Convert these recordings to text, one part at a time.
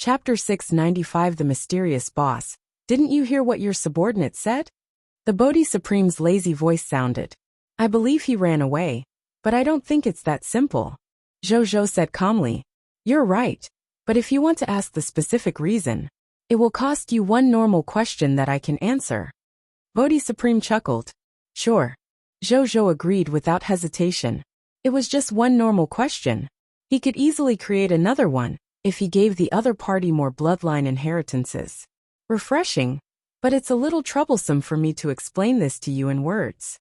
Chapter 695 The Mysterious Boss. Didn't you hear what your subordinate said? The Bodhi Supreme's lazy voice sounded. I believe he ran away, but I don't think it's that simple. Zhou said calmly. You're right, but if you want to ask the specific reason, it will cost you one normal question that I can answer. Bodhi Supreme chuckled. Sure. Zhou agreed without hesitation. It was just one normal question. He could easily create another one if he gave the other party more bloodline inheritances. Refreshing, but it's a little troublesome for me to explain this to you in words.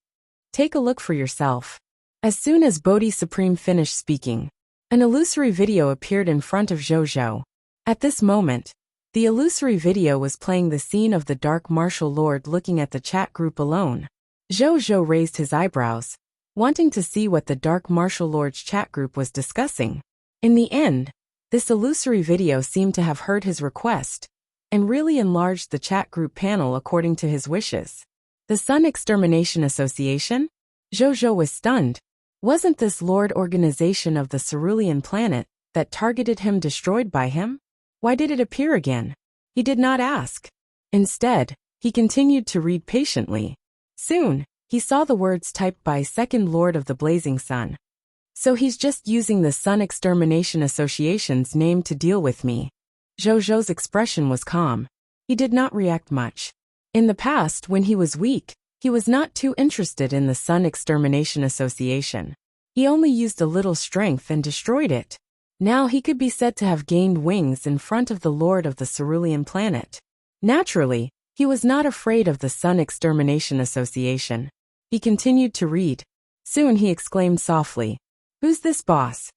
Take a look for yourself. As soon as Bodhi Supreme finished speaking, an illusory video appeared in front of Zhou. At this moment, the illusory video was playing the scene of the Dark Martial Lord looking at the chat group alone. Zhou raised his eyebrows, wanting to see what the Dark Martial Lord's chat group was discussing. In the end, this illusory video seemed to have heard his request and really enlarged the chat group panel according to his wishes. The Sun Extermination Association? Zhou was stunned. Wasn't this Lord organization of the cerulean planet that targeted him destroyed by him? Why did it appear again? He did not ask. Instead, he continued to read patiently. Soon, he saw the words typed by Second Lord of the Blazing Sun. So he's just using the Sun Extermination Association's name to deal with me. Zhou's expression was calm. He did not react much. In the past, when he was weak, he was not too interested in the Sun Extermination Association. He only used a little strength and destroyed it. Now he could be said to have gained wings in front of the Lord of the Cerulean planet. Naturally, he was not afraid of the Sun Extermination Association. He continued to read. Soon he exclaimed softly, "Who's this boss?"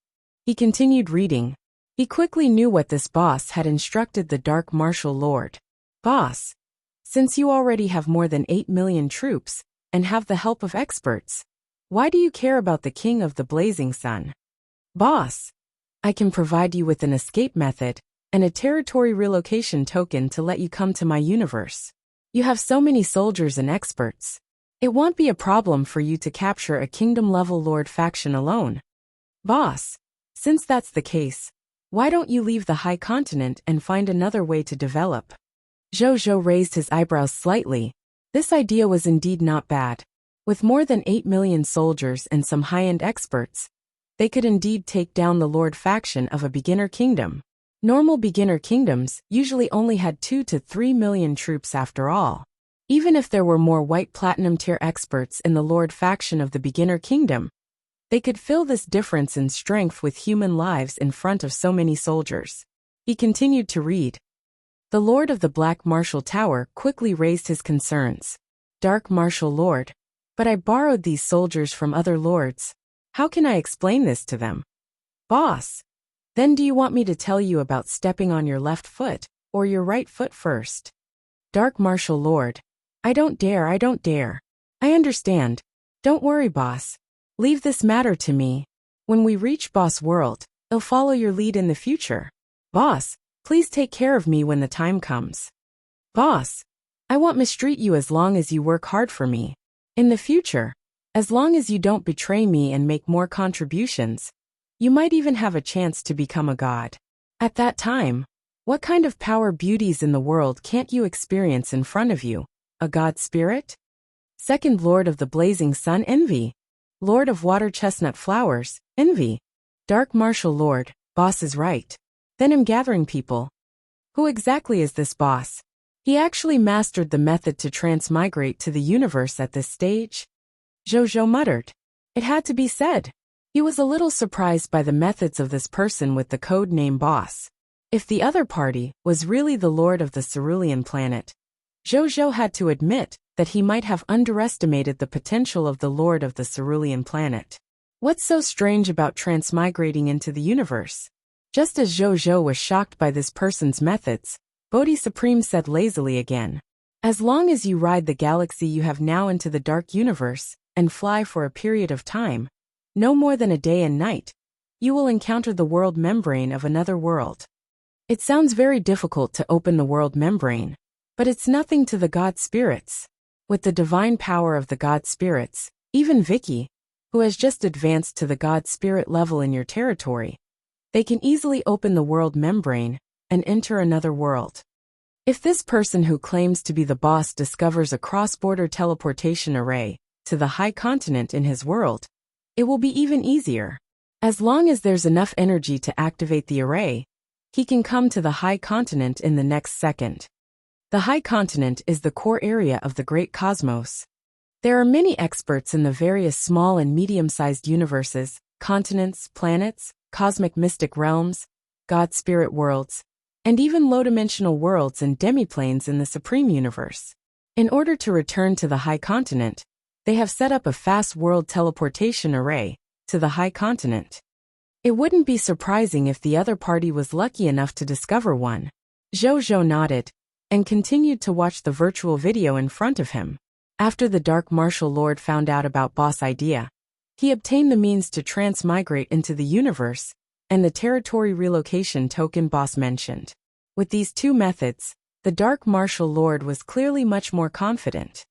He continued reading. He quickly knew what this boss had instructed the Dark Martial Lord. Boss, since you already have more than 8 million troops and have the help of experts, why do you care about the King of the Blazing Sun? Boss, I can provide you with an escape method and a territory relocation token to let you come to my universe. You have so many soldiers and experts. It won't be a problem for you to capture a kingdom-level lord faction alone. Boss, since that's the case, why don't you leave the high continent and find another way to develop? Zhou raised his eyebrows slightly. This idea was indeed not bad. With more than 8 million soldiers and some high-end experts, they could indeed take down the lord faction of a beginner kingdom. Normal beginner kingdoms usually only had 2 to 3 million troops after all. Even if there were more white platinum tier experts in the lord faction of the beginner kingdom, they could fill this difference in strength with human lives in front of so many soldiers. He continued to read. The Lord of the Black Martial Tower quickly raised his concerns. Dark Martial Lord, but I borrowed these soldiers from other lords. How can I explain this to them? Boss, then do you want me to tell you about stepping on your left foot or your right foot first? Dark Martial Lord, I don't dare. I understand. Don't worry, boss. Leave this matter to me. When we reach Boss World, I'll follow your lead in the future. Boss, please take care of me when the time comes. Boss, I won't mistreat you as long as you work hard for me. In the future, as long as you don't betray me and make more contributions, you might even have a chance to become a god. At that time, what kind of power beauties in the world can't you experience in front of you? A god spirit? Second Lord of the Blazing Sun, envy. Lord of Water Chestnut Flowers, envy. Dark Martial Lord, boss is right. Then I'm gathering people. Who exactly is this boss? He actually mastered the method to transmigrate to the universe at this stage? Zhou muttered. It had to be said. He was a little surprised by the methods of this person with the code name boss. If the other party was really the Lord of the Cerulean planet, Zhou had to admit that he might have underestimated the potential of the Lord of the Cerulean planet. What's so strange about transmigrating into the universe? Just as Zhou was shocked by this person's methods, Bodhi Supreme said lazily again. As long as you ride the galaxy you have now into the dark universe and fly for a period of time, no more than a day and night, you will encounter the world membrane of another world. It sounds very difficult to open the world membrane, but it's nothing to the god spirits. With the divine power of the god spirits, even Vicky, who has just advanced to the god spirit level in your territory, they can easily open the world membrane and enter another world. If this person who claims to be the boss discovers a cross-border teleportation array to the high continent in his world, it will be even easier. As long as there's enough energy to activate the array, he can come to the high continent in the next second. The high continent is the core area of the great cosmos. There are many experts in the various small and medium-sized universes, continents, planets, cosmic mystic realms, God-spirit worlds, and even low-dimensional worlds and demiplanes in the supreme universe. In order to return to the high continent, they have set up a fast world teleportation array to the high continent. It wouldn't be surprising if the other party was lucky enough to discover one. Zhou nodded and continued to watch the virtual video in front of him. After the Dark Martial Lord found out about Boss' idea, he obtained the means to transmigrate into the universe and the territory relocation token Boss mentioned. With these two methods, the Dark Martial Lord was clearly much more confident.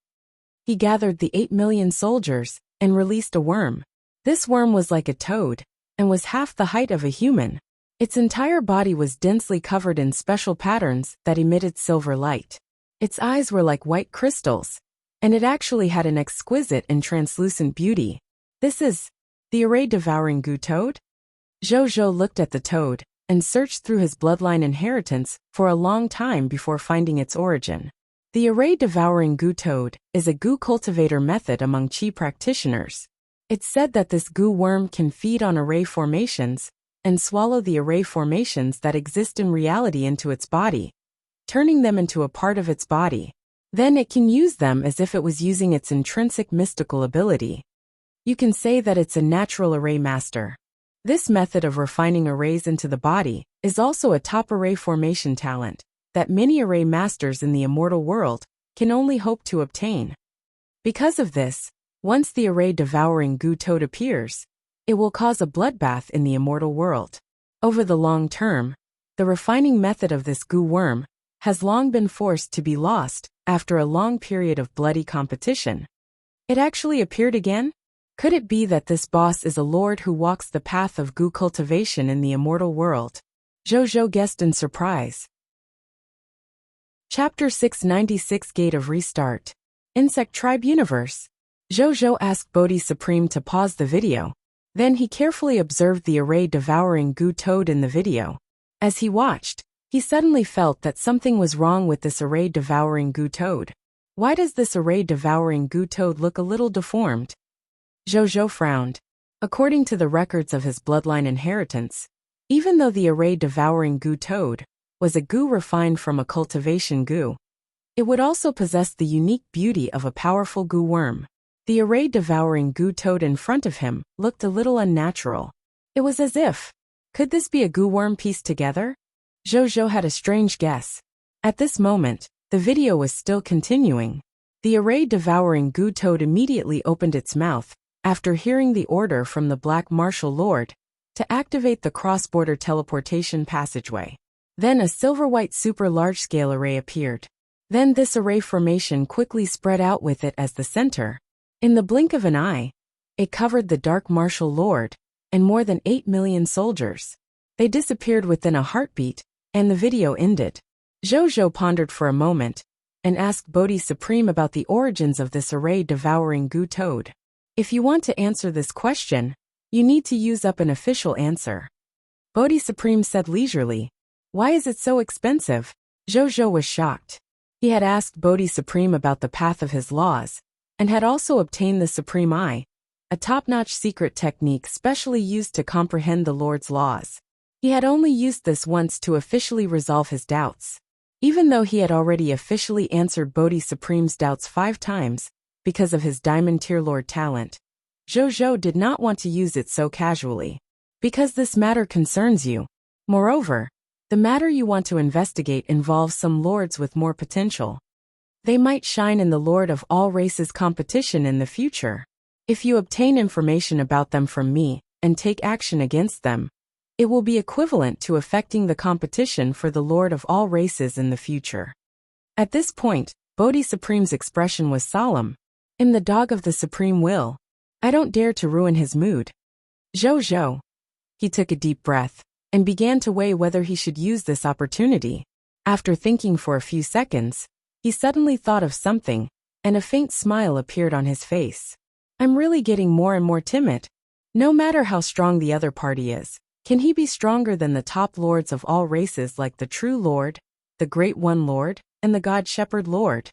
He gathered the 8 million soldiers and released a worm. This worm was like a toad and was half the height of a human. Its entire body was densely covered in special patterns that emitted silver light. Its eyes were like white crystals, and it actually had an exquisite and translucent beauty. This is the array-devouring goo toad? Zhou looked at the toad and searched through his bloodline inheritance for a long time before finding its origin. The array-devouring goo toad is a goo cultivator method among Qi practitioners. It's said that this goo worm can feed on array formations and swallow the array formations that exist in reality into its body, turning them into a part of its body. Then it can use them as if it was using its intrinsic mystical ability. You can say that it's a natural array master. This method of refining arrays into the body is also a top array formation talent that many array masters in the immortal world can only hope to obtain. Because of this, once the array-devouring goo toad appears, it will cause a bloodbath in the immortal world. Over the long term, the refining method of this goo worm has long been forced to be lost after a long period of bloody competition. It actually appeared again? Could it be that this boss is a lord who walks the path of goo cultivation in the immortal world? Zhou guessed in surprise. Chapter 696 Gate of Restart. Insect Tribe Universe. Zhou asked Bodhi Supreme to pause the video. Then he carefully observed the array-devouring goo toad in the video. As he watched, he suddenly felt that something was wrong with this array-devouring goo toad. Why does this array-devouring goo toad look a little deformed? Zhou frowned. According to the records of his bloodline inheritance, even though the array-devouring goo toad was a goo refined from a cultivation goo, it would also possess the unique beauty of a powerful goo worm. The array-devouring goo toad in front of him looked a little unnatural. It was as if, could this be a goo worm pieced together? Zhou had a strange guess. At this moment, the video was still continuing. The array-devouring goo toad immediately opened its mouth after hearing the order from the Black Martial Lord to activate the cross-border teleportation passageway. Then a silver-white super large-scale array appeared. Then this array formation quickly spread out with it as the center. In the blink of an eye, it covered the Dark Martial Lord and more than 8 million soldiers. They disappeared within a heartbeat, and the video ended. Zhou pondered for a moment and asked Bodhi Supreme about the origins of this array-devouring goo toad. If you want to answer this question, you need to use up an official answer. Bodhi Supreme said leisurely. Why is it so expensive? Zhou was shocked. He had asked Bodhi Supreme about the path of his laws, and had also obtained the Supreme Eye, a top-notch secret technique specially used to comprehend the Lord's laws. He had only used this once to officially resolve his doubts. Even though he had already officially answered Bodhi Supreme's doubts 5 times, because of his Diamond Tier Lord talent, Zhou did not want to use it so casually. Because this matter concerns you. Moreover, the matter you want to investigate involves some lords with more potential. They might shine in the Lord of all races competition in the future. If you obtain information about them from me and take action against them, it will be equivalent to affecting the competition for the Lord of all races in the future. At this point, Bodhi Supreme's expression was solemn. I'm the dog of the Supreme Will. I don't dare to ruin his mood. Zhou. He took a deep breath and began to weigh whether he should use this opportunity. After thinking for a few seconds, he suddenly thought of something, and a faint smile appeared on his face. I'm really getting more and more timid. No matter how strong the other party is, can he be stronger than the top lords of all races like the True Lord, the Great One Lord, and the God Shepherd Lord?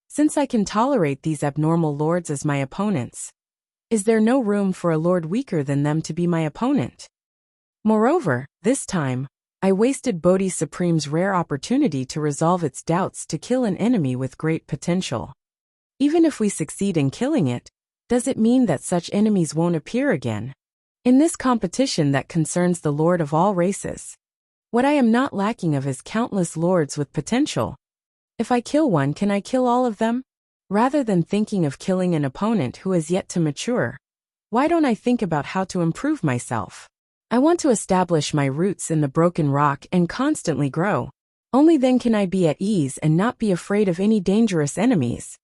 Since I can tolerate these abnormal lords as my opponents, is there no room for a lord weaker than them to be my opponent? Moreover, this time, I wasted Bodhi Supreme's rare opportunity to resolve its doubts to kill an enemy with great potential. Even if we succeed in killing it, does it mean that such enemies won't appear again? In this competition that concerns the Lord of all races, what I am not lacking of is countless lords with potential. If I kill one, can I kill all of them? Rather than thinking of killing an opponent who is yet to mature, why don't I think about how to improve myself? I want to establish my roots in the broken rock and constantly grow. Only then can I be at ease and not be afraid of any dangerous enemies.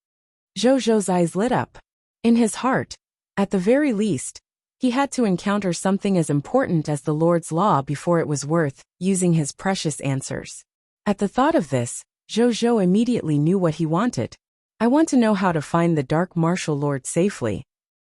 Zhou eyes lit up. In his heart, at the very least, he had to encounter something as important as the Lord's law before it was worth using his precious answers. At the thought of this, Zhou immediately knew what he wanted. I want to know how to find the Dark Martial Lord safely,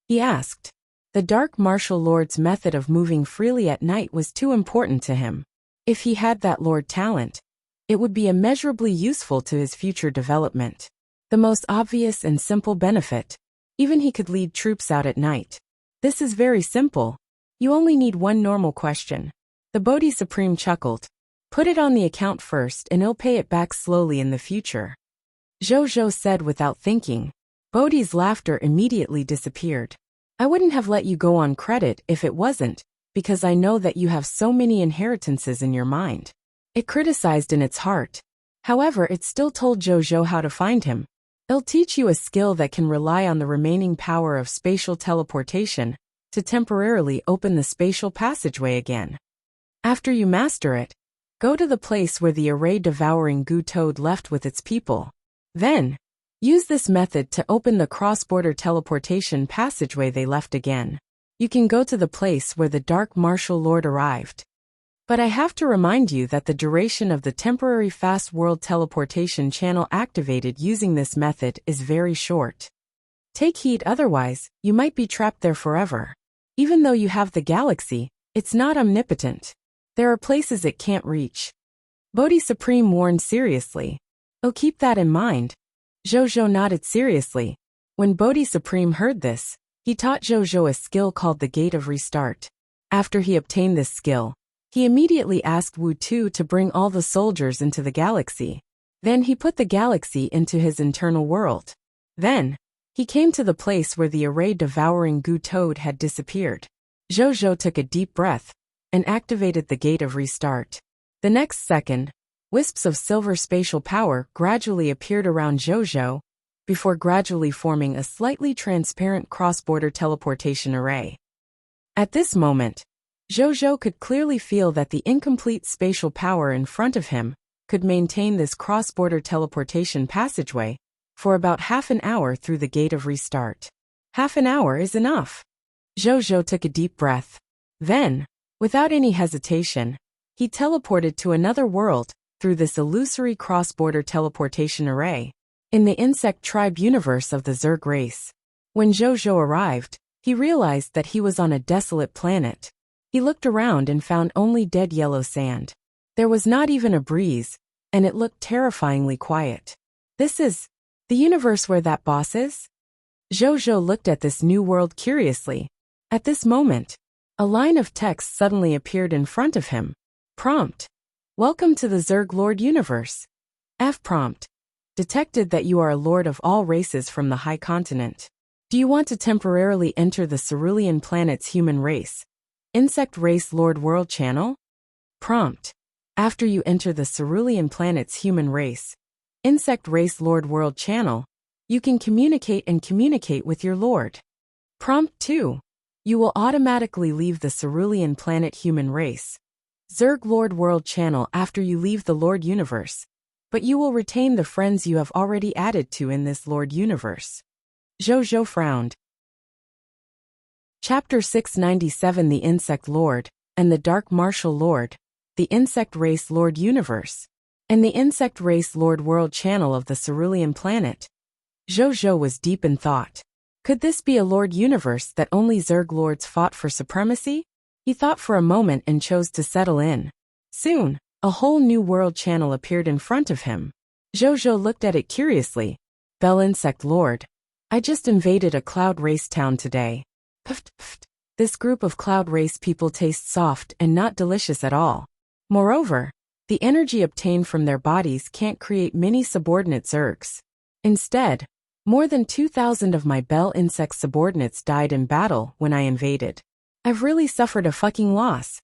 he asked. The Dark Martial Lord's method of moving freely at night was too important to him. If he had that Lord talent, it would be immeasurably useful to his future development. The most obvious and simple benefit. Even he could lead troops out at night. This is very simple. You only need one normal question. The Bodhi Supreme chuckled. Put it on the account first and he'll pay it back slowly in the future. Zhou said without thinking. Bodhi's laughter immediately disappeared. I wouldn't have let you go on credit if it wasn't, because I know that you have so many inheritances in your mind. It criticized in its heart. However, it still told Zhou how to find him. It'll teach you a skill that can rely on the remaining power of spatial teleportation to temporarily open the spatial passageway again. After you master it, go to the place where the array-devouring goo toad left with its people. Then, use this method to open the cross-border teleportation passageway they left again. You can go to the place where the Dark Martial Lord arrived. But I have to remind you that the duration of the temporary fast world teleportation channel activated using this method is very short. Take heed, otherwise, you might be trapped there forever. Even though you have the galaxy, it's not omnipotent. There are places it can't reach. Bodhi Supreme warned seriously. Oh, keep that in mind. Zhou nodded seriously. When Bodhi Supreme heard this, he taught Zhou a skill called the Gate of Restart. After he obtained this skill, he immediately asked Wu Tu to bring all the soldiers into the galaxy. Then he put the galaxy into his internal world. Then, he came to the place where the array-devouring goo toad had disappeared. Zhou took a deep breath and activated the Gate of Restart. The next second, wisps of silver spatial power gradually appeared around Zhou, before gradually forming a slightly transparent cross-border teleportation array. At this moment, Zhou could clearly feel that the incomplete spatial power in front of him could maintain this cross-border teleportation passageway for about half an hour through the Gate of Restart. Half an hour is enough. Zhou took a deep breath. Then, without any hesitation, he teleported to another world through this illusory cross-border teleportation array, in the insect tribe universe of the Zerg race. When Zhou arrived, he realized that he was on a desolate planet. He looked around and found only dead yellow sand. There was not even a breeze, and it looked terrifyingly quiet. This is the universe where that boss is? Zhou looked at this new world curiously. At this moment, a line of text suddenly appeared in front of him. Prompt. Welcome to the Zerg Lord universe. F prompt. Detected that you are a lord of all races from the High Continent. Do you want to temporarily enter the Cerulean planet's human race? Insect Race Lord World Channel? Prompt. After you enter the Cerulean planet's human race, Insect Race Lord World Channel, you can communicate with your lord. Prompt 2. You will automatically leave the Cerulean planet human race, Zerg Lord World Channel after you leave the Lord universe, but you will retain the friends you have already added to in this Lord universe. Zhou frowned. Chapter 697 The Insect Lord and the Dark Martial Lord. the Insect Race Lord Universe, and the Insect Race Lord World Channel of the Cerulean Planet. Zhou was deep in thought. Could this be a Lord Universe that only Zerg Lords fought for supremacy? He thought for a moment and chose to settle in. Soon, a whole new world channel appeared in front of him. Zhou looked at it curiously. Bell Insect Lord. I just invaded a cloud race town today. Pft, pft. This group of cloud race people tastes soft and not delicious at all. Moreover, the energy obtained from their bodies can't create many subordinate Zergs. Instead, more than 2,000 of my Bell Insect subordinates died in battle when I invaded. I've really suffered a fucking loss.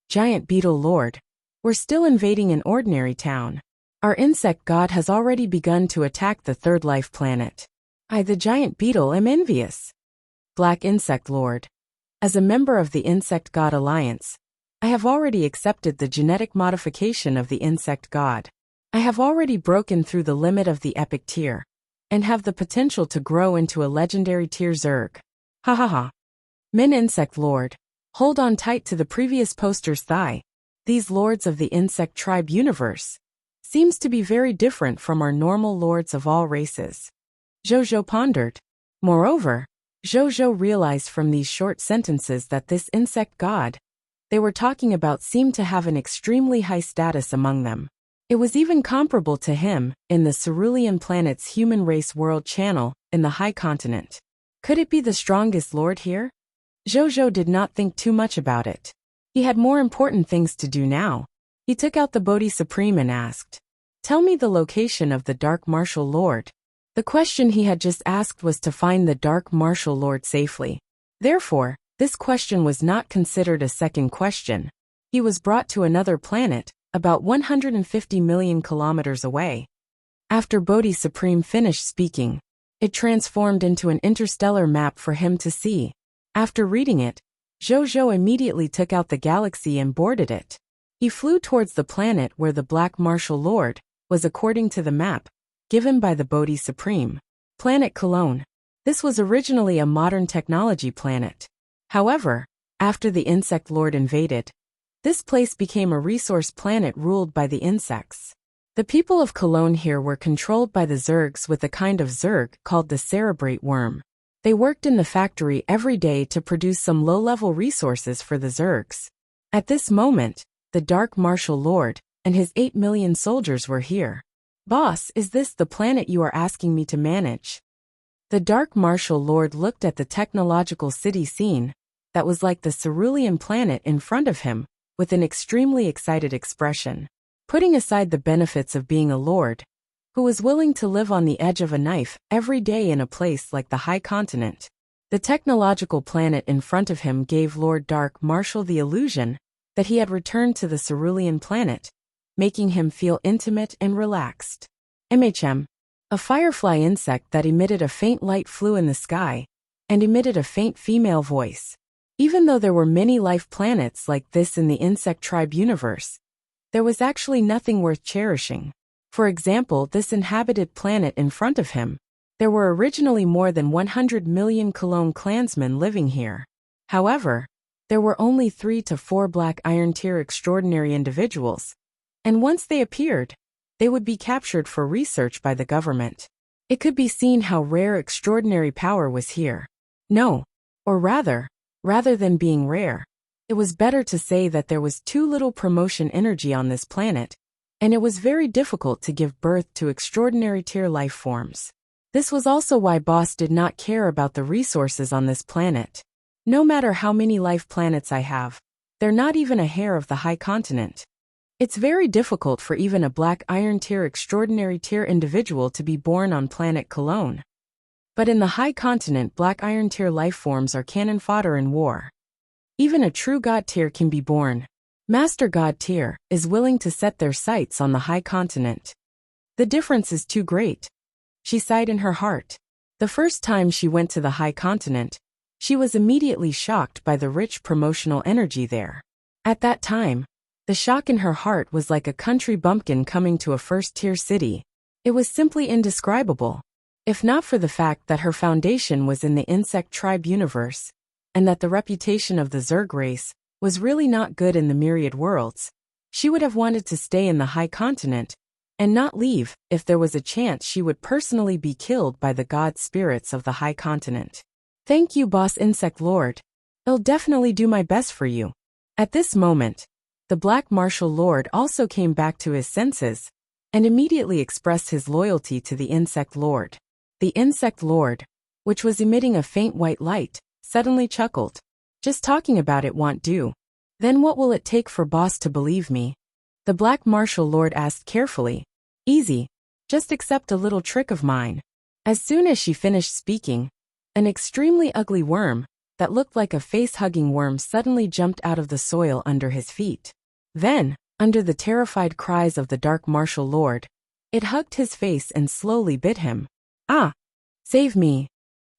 Giant Beetle Lord. We're still invading an ordinary town. Our insect god has already begun to attack the third life planet. I, the giant beetle, am envious. Black Insect Lord. As a member of the Insect God Alliance, I have already accepted the genetic modification of the insect god. I have already broken through the limit of the epic tier, and have the potential to grow into a legendary tier Zerg. Ha ha ha. Min Insect Lord. Hold on tight to the previous poster's thigh. These lords of the insect tribe universe seems to be very different from our normal lords of all races. Zhou pondered. Moreover, Zhou realized from these short sentences that this insect god they were talking about seemed to have an extremely high status among them. It was even comparable to him in the Cerulean Planet's human race world channel in the High Continent. Could it be the strongest lord here? Zhou did not think too much about it. He had more important things to do now. He took out the Bodhi Supreme and asked, "Tell me the location of the Dark Martial Lord." The question he had just asked was to find the Dark Martial Lord safely. Therefore, this question was not considered a second question. He was brought to another planet, about 150 million kilometers away. After Bodhi Supreme finished speaking, it transformed into an interstellar map for him to see. After reading it, Zhou immediately took out the galaxy and boarded it. He flew towards the planet where the Black Martial Lord was according to the map given by the Bodhi Supreme. Planet Cologne. This was originally a modern technology planet. However, after the Insect Lord invaded, this place became a resource planet ruled by the insects. The people of Cologne here were controlled by the Zergs with a kind of Zerg called the cerebrate worm. They worked in the factory every day to produce some low-level resources for the Zergs. At this moment, the Dark Martial Lord and his 8 million soldiers were here. Boss, is this the planet you are asking me to manage? The Dark Martial Lord looked at the technological city scene that was like the Cerulean Planet in front of him with an extremely excited expression. Putting aside the benefits of being a lord, who was willing to live on the edge of a knife every day in a place like the High Continent, the technological planet in front of him gave Lord Dark Martial the illusion that he had returned to the Cerulean Planet, making him feel intimate and relaxed. A firefly insect that emitted a faint light flew in the sky and emitted a faint female voice. Even though there were many life planets like this in the insect tribe universe, there was actually nothing worth cherishing. For example, this inhabited planet in front of him. There were originally more than 100 million Cologne clansmen living here. However, there were only 3 to 4 Black Iron Tier extraordinary individuals, and once they appeared, they would be captured for research by the government. It could be seen how rare extraordinary power was here. No, or rather than being rare, it was better to say that there was too little promotion energy on this planet, and it was very difficult to give birth to extraordinary tier life forms. This was also why Boss did not care about the resources on this planet. No matter how many life planets I have, they're not even a hair of the High Continent. It's very difficult for even a Black Iron Tier extraordinary tier individual to be born on planet Cologne. But in the High Continent, Black Iron Tier life forms are cannon fodder in war. Even a true God Tier can be born. Master God Tier is willing to set their sights on the High Continent. The difference is too great. She sighed in her heart. The first time she went to the High Continent, she was immediately shocked by the rich promotional energy there. At that time, the shock in her heart was like a country bumpkin coming to a first-tier city. It was simply indescribable. If not for the fact that her foundation was in the insect tribe universe, and that the reputation of the Zerg race was really not good in the myriad worlds, She would have wanted to stay in the high continent and not leave if there was a chance she would personally be killed by the god spirits of the high continent. Thank you, Boss Insect Lord. I'll definitely do my best for you. At this moment, the Black Martial Lord also came back to his senses and immediately expressed his loyalty to the Insect Lord. The Insect Lord, which was emitting a faint white light, suddenly chuckled. Just talking about it won't do. Then what will it take for Boss to believe me? The Black Martial Lord asked carefully. Easy. Just accept a little trick of mine. As soon as she finished speaking, an extremely ugly worm that looked like a face-hugging worm suddenly jumped out of the soil under his feet. Then, under the terrified cries of the Dark Martial Lord, it hugged his face and slowly bit him. Ah! Save me!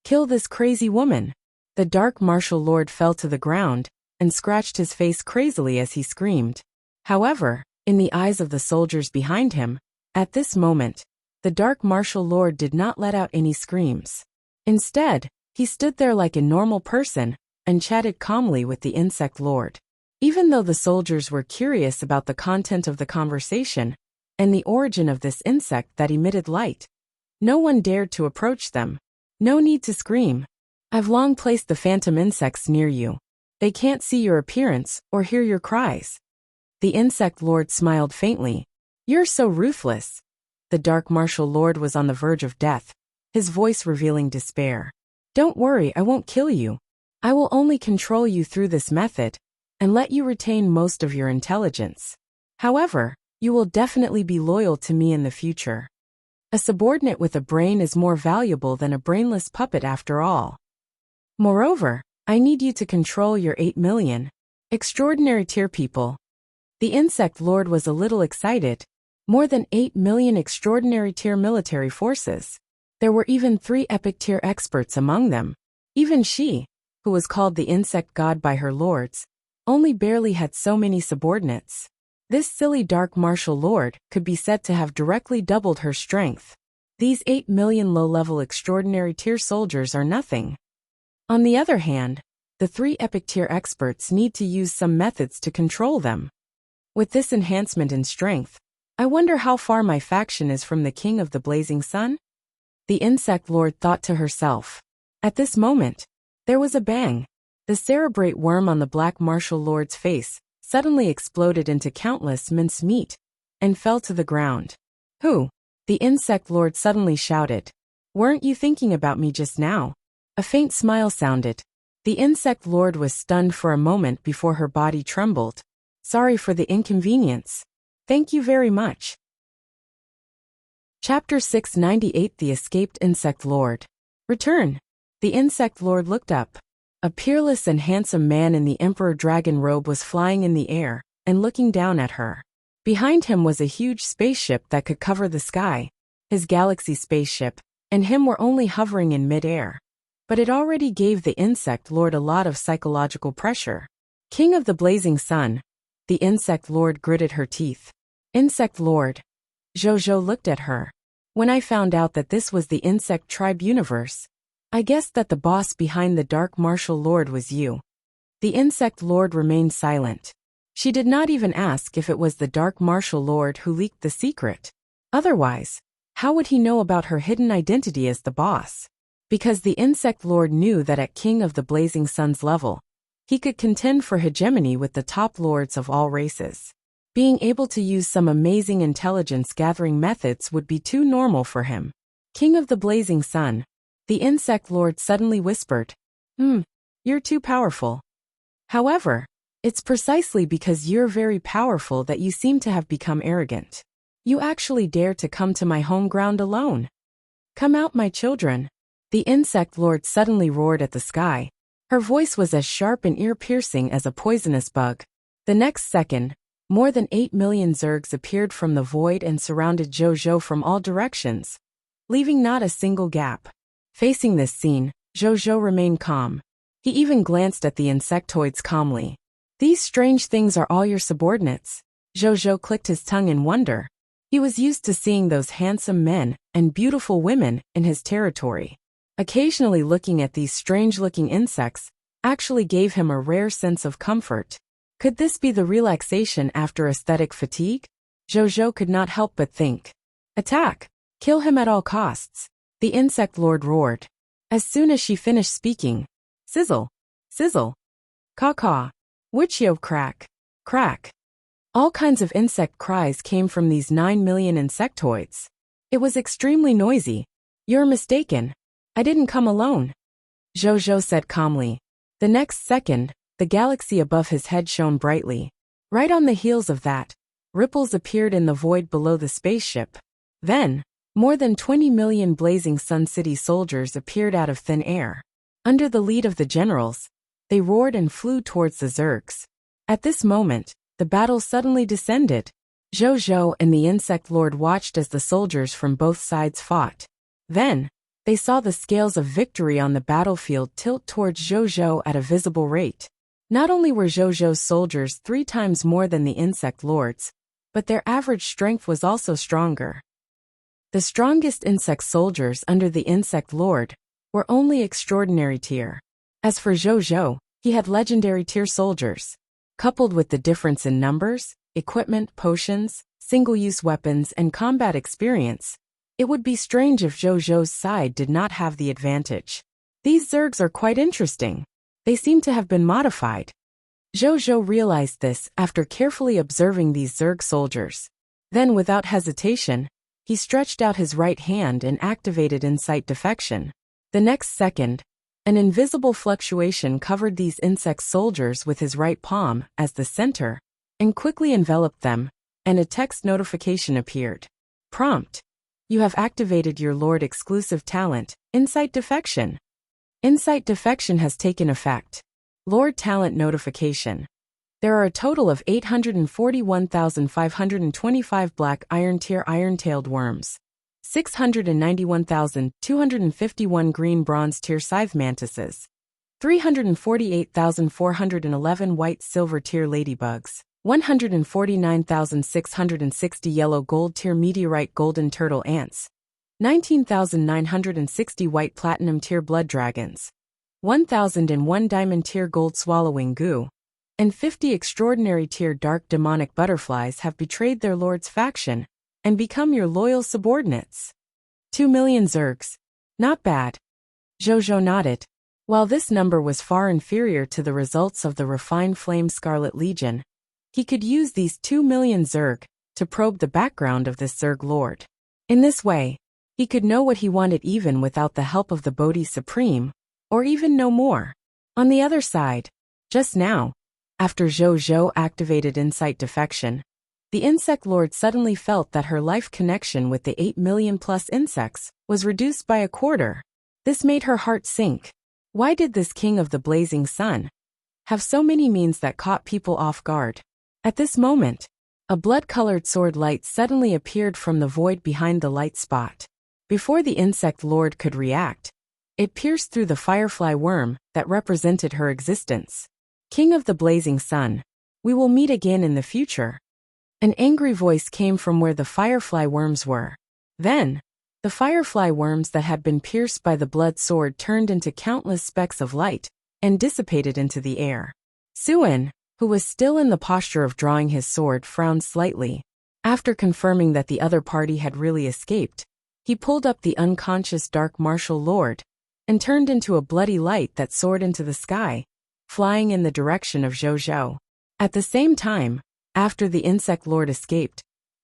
Kill this crazy woman! The Dark Martial Lord fell to the ground and scratched his face crazily as he screamed. However, in the eyes of the soldiers behind him, at this moment, the Dark Martial Lord did not let out any screams. Instead, he stood there like a normal person and chatted calmly with the Insect Lord. Even though the soldiers were curious about the content of the conversation and the origin of this insect that emitted light, no one dared to approach them. No need to scream. I've long placed the phantom insects near you. They can't see your appearance or hear your cries. The Insect Lord smiled faintly. You're so ruthless. The Dark Martial Lord was on the verge of death, his voice revealing despair. Don't worry, I won't kill you. I will only control you through this method and let you retain most of your intelligence. However, you will definitely be loyal to me in the future. A subordinate with a brain is more valuable than a brainless puppet after all. Moreover, I need you to control your 8 million extraordinary tier people. The Insect Lord was a little excited. More than 8 million extraordinary tier military forces. There were even 3 epic tier experts among them. Even she, who was called the insect god by her lords, only barely had so many subordinates. This silly Dark Martial Lord could be said to have directly doubled her strength. These 8 million low-level extraordinary tier soldiers are nothing. On the other hand, the 3 epic tier experts need to use some methods to control them. With this enhancement in strength, I wonder how far my faction is from the King of the Blazing Sun? The Insect Lord thought to herself. At this moment, there was a bang. The cerebrate worm on the Black Martial Lord's face suddenly exploded into countless minced meat and fell to the ground. Who? The Insect Lord suddenly shouted. Weren't you thinking about me just now? A faint smile sounded. The Insect Lord was stunned for a moment before her body trembled. Sorry for the inconvenience. Thank you very much. Chapter 698 The Escaped Insect Lord. Return. The Insect Lord looked up. A peerless and handsome man in the Emperor Dragon robe was flying in the air and looking down at her. Behind him was a huge spaceship that could cover the sky. His galaxy spaceship and him were only hovering in mid-air. But it already gave the Insect Lord a lot of psychological pressure. King of the Blazing Sun. The Insect Lord gritted her teeth. Insect Lord. Jojo looked at her. When I found out that this was the Insect Tribe universe, I guessed that the boss behind the Dark Martial Lord was you. The Insect Lord remained silent. She did not even ask if it was the Dark Martial Lord who leaked the secret. Otherwise, how would he know about her hidden identity as the boss? Because the Insect Lord knew that at King of the Blazing Sun's level, he could contend for hegemony with the top lords of all races. Being able to use some amazing intelligence-gathering methods would be too normal for him. King of the Blazing Sun. The Insect Lord suddenly whispered. You're too powerful. However, it's precisely because you're very powerful that you seem to have become arrogant. You actually dare to come to my home ground alone. Come out, my children. The Insect Lord suddenly roared at the sky. Her voice was as sharp and ear-piercing as a poisonous bug. The next second, more than 8 million Zergs appeared from the void and surrounded Jojo from all directions, leaving not a single gap. Facing this scene, Jojo remained calm. He even glanced at the insectoids calmly. These strange things are all your subordinates. Jojo clicked his tongue in wonder. He was used to seeing those handsome men and beautiful women in his territory. Occasionally looking at these strange-looking insects actually gave him a rare sense of comfort. Could this be the relaxation after aesthetic fatigue? Jojo could not help but think. Attack! Kill him at all costs, the insect lord roared. As soon as she finished speaking, sizzle, sizzle, caw-caw, Wuxia crack, crack. All kinds of insect cries came from these 9 million insectoids. It was extremely noisy. You're mistaken. I didn't come alone, Jojo said calmly. The next second, the galaxy above his head shone brightly. Right on the heels of that, ripples appeared in the void below the spaceship. Then, more than 20 million blazing Sun City soldiers appeared out of thin air. Under the lead of the generals, they roared and flew towards the Zergs. At this moment, the battle suddenly descended. Jojo and the insect lord watched as the soldiers from both sides fought. Then, they saw the scales of victory on the battlefield tilt towards Jojo at a visible rate. Not only were Jojo's soldiers 3 times more than the insect lords, but their average strength was also stronger. The strongest insect soldiers under the insect lord were only extraordinary tier. As for Jojo, he had legendary tier soldiers. Coupled with the difference in numbers, equipment, potions, single-use weapons, and combat experience, it would be strange if Jojo's side did not have the advantage. These Zergs are quite interesting. They seem to have been modified. Jojo realized this after carefully observing these Zerg soldiers. Then, without hesitation, he stretched out his right hand and activated Insight Defection. The next second, an invisible fluctuation covered these insect soldiers with his right palm as the center, and quickly enveloped them, and a text notification appeared. Prompt: you have activated your Lord exclusive talent, Insight Defection. Insight Defection has taken effect. Lord Talent Notification. There are a total of 841,525 black iron tier iron-tailed worms, 691,251 green bronze tier scythe mantises, 348,411 white silver tier ladybugs, 149,660 yellow gold tier meteorite golden turtle ants, 19,960 white platinum tier blood dragons, 1,001 diamond tier gold swallowing goo, and 50 extraordinary tier dark demonic butterflies have betrayed their lord's faction and become your loyal subordinates. 2 million Zergs. Not bad. Jojo nodded. While this number was far inferior to the results of the refined Flame Scarlet Legion, he could use these 2 million Zerg to probe the background of this Zerg lord. In this way, he could know what he wanted even without the help of the Bodhi Supreme, or even know more. On the other side, just now, after Jojo activated Insight Defection, the insect lord suddenly felt that her life connection with the 8 million plus insects was reduced by a quarter. This made her heart sink. Why did this king of the blazing sun have so many means that caught people off guard? At this moment, a blood-colored sword light suddenly appeared from the void behind the light spot. Before the insect lord could react, it pierced through the firefly worm that represented her existence. King of the blazing sun, we will meet again in the future. An angry voice came from where the firefly worms were. Then, the firefly worms that had been pierced by the blood sword turned into countless specks of light and dissipated into the air. Suen, who was still in the posture of drawing his sword, frowned slightly. After confirming that the other party had really escaped, he pulled up the unconscious dark martial lord and turned into a bloody light that soared into the sky, flying in the direction of Jojo. At the same time, after the insect lord escaped,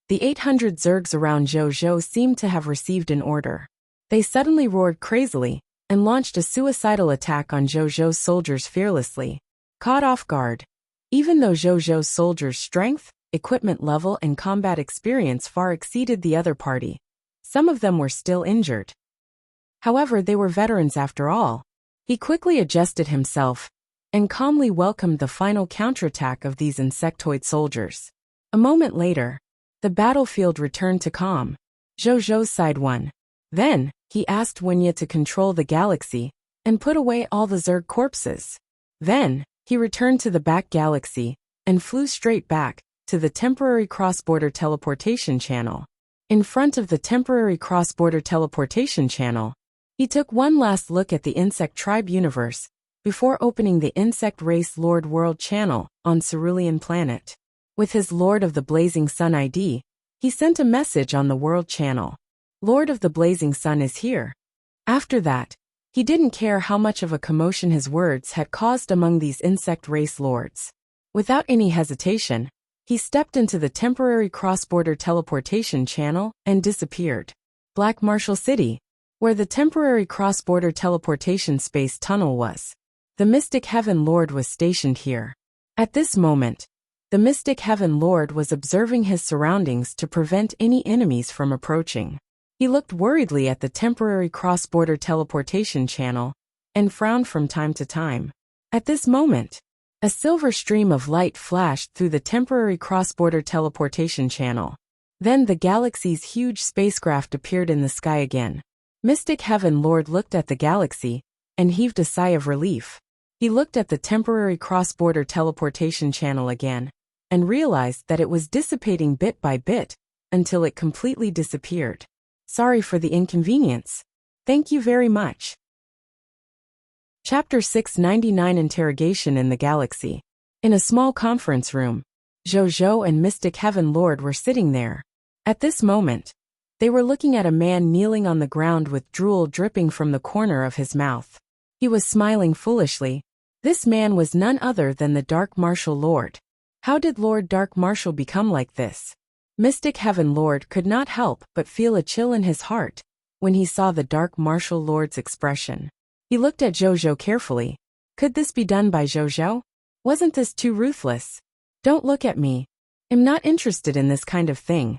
the 800 Zergs around Jojo seemed to have received an order. They suddenly roared crazily and launched a suicidal attack on Jojo's soldiers fearlessly. Caught off guard, even though Jojo's soldiers' strength, equipment level, and combat experience far exceeded the other party, some of them were still injured. However, they were veterans after all. He quickly adjusted himself and calmly welcomed the final counterattack of these insectoid soldiers. A moment later, the battlefield returned to calm. Jojo's side won. Then, he asked Wuxia to control the galaxy and put away all the Zerg corpses. Then, he returned to the back galaxy and flew straight back to the temporary cross-border teleportation channel. In front of the temporary cross-border teleportation channel, he took one last look at the insect tribe universe before opening the Insect Race Lord World channel on Cerulean Planet. With his Lord of the Blazing Sun ID, he sent a message on the World channel. Lord of the Blazing Sun is here. After that, he didn't care how much of a commotion his words had caused among these insect race lords. Without any hesitation, he stepped into the temporary cross-border teleportation channel and disappeared. Black Marshall City, where the temporary cross-border teleportation space tunnel was. The Mystic Heaven Lord was stationed here. At this moment, the Mystic Heaven Lord was observing his surroundings to prevent any enemies from approaching. He looked worriedly at the temporary cross-border teleportation channel and frowned from time to time. At this moment, a silver stream of light flashed through the temporary cross-border teleportation channel. Then the galaxy's huge spacecraft appeared in the sky again. Mystic Heaven Lord looked at the galaxy and heaved a sigh of relief. He looked at the temporary cross-border teleportation channel again and realized that it was dissipating bit by bit until it completely disappeared. Sorry for the inconvenience. Thank you very much. Chapter 699 Interrogation in the Galaxy. In a small conference room, Zhou and Mystic Heaven Lord were sitting there. At this moment, they were looking at a man kneeling on the ground with drool dripping from the corner of his mouth. He was smiling foolishly. This man was none other than the Dark Martial Lord. How did Lord Dark Martial become like this? Mystic Heaven Lord could not help but feel a chill in his heart when he saw the Dark Martial Lord's expression. He looked at Zhou carefully. Could this be done by Zhou? Wasn't this too ruthless? Don't look at me. I'm not interested in this kind of thing.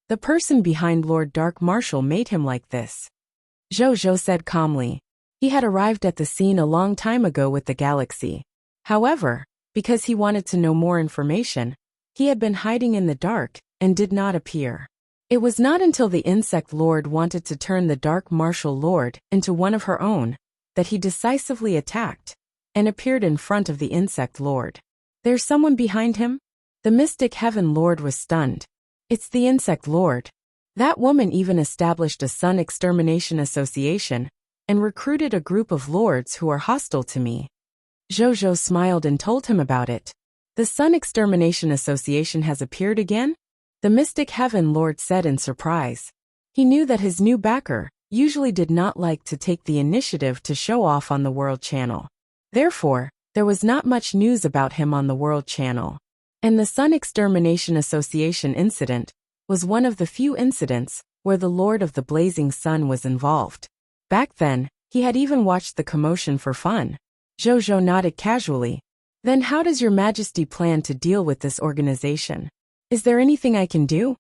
The person behind Lord Dark Martial made him like this. Zhou said calmly. He had arrived at the scene a long time ago with the galaxy. However, because he wanted to know more information, he had been hiding in the dark and did not appear. It was not until the Insect Lord wanted to turn the Dark Martial Lord into one of her own that he decisively attacked and appeared in front of the Insect Lord. There's someone behind him? The Mystic Heaven Lord was stunned. It's the Insect Lord. That woman even established a Sun Extermination Association and recruited a group of lords who are hostile to me. Zhou smiled and told him about it. The Sun Extermination Association has appeared again? The Mystic Heaven Lord said in surprise. He knew that his new backer usually did not like to take the initiative to show off on the World Channel. Therefore, there was not much news about him on the World Channel. And the Sun Extermination Association incident was one of the few incidents where the Lord of the Blazing Sun was involved. Back then, he had even watched the commotion for fun. Zhou nodded casually. Then how does Your Majesty plan to deal with this organization? Is there anything I can do?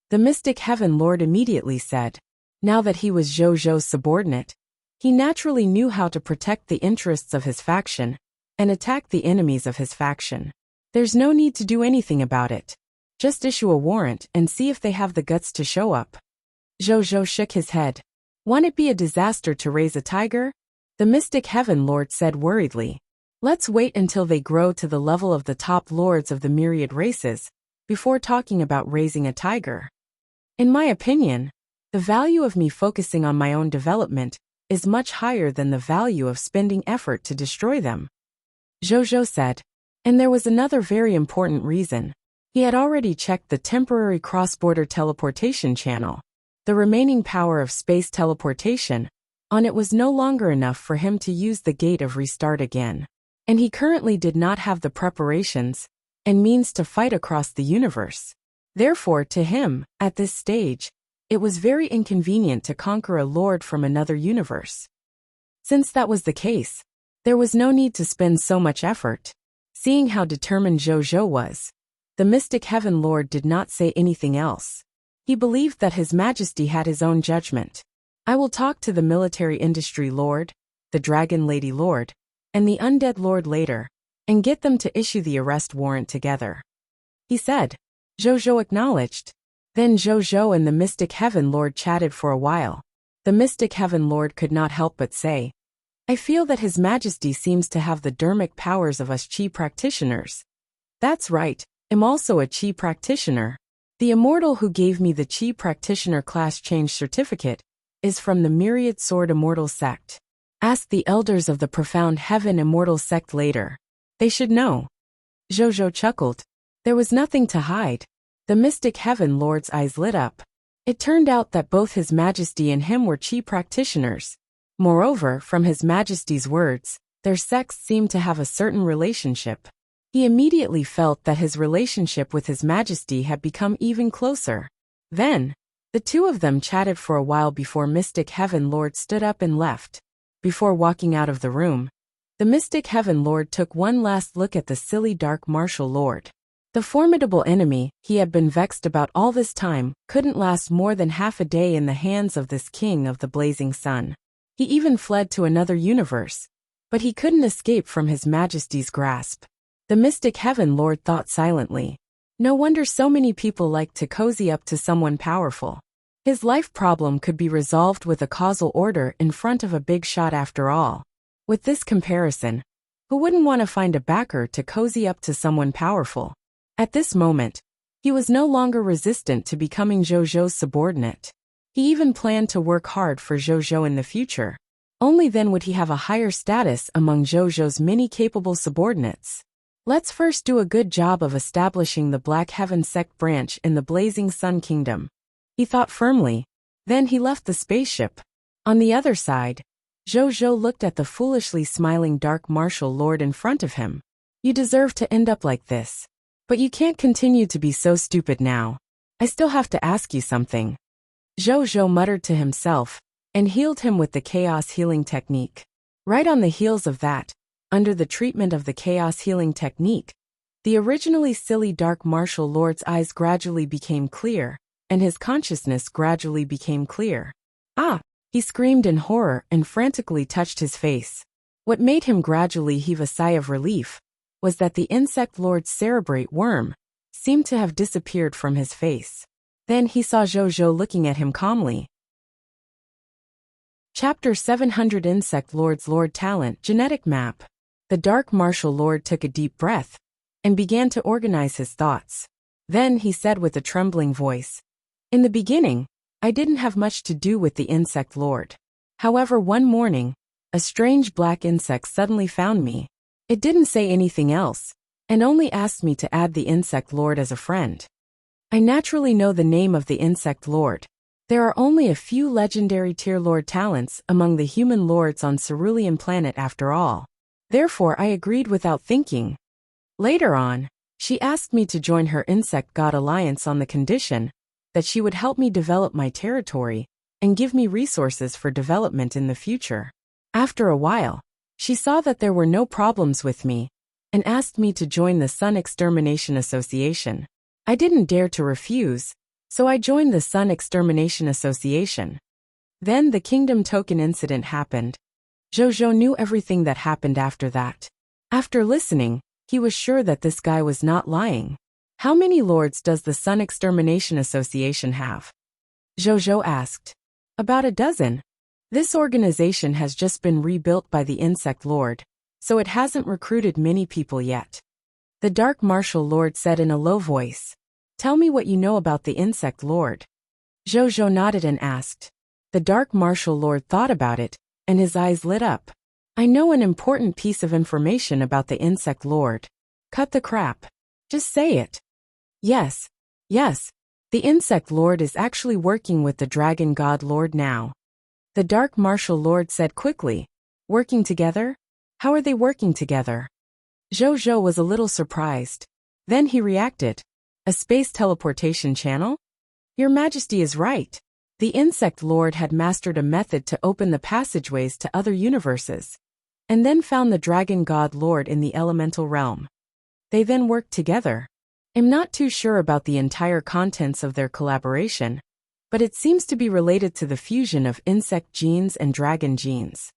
The Mystic Heaven Lord immediately said. Now that he was Zhou's subordinate, he naturally knew how to protect the interests of his faction and attack the enemies of his faction. There's no need to do anything about it. Just issue a warrant and see if they have the guts to show up. Zhou shook his head. Won't it be a disaster to raise a tiger? The Mystic Heaven Lord said worriedly. Let's wait until they grow to the level of the top lords of the myriad races before talking about raising a tiger. In my opinion, the value of me focusing on my own development is much higher than the value of spending effort to destroy them. Zhou said. And there was another very important reason. He had already checked the temporary cross-border teleportation channel. The remaining power of space teleportation on it was no longer enough for him to use the gate of restart again. And he currently did not have the preparations and means to fight across the universe. Therefore, to him, at this stage, it was very inconvenient to conquer a lord from another universe. Since that was the case, there was no need to spend so much effort. Seeing how determined Zhou was, the Mystic Heaven Lord did not say anything else. He believed that His Majesty had his own judgment. I will talk to the Military Industry Lord, the Dragon Lady Lord, and the Undead Lord later, and get them to issue the arrest warrant together. He said. Zhou acknowledged. Then Zhou and the Mystic Heaven Lord chatted for a while. The Mystic Heaven Lord could not help but say, I feel that His Majesty seems to have the dermic powers of us Qi practitioners. That's right, I'm also a Qi practitioner. The immortal who gave me the Qi practitioner class change certificate is from the Myriad Sword Immortal sect. Ask the elders of the profound heaven immortal sect later. They should know. Zhou chuckled. There was nothing to hide. The mystic heaven lord's eyes lit up. It turned out that both His Majesty and him were Qi practitioners. Moreover, from His Majesty's words, their sects seemed to have a certain relationship. He immediately felt that his relationship with His Majesty had become even closer. Then, the two of them chatted for a while before Mystic Heaven Lord stood up and left. Before walking out of the room, the Mystic Heaven Lord took one last look at the silly Dark Martial Lord. The formidable enemy he had been vexed about all this time couldn't last more than half a day in the hands of this king of the blazing sun. He even fled to another universe, but he couldn't escape from His Majesty's grasp. The Mystic Heaven Lord thought silently. No wonder so many people like to cozy up to someone powerful. His life problem could be resolved with a causal order in front of a big shot after all. With this comparison, who wouldn't want to find a backer to cozy up to someone powerful? At this moment, he was no longer resistant to becoming Zhou's subordinate. He even planned to work hard for Zhou in the future. Only then would he have a higher status among Zhou's many capable subordinates. Let's first do a good job of establishing the Black Heaven sect branch in the Blazing Sun Kingdom. He thought firmly. Then he left the spaceship. On the other side, Zhou looked at the foolishly smiling Dark Martial Lord in front of him. You deserve to end up like this. But you can't continue to be so stupid now. I still have to ask you something. Zhou muttered to himself, and healed him with the chaos healing technique. Right on the heels of that, under the treatment of the chaos healing technique, the originally silly Dark Martial Lord's eyes gradually became clear, and his consciousness gradually became clear. Ah! He screamed in horror and frantically touched his face. What made him gradually heave a sigh of relief was that the insect lord's cerebrate worm seemed to have disappeared from his face. Then he saw Zhou looking at him calmly. Chapter 700 Insect Lord's Lord Talent Genetic Map. The Dark Martial Lord took a deep breath and began to organize his thoughts. Then he said with a trembling voice, "In the beginning, I didn't have much to do with the Insect Lord. However, one morning, a strange black insect suddenly found me. It didn't say anything else, and only asked me to add the Insect Lord as a friend. I naturally know the name of the Insect Lord. There are only a few legendary tier Lord talents among the human lords on Cerulean Planet after all. Therefore I agreed without thinking. Later on, she asked me to join her Insect God Alliance on the condition that she would help me develop my territory and give me resources for development in the future. After a while, she saw that there were no problems with me and asked me to join the Sun Extermination Association. I didn't dare to refuse, so I joined the Sun Extermination Association. Then the Kingdom Token incident happened. Zhou knew everything that happened after that. After listening, he was sure that this guy was not lying. How many lords does the Sun Extermination Association have? Zhou asked. About a dozen. This organization has just been rebuilt by the Insect Lord, so it hasn't recruited many people yet. The Dark Martial Lord said in a low voice. Tell me what you know about the Insect Lord. Zhou nodded and asked. The Dark Martial Lord thought about it, and his eyes lit up. I know an important piece of information about the Insect Lord. Cut the crap. Just say it. Yes. The Insect Lord is actually working with the Dragon God Lord now. The Dark Martial Lord said quickly. Working together? How are they working together? Zhou was a little surprised. Then he reacted. A space teleportation channel? Your Majesty is right. The Insect Lord had mastered a method to open the passageways to other universes, and then found the Dragon God Lord in the elemental realm. They then worked together. I'm not too sure about the entire contents of their collaboration, but it seems to be related to the fusion of insect genes and dragon genes.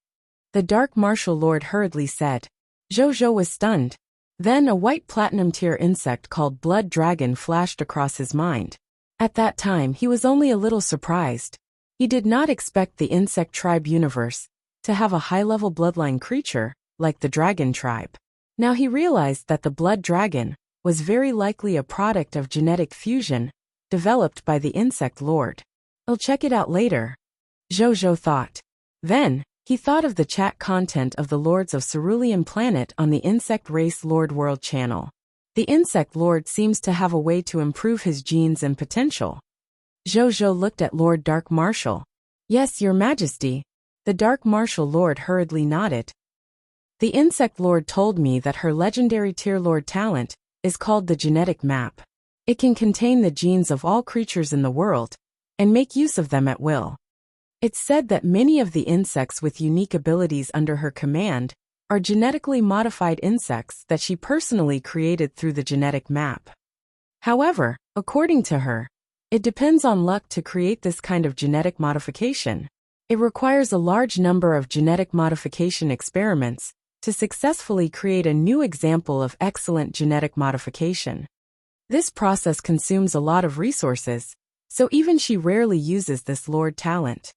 The Dark Martial Lord hurriedly said. Zhou was stunned. Then a white platinum tier insect called Blood Dragon flashed across his mind. At that time he was only a little surprised. He did not expect the insect tribe universe to have a high-level bloodline creature like the dragon tribe. Now he realized that the Blood Dragon was very likely a product of genetic fusion developed by the Insect Lord. I'll check it out later. Zhou thought. Then, He thought of the chat content of the Lords of Cerulean Planet on the Insect Race Lord World channel. The Insect Lord seems to have a way to improve his genes and potential. Zhou looked at Lord Dark Marshal. Yes, Your Majesty. The Dark Marshal Lord hurriedly nodded. The Insect Lord told me that her legendary Tier Lord talent is called the genetic map. It can contain the genes of all creatures in the world and make use of them at will. It's said that many of the insects with unique abilities under her command are genetically modified insects that she personally created through the genetic map. However, according to her, it depends on luck to create this kind of genetic modification. It requires a large number of genetic modification experiments to successfully create a new example of excellent genetic modification. This process consumes a lot of resources, so even she rarely uses this Lord talent.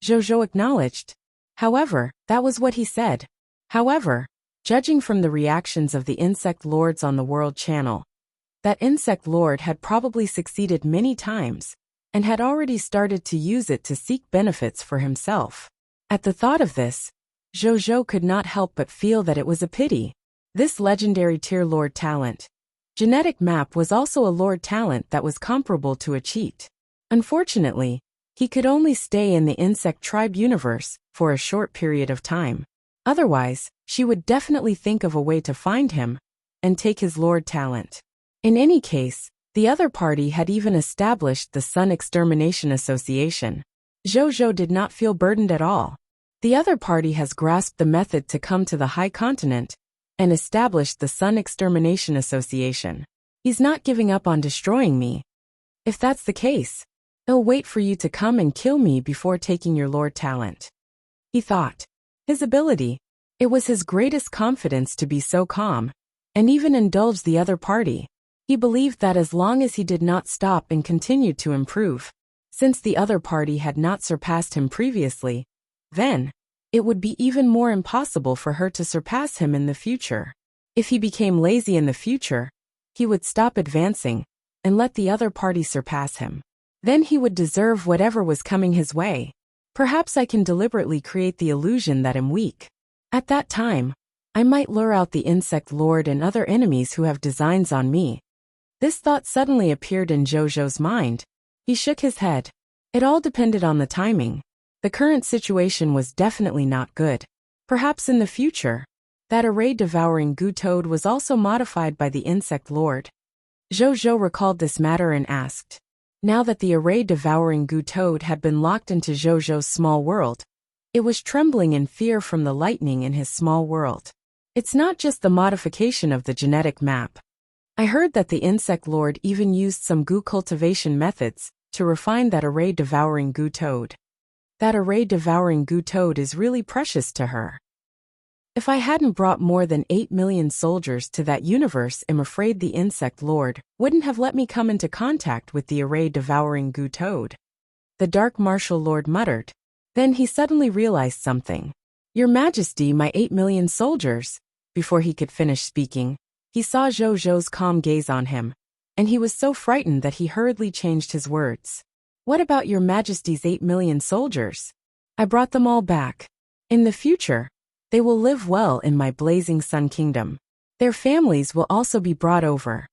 Zhou acknowledged. However, that was what he said. However, judging from the reactions of the Insect Lords on the World Channel, that Insect Lord had probably succeeded many times and had already started to use it to seek benefits for himself. At the thought of this, Zhou could not help but feel that it was a pity. This legendary Tier Lord talent, genetic map, was also a Lord talent that was comparable to a cheat. Unfortunately, he could only stay in the Insect Tribe universe for a short period of time. Otherwise, she would definitely think of a way to find him and take his Lord talent. In any case, the other party had even established the Sun Extermination Association. Zhou did not feel burdened at all. The other party has grasped the method to come to the High Continent and established the Sun Extermination Association. He's not giving up on destroying me. If that's the case, he'll wait for you to come and kill me before taking your Lord talent. He thought. His ability. It was his greatest confidence to be so calm, and even indulge the other party. He believed that as long as he did not stop and continued to improve, since the other party had not surpassed him previously, then it would be even more impossible for her to surpass him in the future. If he became lazy in the future, he would stop advancing and let the other party surpass him. Then he would deserve whatever was coming his way. Perhaps I can deliberately create the illusion that I'm weak. At that time, I might lure out the Insect Lord and other enemies who have designs on me. This thought suddenly appeared in Zhou's mind. He shook his head. It all depended on the timing. The current situation was definitely not good. Perhaps in the future, that array-devouring goo toad was also modified by the Insect Lord. Zhou recalled this matter and asked. Now that the array-devouring goo toad had been locked into Zhou's small world, it was trembling in fear from the lightning in his small world. It's not just the modification of the genetic map. I heard that the Insect Lord even used some goo cultivation methods to refine that array-devouring goo toad. That array-devouring goo toad is really precious to her. If I hadn't brought more than 8 million soldiers to that universe, I'm afraid the Insect Lord wouldn't have let me come into contact with the array-devouring goo toad. The Dark Marshal Lord muttered. Then he suddenly realized something. Your Majesty, my 8 million soldiers. Before he could finish speaking, he saw Zhou's calm gaze on him, and he was so frightened that he hurriedly changed his words. What about Your Majesty's 8 million soldiers? I brought them all back. In the future, they will live well in my blazing Sun Kingdom. Their families will also be brought over.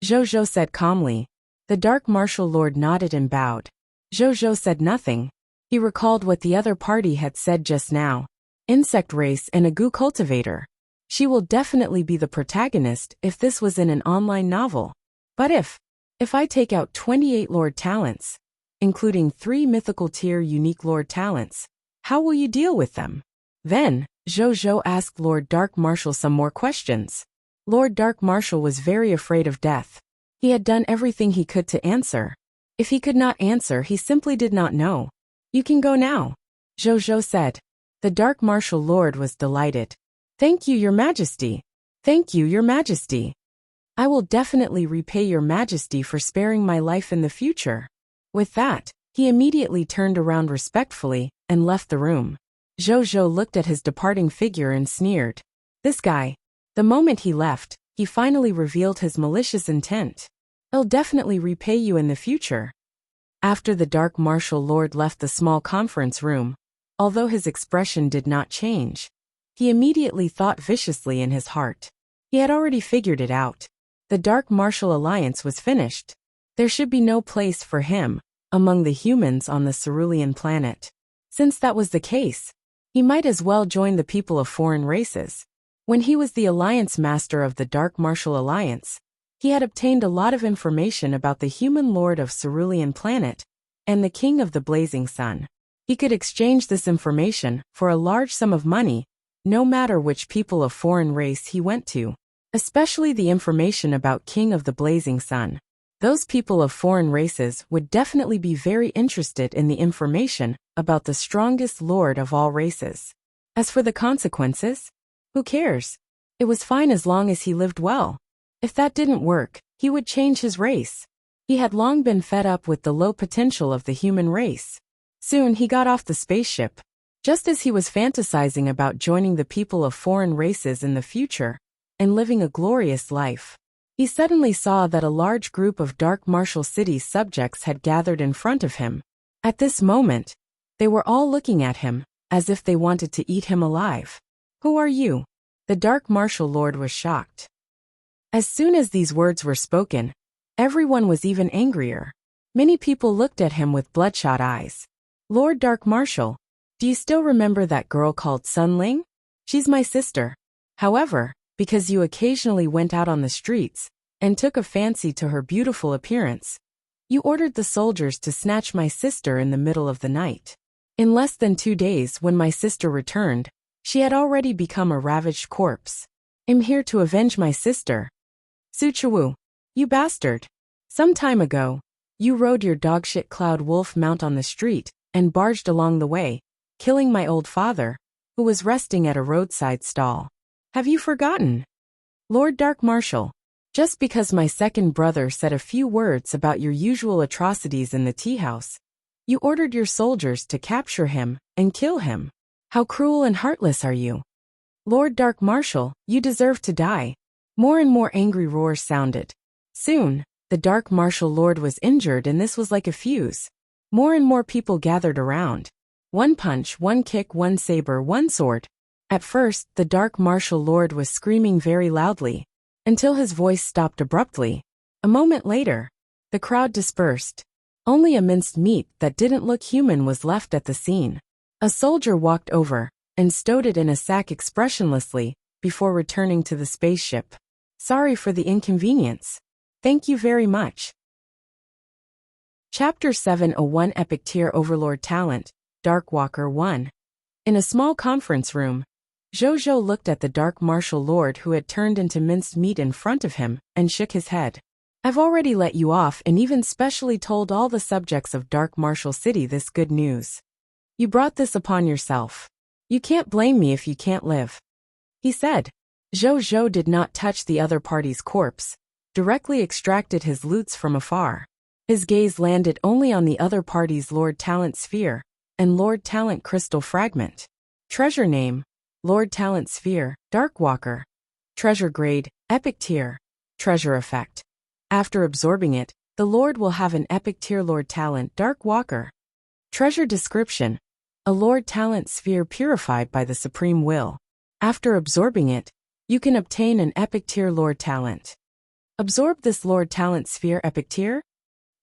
Zhou said calmly. The Dark Marshal Lord nodded and bowed. Zhou said nothing. He recalled what the other party had said just now. Insect race and a goo cultivator. She will definitely be the protagonist if this was in an online novel. But if I take out 28 Lord talents, including 3 mythical tier unique Lord talents, how will you deal with them? Then, Zhou asked Lord Dark Marshal some more questions. Lord Dark Marshal was very afraid of death. He had done everything he could to answer. If he could not answer, he simply did not know. You can go now, Zhou said. The Dark Marshal Lord was delighted. Thank you, Your Majesty. Thank you, Your Majesty. I will definitely repay Your Majesty for sparing my life in the future. With that, he immediately turned around respectfully and left the room. Zhou looked at his departing figure and sneered. This guy. The moment he left, he finally revealed his malicious intent. I'll definitely repay you in the future. After the Dark Marshal Lord left the small conference room, Although his expression did not change, he immediately thought viciously in his heart. He had already figured it out. The Dark Martial Alliance was finished. There should be no place for him among the humans on the cerulean planet. Since that was the case, he might as well join the people of foreign races. When he was the Alliance Master of the Dark Martial Alliance, he had obtained a lot of information about the human lord of Cerulean Planet and the king of the Blazing Sun. He could exchange this information for a large sum of money, no matter which people of foreign race he went to, especially the information about King of the Blazing Sun. Those people of foreign races would definitely be very interested in the information about the strongest lord of all races. As for the consequences, who cares? It was fine as long as he lived well. If that didn't work, he would change his race. He had long been fed up with the low potential of the human race. Soon he got off the spaceship. Just as he was fantasizing about joining the people of foreign races in the future and living a glorious life, he suddenly saw that a large group of Dark Martial City's subjects had gathered in front of him. At this moment, they were all looking at him, as if they wanted to eat him alive. "Who are you?" The Dark Martial Lord was shocked. As soon as these words were spoken, everyone was even angrier. Many people looked at him with bloodshot eyes. "Lord Dark Martial, do you still remember that girl called Sun Ling? She's my sister. However, because you occasionally went out on the streets and took a fancy to her beautiful appearance, you ordered the soldiers to snatch my sister in the middle of the night. In less than 2 days, when my sister returned, she had already become a ravaged corpse. I'm here to avenge my sister. Suchawu, you bastard. Some time ago, you rode your dogshit Cloud Wolf mount on the street and barged along the way, killing my old father, who was resting at a roadside stall. Have you forgotten? Lord Dark Martial, just because my second brother said a few words about your usual atrocities in the tea house, you ordered your soldiers to capture him and kill him. How cruel and heartless are you? Lord Dark Martial, you deserve to die." More and more angry roars sounded. Soon, the Dark Martial Lord was injured, and this was like a fuse. More and more people gathered around. One punch, one kick, one saber, one sword. At first, the Dark Martial Lord was screaming very loudly, until his voice stopped abruptly. A moment later, the crowd dispersed. Only a minced meat that didn't look human was left at the scene. A soldier walked over and stowed it in a sack expressionlessly before returning to the spaceship. "Sorry for the inconvenience. Thank you very much." Chapter 701 Epic Tier Overlord Talent, Darkwalker 1. In a small conference room, Zhou looked at the Dark Martial Lord who had turned into minced meat in front of him and shook his head. "I've already let you off and even specially told all the subjects of Dark Martial City this good news. You brought this upon yourself. You can't blame me if you can't live," he said. Zhou did not touch the other party's corpse, directly extracted his loots from afar. His gaze landed only on the other party's Lord Talent Sphere and Lord Talent Crystal Fragment. Treasure name: Lord Talent Sphere, Darkwalker. Treasure grade: Epic Tier. Treasure effect: after absorbing it, the Lord will have an Epic Tier Lord Talent Darkwalker. Treasure description: a Lord Talent Sphere purified by the Supreme Will. After absorbing it, you can obtain an Epic Tier Lord Talent. Absorb this Lord Talent Sphere Epic Tier.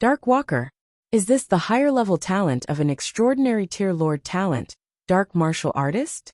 Darkwalker. Is this the higher level talent of an extraordinary tier Lord Talent, Dark Martial Artist?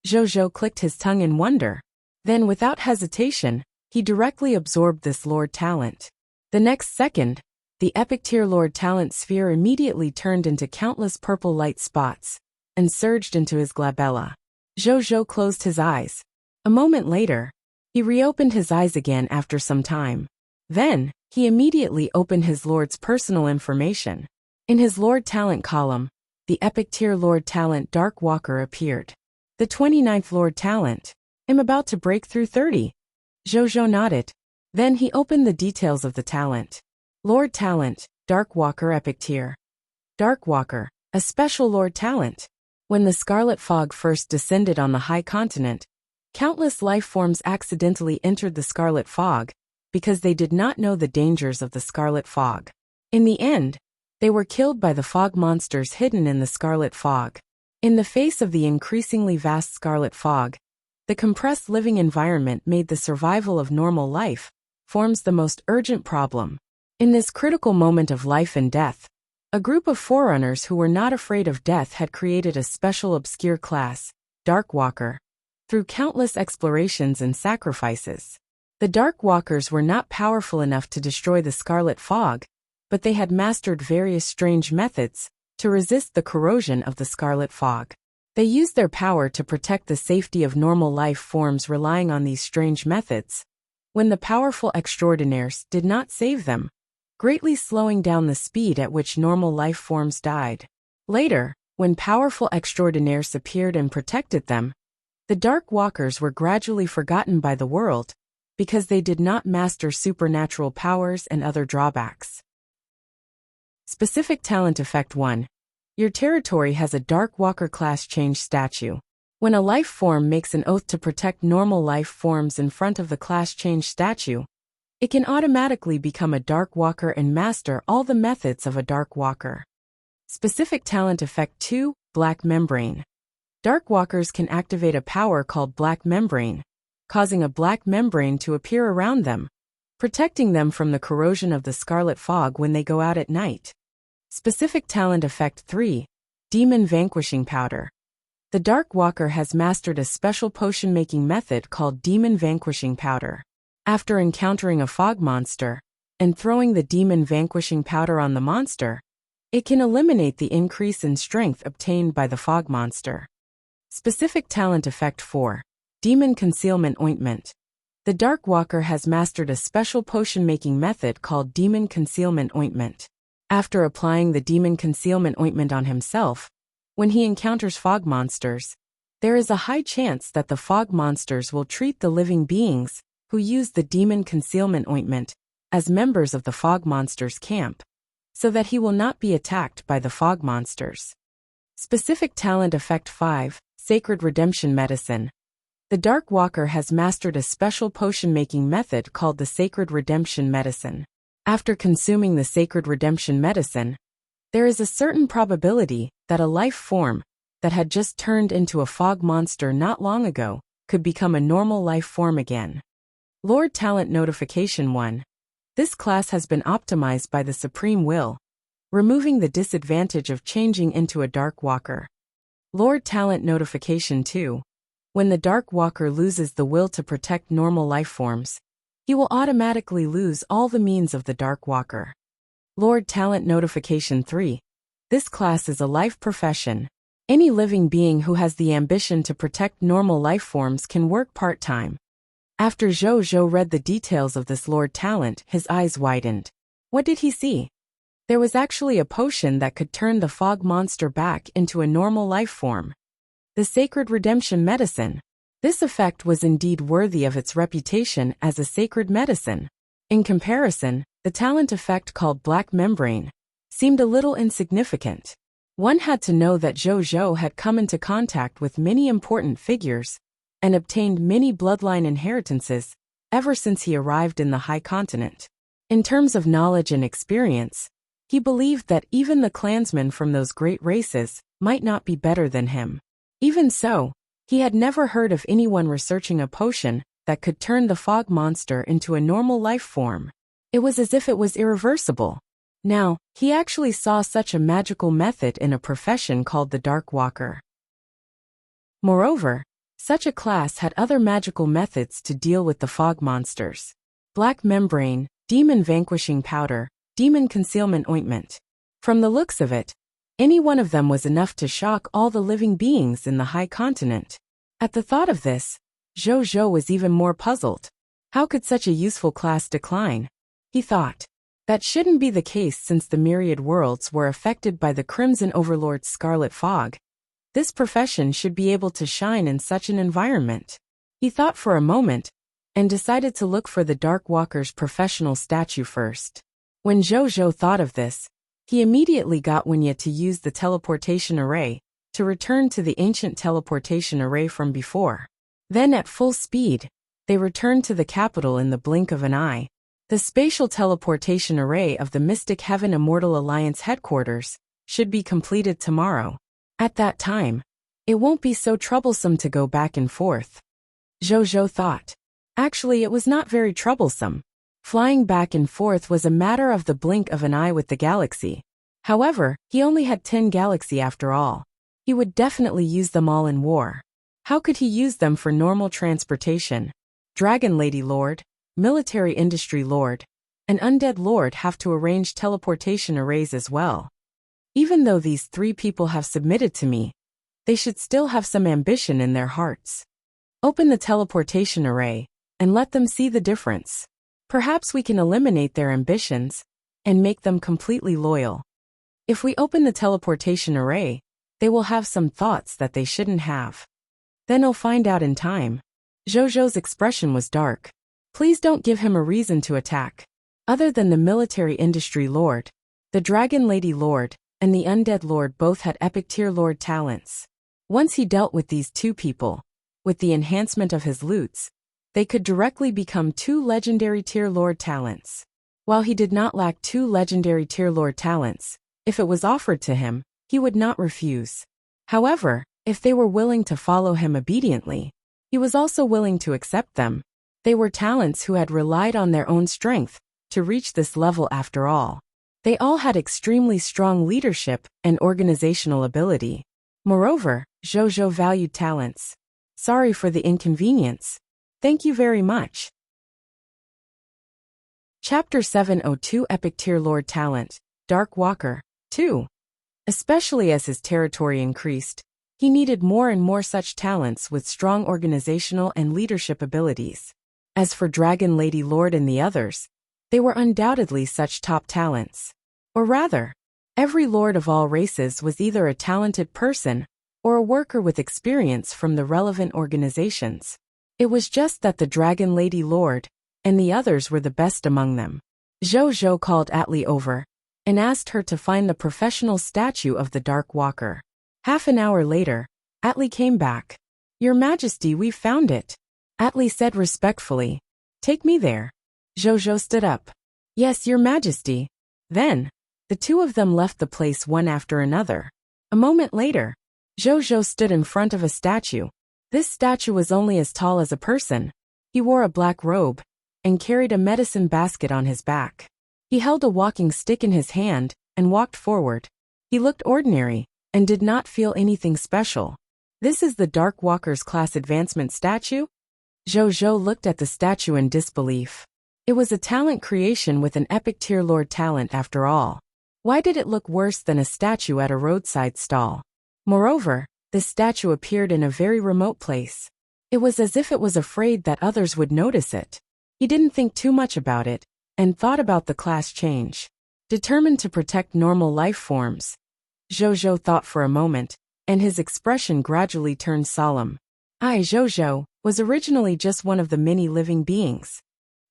Zhou clicked his tongue in wonder. Then without hesitation, he directly absorbed this Lord Talent. The next second, the Epic Tier Lord Talent Sphere immediately turned into countless purple light spots and surged into his glabella. Zhou closed his eyes. A moment later, he reopened his eyes again after some time. Then, he immediately opened his Lord's personal information. In his Lord Talent column, the Epic Tier Lord Talent Darkwalker appeared. The 29th Lord Talent. I'm about to break through 30. Zhou nodded. Then he opened the details of the talent. Lord Talent, Darkwalker Epic Tier. Darkwalker, a special Lord Talent. When the Scarlet Fog first descended on the High Continent, countless life forms accidentally entered the Scarlet Fog because they did not know the dangers of the Scarlet Fog. In the end, they were killed by the fog monsters hidden in the Scarlet Fog. In the face of the increasingly vast scarlet fog, the compressed living environment made the survival of normal life forms the most urgent problem. In this critical moment of life and death, a group of forerunners who were not afraid of death had created a special obscure class, Dark Walker, through countless explorations and sacrifices. The Dark Walkers were not powerful enough to destroy the scarlet fog, but they had mastered various strange methods to resist the corrosion of the scarlet fog. They used their power to protect the safety of normal life forms, relying on these strange methods, when the powerful extraordinaires did not save them, greatly slowing down the speed at which normal life forms died. Later, when powerful extraordinaires appeared and protected them, the Dark Walkers were gradually forgotten by the world because they did not master supernatural powers and other drawbacks. Specific Talent Effect 1. Your territory has a Dark Walker class change statue. When a life form makes an oath to protect normal life forms in front of the class change statue, it can automatically become a Dark Walker and master all the methods of a Dark Walker. Specific Talent Effect 2. Black Membrane. Dark Walkers can activate a power called Black Membrane, causing a black membrane to appear around them, protecting them from the corrosion of the scarlet fog when they go out at night. Specific Talent Effect 3. Demon Vanquishing Powder. The Dark Walker has mastered a special potion-making method called Demon Vanquishing Powder. After encountering a fog monster and throwing the Demon Vanquishing Powder on the monster, it can eliminate the increase in strength obtained by the fog monster. Specific Talent Effect 4. Demon Concealment Ointment. The Dark Walker has mastered a special potion-making method called Demon Concealment Ointment. After applying the Demon Concealment Ointment on himself, when he encounters fog monsters, there is a high chance that the fog monsters will treat the living beings who use the Demon Concealment Ointment as members of the fog monsters' camp, so that he will not be attacked by the fog monsters. Specific Talent Effect 5. Sacred Redemption Medicine. The Dark Walker has mastered a special potion-making method called the Sacred Redemption Medicine. After consuming the Sacred Redemption Medicine, there is a certain probability that a life form that had just turned into a fog monster not long ago could become a normal life form again. Lord Talent Notification 1. This class has been optimized by the Supreme Will, removing the disadvantage of changing into a Dark Walker. Lord Talent Notification 2. When the Dark Walker loses the will to protect normal life forms, he will automatically lose all the means of the Dark Walker. Lord Talent Notification 3. This class is a life profession. Any living being who has the ambition to protect normal life forms can work part-time. After Zhou read the details of this Lord Talent, his eyes widened. What did he see? There was actually a potion that could turn the fog monster back into a normal life form. The Sacred Redemption Medicine. This effect was indeed worthy of its reputation as a sacred medicine. In comparison, the talent effect called Black Membrane seemed a little insignificant. One had to know that Zhou had come into contact with many important figures and obtained many bloodline inheritances ever since he arrived in the High Continent. In terms of knowledge and experience, he believed that even the clansmen from those great races might not be better than him. Even so, he had never heard of anyone researching a potion that could turn the fog monster into a normal life form. It was as if it was irreversible. Now, he actually saw such a magical method in a profession called the Dark Walker. Moreover, such a class had other magical methods to deal with the fog monsters. Black Membrane, Demon Vanquishing Powder, Demon Concealment Ointment. From the looks of it, any one of them was enough to shock all the living beings in the High Continent. At the thought of this, Zhou was even more puzzled. How could such a useful class decline? He thought. That shouldn't be the case since the myriad worlds were affected by the Crimson Overlord's scarlet fog. This profession should be able to shine in such an environment. He thought for a moment, and decided to look for the Dark Walker's professional statue first. When Zhou thought of this, he immediately got Wuxia to use the teleportation array to return to the ancient teleportation array from before. Then at full speed, they returned to the capital in the blink of an eye. The spatial teleportation array of the Mystic Heaven Immortal Alliance headquarters should be completed tomorrow. At that time, It won't be so troublesome to go back and forth. Zhou thought. Actually, it was not very troublesome. Flying back and forth was a matter of the blink of an eye with the galaxy. However, he only had 10 galaxy after all. He would definitely use them all in war. How could he use them for normal transportation? Dragon Lady Lord, Military Industry Lord, and Undead Lord have to arrange teleportation arrays as well. Even though these 3 people have submitted to me, they should still have some ambition in their hearts. Open the teleportation array, and let them see the difference. Perhaps we can eliminate their ambitions, and make them completely loyal. If we open the teleportation array, they will have some thoughts that they shouldn't have. Then I'll find out in time. Zhou's expression was dark. Please don't give him a reason to attack. Other than the Military Industry Lord, the Dragon Lady Lord, and the Undead Lord both had epic tier Lord talents. Once he dealt with these 2 people, with the enhancement of his loots, they could directly become 2 legendary tier Lord talents. While he did not lack 2 legendary tier Lord talents, if it was offered to him, he would not refuse. However, if they were willing to follow him obediently, he was also willing to accept them. They were talents who had relied on their own strength to reach this level after all. They all had extremely strong leadership and organizational ability. Moreover, Zhou valued talents. Sorry for the inconvenience. Thank you very much. Chapter 702 Epic Tier Lord Talent, Dark Walker, 2. Especially as his territory increased, he needed more and more such talents with strong organizational and leadership abilities. As for Dragon Lady Lord and the others, they were undoubtedly such top talents. Or rather, every lord of all races was either a talented person or a worker with experience from the relevant organizations. It was just that the Dragon Lady Lord and the others were the best among them. Zhou called Atli over and asked her to find the professional statue of the Dark Walker. Half an hour later, Atli came back. Your Majesty, we've found it. Atli said respectfully. Take me there. Zhou stood up. Yes, Your Majesty. Then, the 2 of them left the place one after another. A moment later, Zhou stood in front of a statue. This statue was only as tall as a person. He wore a black robe and carried a medicine basket on his back. He held a walking stick in his hand and walked forward. He looked ordinary and did not feel anything special. This is the Dark Walker's class advancement statue? Zhou looked at the statue in disbelief. It was a talent creation with an epic tier Lord talent after all. Why did it look worse than a statue at a roadside stall? Moreover, this statue appeared in a very remote place. It was as if it was afraid that others would notice it. He didn't think too much about it, and thought about the class change. Determined to protect normal life forms, Zhou thought for a moment, and his expression gradually turned solemn. I, Zhou, was originally just one of the many living beings.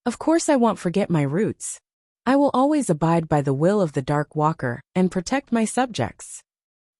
Of course I won't forget my roots. I will always abide by the will of the Dark Walker and protect my subjects.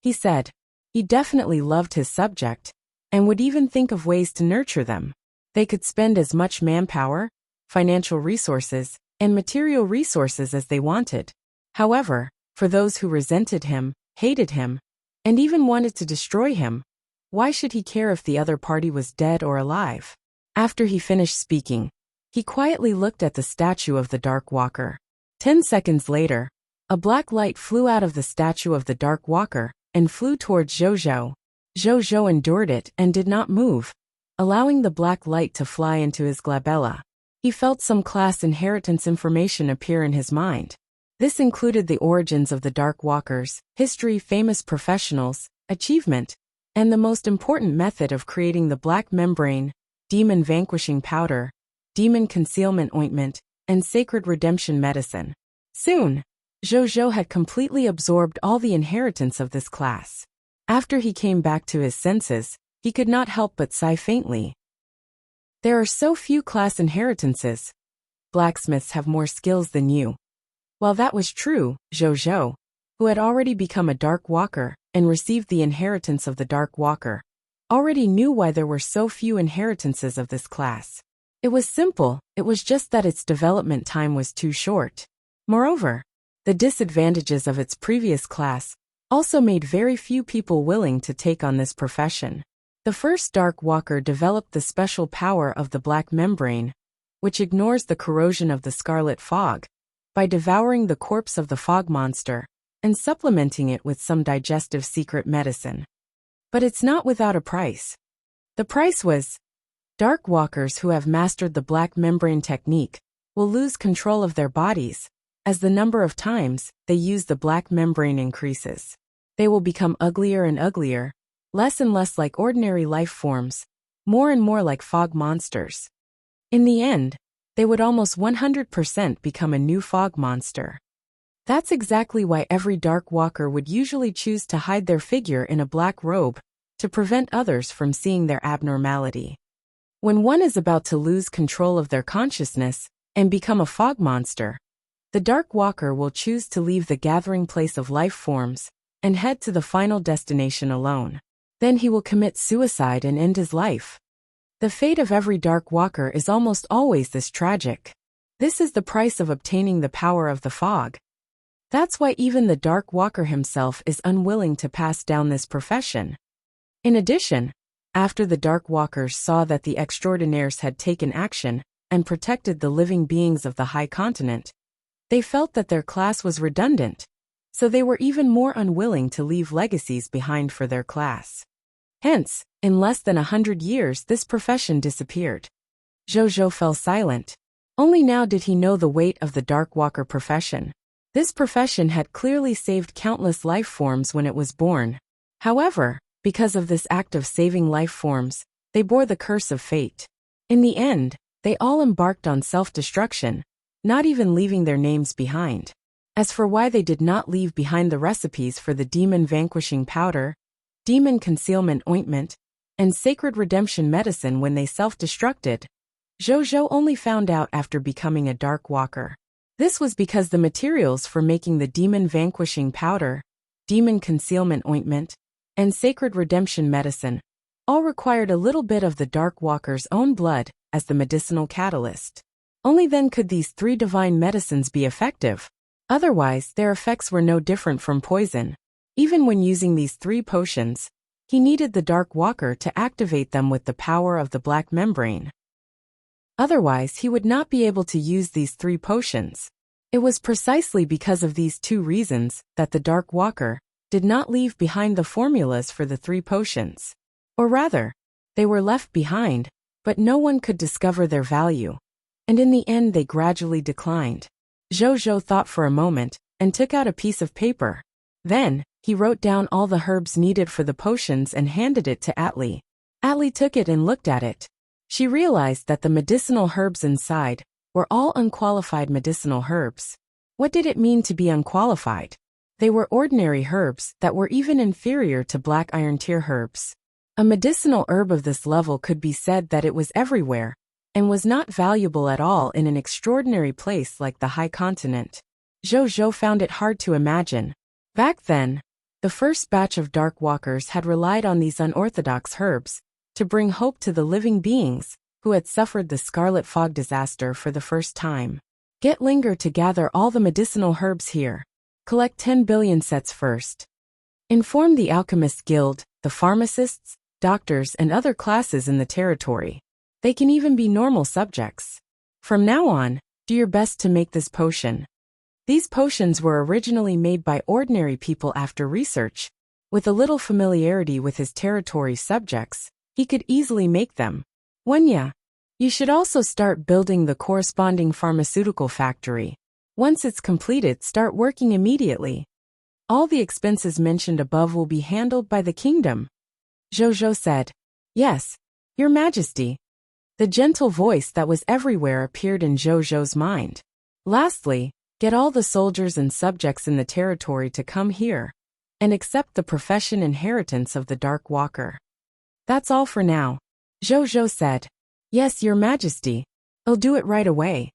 He said. He definitely loved his subject, and would even think of ways to nurture them. They could spend as much manpower, financial resources, and material resources as they wanted. However, for those who resented him, hated him, and even wanted to destroy him, why should he care if the other party was dead or alive? After he finished speaking, he quietly looked at the statue of the Dark Walker. 10 seconds later, a black light flew out of the statue of the Dark Walker and flew towards Zhou. Zhou endured it and did not move, allowing the black light to fly into his glabella. He felt some class inheritance information appear in his mind. This included the origins of the Dark Walkers, history, famous professionals, achievement, and the most important method of creating the black membrane, demon vanquishing powder, demon concealment ointment, and sacred redemption medicine. Soon, Zhou had completely absorbed all the inheritance of this class. After he came back to his senses, he could not help but sigh faintly. There are so few class inheritances. Blacksmiths have more skills than you. While that was true, Zhou, who had already become a Dark Walker and received the inheritance of the Dark Walker, already knew why there were so few inheritances of this class. It was simple, it was just that its development time was too short. Moreover, the disadvantages of its previous class also made very few people willing to take on this profession. The first Dark Walker developed the special power of the black membrane, which ignores the corrosion of the scarlet fog, by devouring the corpse of the fog monster and supplementing it with some digestive secret medicine. But it's not without a price. The price was, Dark Walkers who have mastered the black membrane technique will lose control of their bodies, as the number of times they use the black membrane increases. They will become uglier and uglier, less and less like ordinary life forms, more and more like fog monsters. In the end, they would almost 100% become a new fog monster. That's exactly why every Dark Walker would usually choose to hide their figure in a black robe, to prevent others from seeing their abnormality. When one is about to lose control of their consciousness and become a fog monster, the Dark Walker will choose to leave the gathering place of life forms and head to the final destination alone. Then he will commit suicide and end his life. The fate of every Dark Walker is almost always this tragic. This is the price of obtaining the power of the fog. That's why even the Dark Walker himself is unwilling to pass down this profession. In addition, after the Dark Walkers saw that the extraordinaires had taken action and protected the living beings of the High Continent, they felt that their class was redundant, so they were even more unwilling to leave legacies behind for their class. Hence, in less than 100 years this profession disappeared. Zhou fell silent. Only now did he know the weight of the Dark Walker profession. This profession had clearly saved countless life forms when it was born. However, because of this act of saving life forms, they bore the curse of fate. In the end, they all embarked on self-destruction, not even leaving their names behind. As for why they did not leave behind the recipes for the demon vanquishing powder, demon concealment ointment, and sacred redemption medicine when they self-destructed, Zhou only found out after becoming a Dark Walker. This was because the materials for making the demon vanquishing powder, demon concealment ointment, and sacred redemption medicine all required a little bit of the Dark Walker's own blood as the medicinal catalyst. Only then could these three divine medicines be effective. Otherwise, their effects were no different from poison. Even when using these three potions, he needed the Dark Walker to activate them with the power of the black membrane. Otherwise, he would not be able to use these three potions. It was precisely because of these two reasons that the Dark Walker did not leave behind the formulas for the three potions. Or rather, they were left behind, but no one could discover their value. And in the end they gradually declined. Zhou thought for a moment, and took out a piece of paper. Then, he wrote down all the herbs needed for the potions and handed it to Atli. Atli took it and looked at it. She realized that the medicinal herbs inside were all unqualified medicinal herbs. What did it mean to be unqualified? They were ordinary herbs that were even inferior to black iron tier herbs. A medicinal herb of this level could be said that it was everywhere, and was not valuable at all in an extraordinary place like the High Continent. Zhou found it hard to imagine. Back then, the first batch of Dark Walkers had relied on these unorthodox herbs to bring hope to the living beings who had suffered the Scarlet Fog disaster for the first time. Get Linger to gather all the medicinal herbs here. Collect 10 billion sets first. Inform the Alchemist Guild, the pharmacists, doctors and other classes in the territory. They can even be normal subjects. From now on, do your best to make this potion. These potions were originally made by ordinary people after research. With a little familiarity with his territory's subjects, he could easily make them. Wuxia, you should also start building the corresponding pharmaceutical factory. Once it's completed, start working immediately. All the expenses mentioned above will be handled by the kingdom. Zhou said. Yes, Your Majesty. The gentle voice that was everywhere appeared in Zhou's mind. Lastly, get all the soldiers and subjects in the territory to come here and accept the profession inheritance of the Dark Walker. That's all for now. Zhou said. Yes, Your Majesty. I'll do it right away.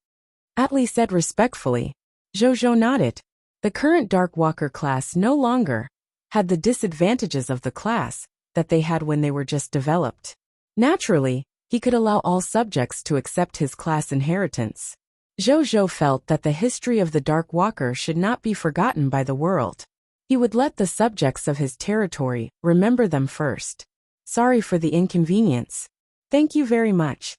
Atli said respectfully. Zhou nodded. The current Dark Walker class no longer had the disadvantages of the class that they had when they were just developed. Naturally, he could allow all subjects to accept his class inheritance. Zhou felt that the history of the Dark Walker should not be forgotten by the world. He would let the subjects of his territory remember them first. Sorry for the inconvenience. Thank you very much.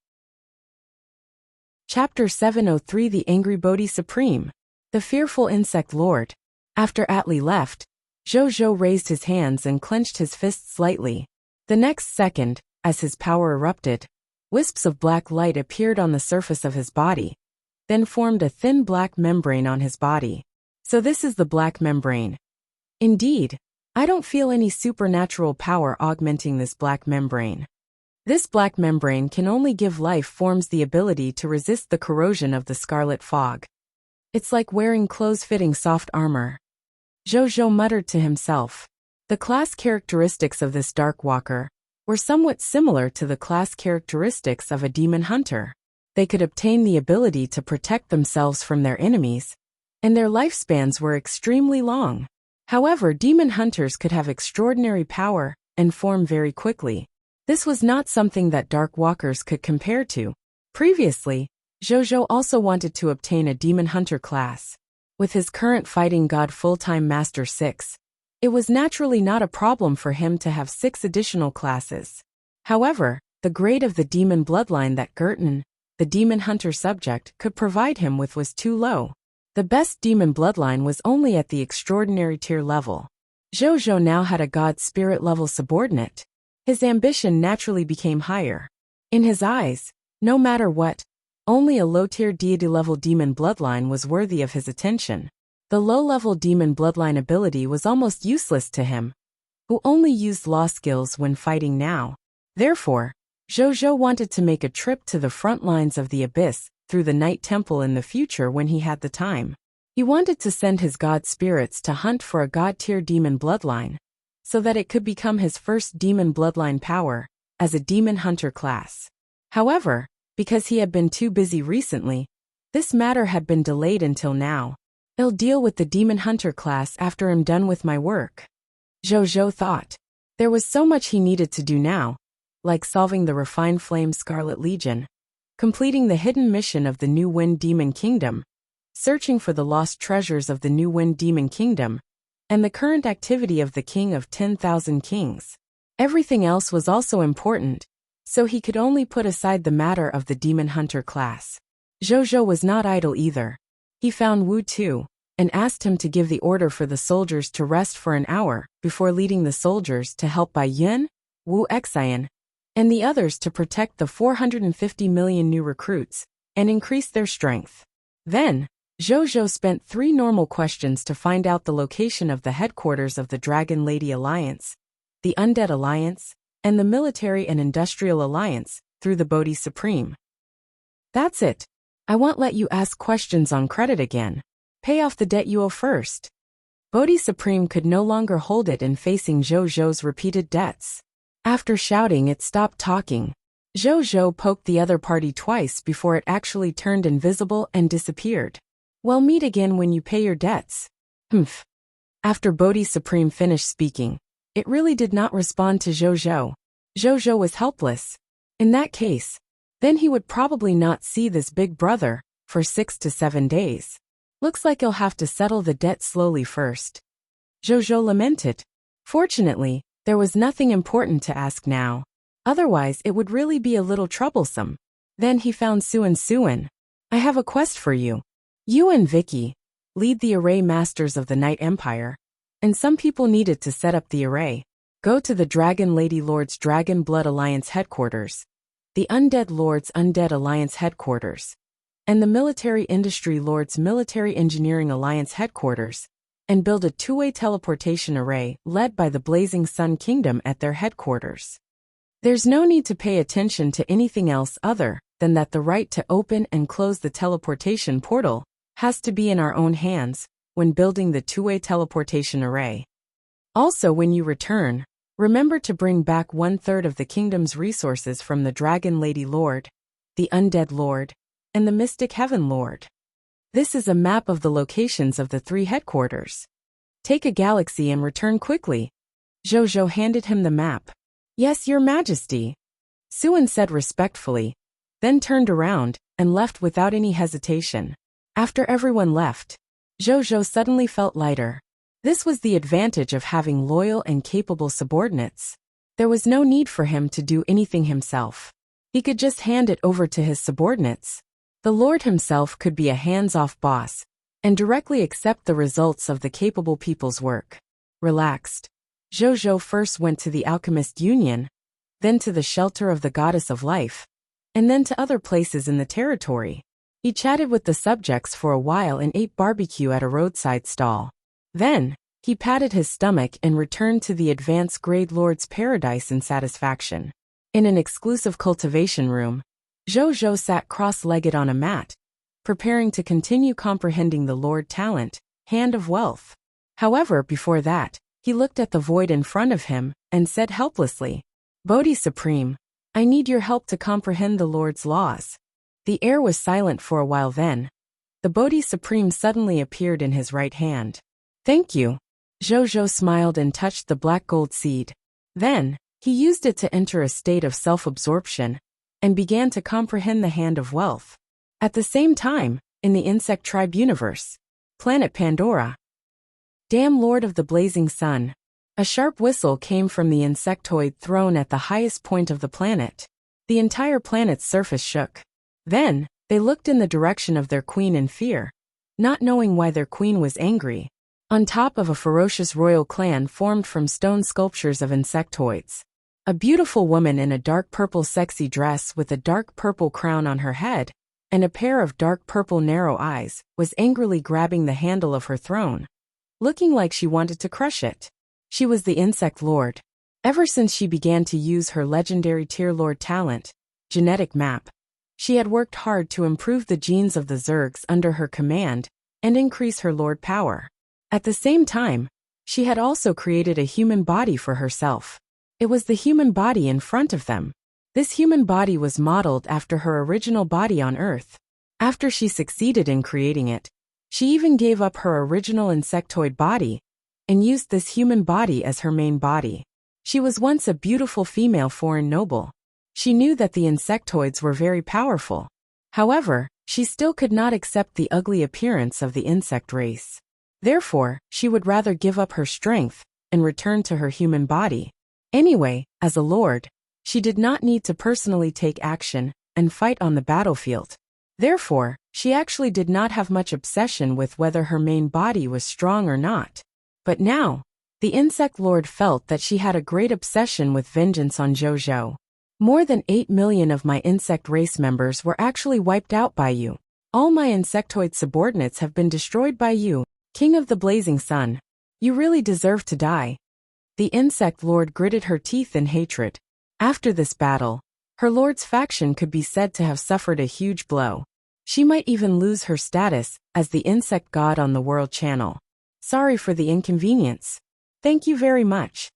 Chapter 703 The Angry Bodhi Supreme. The Fearful Insect Lord. After Atli left, Zhou raised his hands and clenched his fists slightly. The next second, as his power erupted, wisps of black light appeared on the surface of his body, then formed a thin black membrane on his body. So this is the black membrane. Indeed, I don't feel any supernatural power augmenting this black membrane. This black membrane can only give life forms the ability to resist the corrosion of the scarlet fog. It's like wearing clothes-fitting soft armor. Zhou muttered to himself. The class characteristics of this dark walker were somewhat similar to the class characteristics of a demon hunter. They could obtain the ability to protect themselves from their enemies, and their lifespans were extremely long. However, demon hunters could have extraordinary power and form very quickly. This was not something that dark walkers could compare to. Previously, Zhou also wanted to obtain a demon hunter class. With his current fighting god full-time master 6, it was naturally not a problem for him to have 6 additional classes. However, the grade of the demon bloodline that Gerton, the demon hunter subject, could provide him with was too low. The best demon bloodline was only at the extraordinary tier level. Zhou now had a god spirit level subordinate. His ambition naturally became higher. In his eyes, no matter what, only a low-tier deity-level demon bloodline was worthy of his attention. The low-level demon bloodline ability was almost useless to him, who only used law skills when fighting now. Therefore, Zhou wanted to make a trip to the front lines of the abyss through the Night Temple in the future when he had the time. He wanted to send his god spirits to hunt for a god-tier demon bloodline, so that it could become his first demon bloodline power, as a demon hunter class. However, because he had been too busy recently, this matter had been delayed until now. I'll deal with the demon hunter class after I'm done with my work. Zhou thought. There was so much he needed to do now, like solving the Refined Flame Scarlet Legion, completing the hidden mission of the New Wind Demon Kingdom, searching for the lost treasures of the New Wind Demon Kingdom, and the current activity of the King of 10,000 Kings. Everything else was also important, so he could only put aside the matter of the demon hunter class. Zhou was not idle either. He found Wu Tu, and asked him to give the order for the soldiers to rest for an hour before leading the soldiers to help Bai Yun, Wu Xian, and the others to protect the 450 million new recruits and increase their strength. Then, Zhou spent 3 normal questions to find out the location of the headquarters of the Dragon Lady Alliance, the Undead Alliance, and the Military and Industrial Alliance through the Bodhi Supreme. That's it. I won't let you ask questions on credit again. Pay off the debt you owe first. Bodhi Supreme could no longer hold it in facing Zhou's repeated debts. After shouting, it stopped talking. Zhou poked the other party twice before it actually turned invisible and disappeared. Well, meet again when you pay your debts. Humph. After Bodhi Supreme finished speaking, it really did not respond to Zhou. Zhou was helpless. In that case, then he would probably not see this big brother for 6 to 7 days. Looks like he'll have to settle the debt slowly first. Zhou lamented. Fortunately, there was nothing important to ask now. Otherwise, it would really be a little troublesome. Then he found Suan. I have a quest for you. You and Vicky lead the array masters of the Night Empire, and some people needed to set up the array. Go to the Dragon Lady Lord's Dragon Blood Alliance headquarters, the Undead Lord's Undead Alliance headquarters, and the Military Industry Lord's Military Engineering Alliance headquarters, and build a 2-way teleportation array led by the Blazing Sun Kingdom at their headquarters. There's no need to pay attention to anything else other than that the right to open and close the teleportation portal has to be in our own hands when building the 2-way teleportation array. Also, when you return, remember to bring back 1/3 of the kingdom's resources from the Dragon Lady Lord, the Undead Lord, and the Mystic Heaven Lord. This is a map of the locations of the 3 headquarters. Take a galaxy and return quickly. Zhou handed him the map. Yes, Your Majesty. Suan said respectfully, then turned around and left without any hesitation. After everyone left, Zhou suddenly felt lighter. This was the advantage of having loyal and capable subordinates. There was no need for him to do anything himself. He could just hand it over to his subordinates. The Lord himself could be a hands-off boss and directly accept the results of the capable people's work. Relaxed, Zhou first went to the Alchemist Union, then to the shelter of the Goddess of Life, and then to other places in the territory. He chatted with the subjects for a while and ate barbecue at a roadside stall. Then, he patted his stomach and returned to the advanced grade Lord's paradise in satisfaction. In an exclusive cultivation room, Zhou sat cross-legged on a mat, preparing to continue comprehending the Lord talent, Hand of Wealth. However, before that, he looked at the void in front of him and said helplessly, "Bodhi Supreme, I need your help to comprehend the Lord's laws." The air was silent for a while. Then, the Bodhi Supreme suddenly appeared in his right hand. "Thank you." Zhou smiled and touched the black gold seed. Then, he used it to enter a state of self-absorption and began to comprehend the Hand of Wealth. At the same time, in the insect tribe universe, planet Pandora. Damn Lord of the Blazing Sun. A sharp whistle came from the insectoid throne at the highest point of the planet. The entire planet's surface shook. Then, they looked in the direction of their queen in fear, not knowing why their queen was angry. On top of a ferocious royal clan formed from stone sculptures of insectoids. A beautiful woman in a dark purple sexy dress with a dark purple crown on her head and a pair of dark purple narrow eyes was angrily grabbing the handle of her throne, looking like she wanted to crush it. She was the Insect Lord. Ever since she began to use her legendary Tier Lord talent, Genetic Map, she had worked hard to improve the genes of the Zergs under her command and increase her Lord power. At the same time, she had also created a human body for herself. It was the human body in front of them. This human body was modeled after her original body on Earth. After she succeeded in creating it, she even gave up her original insectoid body and used this human body as her main body. She was once a beautiful female foreign noble. She knew that the insectoids were very powerful. However, she still could not accept the ugly appearance of the insect race. Therefore, she would rather give up her strength and return to her human body. Anyway, as a lord, she did not need to personally take action and fight on the battlefield. Therefore, she actually did not have much obsession with whether her main body was strong or not. But now, the Insect Lord felt that she had a great obsession with vengeance on Zhou. More than 8 million of my insect race members were actually wiped out by you. All my insectoid subordinates have been destroyed by you, King of the Blazing Sun. You really deserve to die. The Insect Lord gritted her teeth in hatred. After this battle, her lord's faction could be said to have suffered a huge blow. She might even lose her status as the insect god on the World Channel. Sorry for the inconvenience. Thank you very much.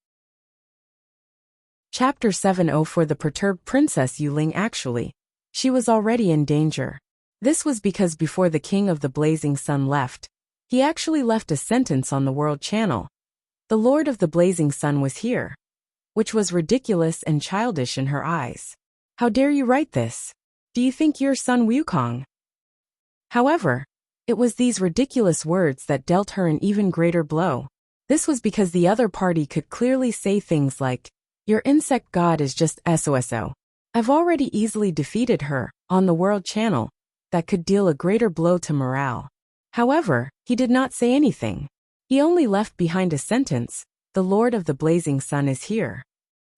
Chapter 70 For the perturbed Princess Yuling. Actually, she was already in danger. This was because before the King of the Blazing Sun left, he actually left a sentence on the World Channel. The Lord of the Blazing Sun was here. Which was ridiculous and childish in her eyes. How dare you write this? Do you think you're Sun Wukong? However, it was these ridiculous words that dealt her an even greater blow. This was because the other party could clearly say things like, "Your insect god is just SOSO. I've already easily defeated her on the World Channel," that could deal a greater blow to morale. However, he did not say anything. He only left behind a sentence, "The Lord of the Blazing Sun is here."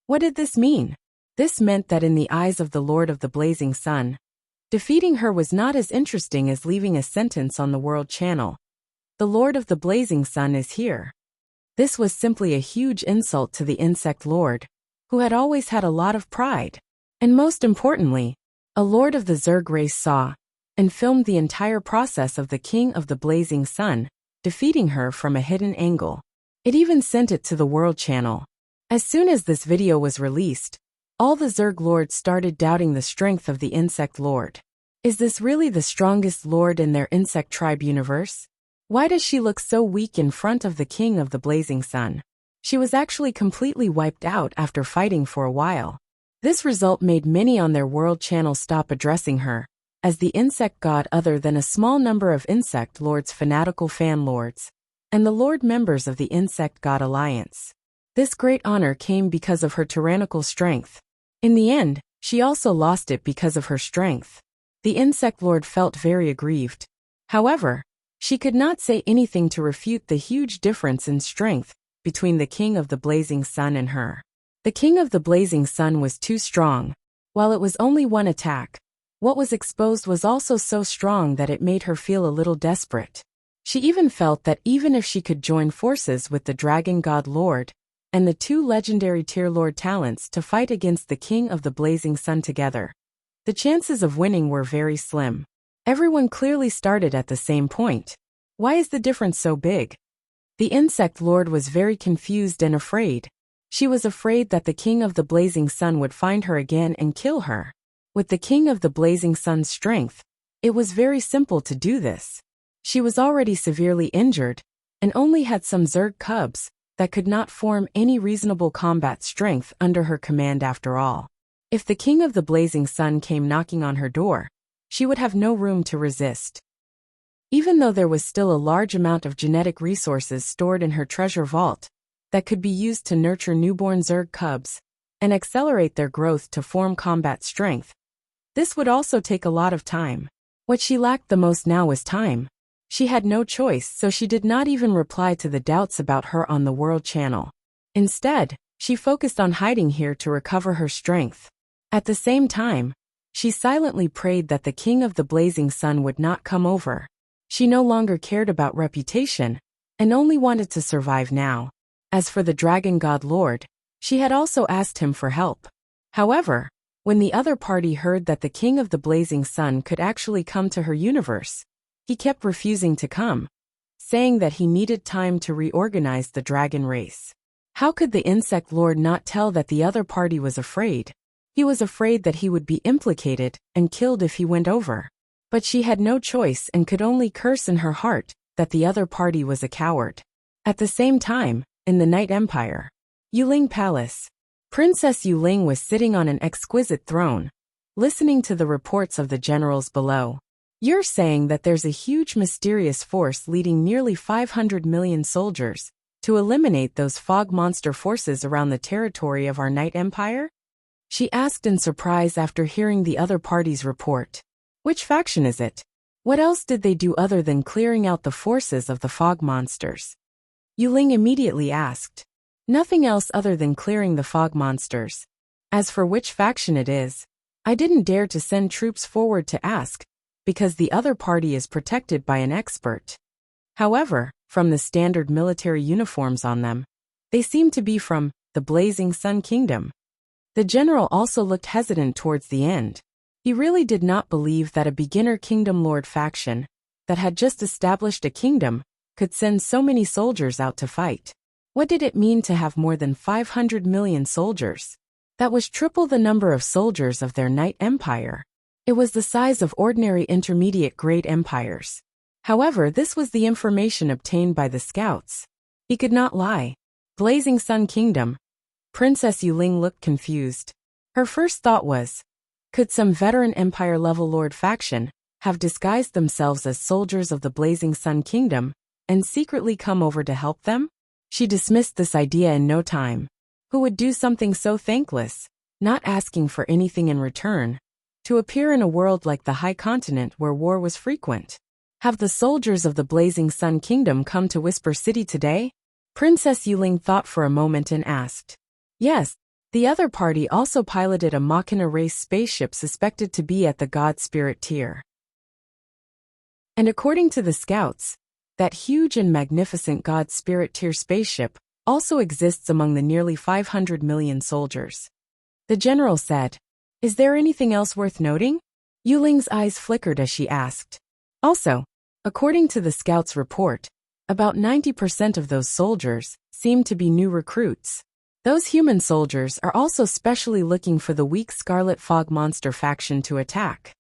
What did this mean? This meant that in the eyes of the Lord of the Blazing Sun, defeating her was not as interesting as leaving a sentence on the World Channel. The Lord of the Blazing Sun is here. This was simply a huge insult to the Insect Lord, who had always had a lot of pride. And most importantly, a Lord of the Zerg race saw and filmed the entire process of the King of the Blazing Sun, defeating her from a hidden angle. It even sent it to the World Channel. As soon as this video was released, all the Zerg lords started doubting the strength of the Insect Lord. Is this really the strongest lord in their insect tribe universe? Why does she look so weak in front of the King of the Blazing Sun? She was actually completely wiped out after fighting for a while. This result made many on their World Channel stop addressing her as the insect god other than a small number of insect lords, fanatical fan lords. and the Lord members of the Insect God Alliance. This great honor came because of her tyrannical strength. In the end, she also lost it because of her strength. The Insect Lord felt very aggrieved. However, she could not say anything to refute the huge difference in strength between the King of the Blazing Sun and her. The King of the Blazing Sun was too strong. While it was only one attack, what was exposed was also so strong that it made her feel a little desperate. She even felt that even if she could join forces with the Dragon God Lord and the two legendary Tier Lord talents to fight against the King of the Blazing Sun together, the chances of winning were very slim. Everyone clearly started at the same point. Why is the difference so big? The Insect Lord was very confused and afraid. She was afraid that the King of the Blazing Sun would find her again and kill her. With the King of the Blazing Sun's strength, it was very simple to do this. She was already severely injured, and only had some Zerg cubs that could not form any reasonable combat strength under her command after all. If the King of the Blazing Sun came knocking on her door, she would have no room to resist. Even though there was still a large amount of genetic resources stored in her treasure vault that could be used to nurture newborn Zerg cubs and accelerate their growth to form combat strength, this would also take a lot of time. What she lacked the most now was time. She had no choice, so she did not even reply to the doubts about her on the World Channel. Instead, she focused on hiding here to recover her strength. At the same time, she silently prayed that the King of the Blazing Sun would not come over. She no longer cared about reputation, and only wanted to survive now. As for the Dragon God Lord, she had also asked him for help. However, when the other party heard that the King of the Blazing Sun could actually come to her universe, he kept refusing to come, saying that he needed time to reorganize the dragon race. How could the Insect Lord not tell that the other party was afraid? He was afraid that he would be implicated and killed if he went over. But she had no choice and could only curse in her heart that the other party was a coward. At the same time, in the Night Empire, Yuling Palace, Princess Yuling was sitting on an exquisite throne, listening to the reports of the generals below. You're saying that there's a huge mysterious force leading nearly 500 million soldiers to eliminate those fog monster forces around the territory of our Night Empire? She asked in surprise after hearing the other party's report. Which faction is it? What else did they do other than clearing out the forces of the fog monsters? Yuling immediately asked. Nothing else other than clearing the fog monsters. As for which faction it is, I didn't dare to send troops forward to ask, because the other party is protected by an expert. However, from the standard military uniforms on them, they seem to be from the Blazing Sun Kingdom. The general also looked hesitant towards the end. He really did not believe that a beginner Kingdom Lord faction that had just established a kingdom could send so many soldiers out to fight. What did it mean to have more than 500 million soldiers? That was triple the number of soldiers of their Night Empire. It was the size of ordinary intermediate grade empires. However, this was the information obtained by the scouts. He could not lie. Blazing Sun Kingdom. Princess Yuling looked confused. Her first thought was, could some veteran Empire-level Lord faction have disguised themselves as soldiers of the Blazing Sun Kingdom and secretly come over to help them? She dismissed this idea in no time. Who would do something so thankless, not asking for anything in return, to appear in a world like the High Continent where war was frequent? Have the soldiers of the Blazing Sun Kingdom come to Whisper City today? Princess Yuling thought for a moment and asked. Yes, the other party also piloted a Machina race spaceship suspected to be at the God Spirit tier. And according to the scouts, that huge and magnificent God Spirit tier spaceship also exists among the nearly 500 million soldiers. The general said, is there anything else worth noting? Yuling's eyes flickered as she asked. Also, according to the scouts' report, about 90% of those soldiers seem to be new recruits. Those human soldiers are also specially looking for the weak Scarlet Fog Monster faction to attack.